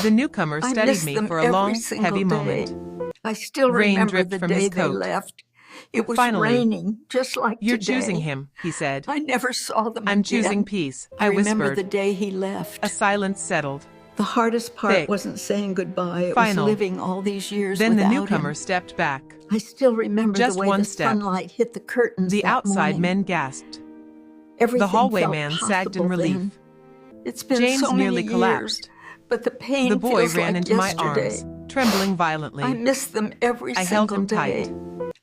The newcomer I studied miss me them for a every long, single heavy day. moment. I still Rain remember dripped the from day his they coat. left. It was Finally, raining, just like You're today. choosing him, he said. I never saw them I'm again. choosing peace, I I remember whispered. the day he left. A silence settled. The hardest part Thick. wasn't saying goodbye. It Final. was living all these years Then the without newcomer him. stepped back. I still remember Just the way one the step. sunlight hit the curtains The that outside morning. men gasped. Everything The hallway felt man sagged in possible relief. then. It's been James so many nearly years, collapsed. but the pain The boy feels ran like into my yesterday. arms, trembling violently. I miss them every I single held him day. tight.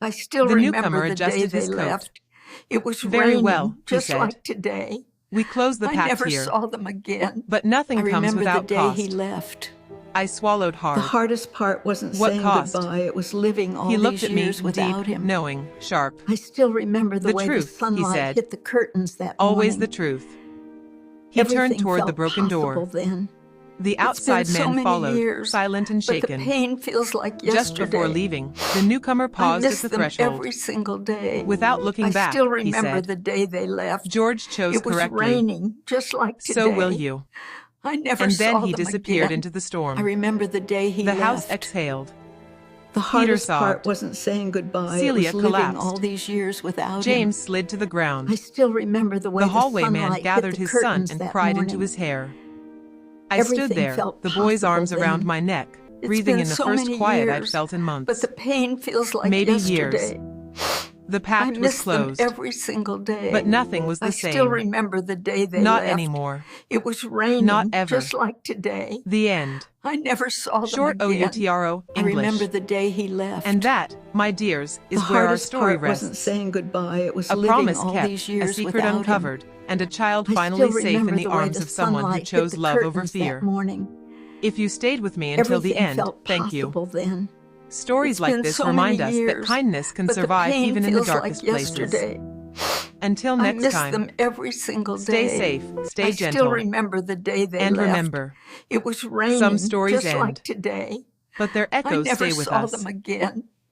I still The remember newcomer the day adjusted they his coat. left. It was Very raining, well, he just said. like today. We closed the I pact never here. saw them again. But nothing I comes remember without the day cost. he left. I swallowed hard. The hardest part wasn't What saying cost? goodbye. It was living all He looked these at me, years without deep, him. knowing, sharp. I still remember the The way truth, the he sunlight said. hit the curtains that Always morning. the truth. He Everything turned toward the felt broken door. possible then. The It's been outside so men many followed, years, silent and but shaken. the pain feels like yesterday. Just before leaving, the newcomer I paused at miss the them threshold. every single day. Without looking I back, still he remember said. the day they left. George chose It was correctly. raining, just like today. So will you. I never And saw then he them disappeared again. into the storm. I remember the day he The left. house exhaled. The hardest part wasn't saying goodbye. Celia it was living collapsed. all these years without James him. slid to the ground. I still remember the way The hallway man sunlight gathered hit the his son curtains and that cried morning. into his hair. I Everything stood there, felt the boy's possible arms around then. my neck, It's breathing been in the so first many quiet I'd years, felt in months. But the pain feels like Maybe yesterday. The I pact was miss them closed, every single day. but nothing was the I same. still remember the day they Not left. anymore. It was raining, Not ever. just like today. The end. I never saw them Short again. OUTRO, I English. remember the day he left. And that, my dears, is the where our hardest story part rests. wasn't saying goodbye. It was A living promise all kept, these years a secret without uncovered, and a child him. finally I still safe in remember the way arms the of someone who sunlight hit chose the love over curtains fear. that morning. If you stayed with me until the Everything end, felt thank you. possible then. Stories It's like been this so remind many us that years, kindness can but the survive pain even in the feels like darkest places. yesterday. Until I next miss time, them every single stay day. safe, stay I gentle, still remember the day they and left. remember, It was raining, some stories just end, like today. but their I echoes never stay with saw us. them again.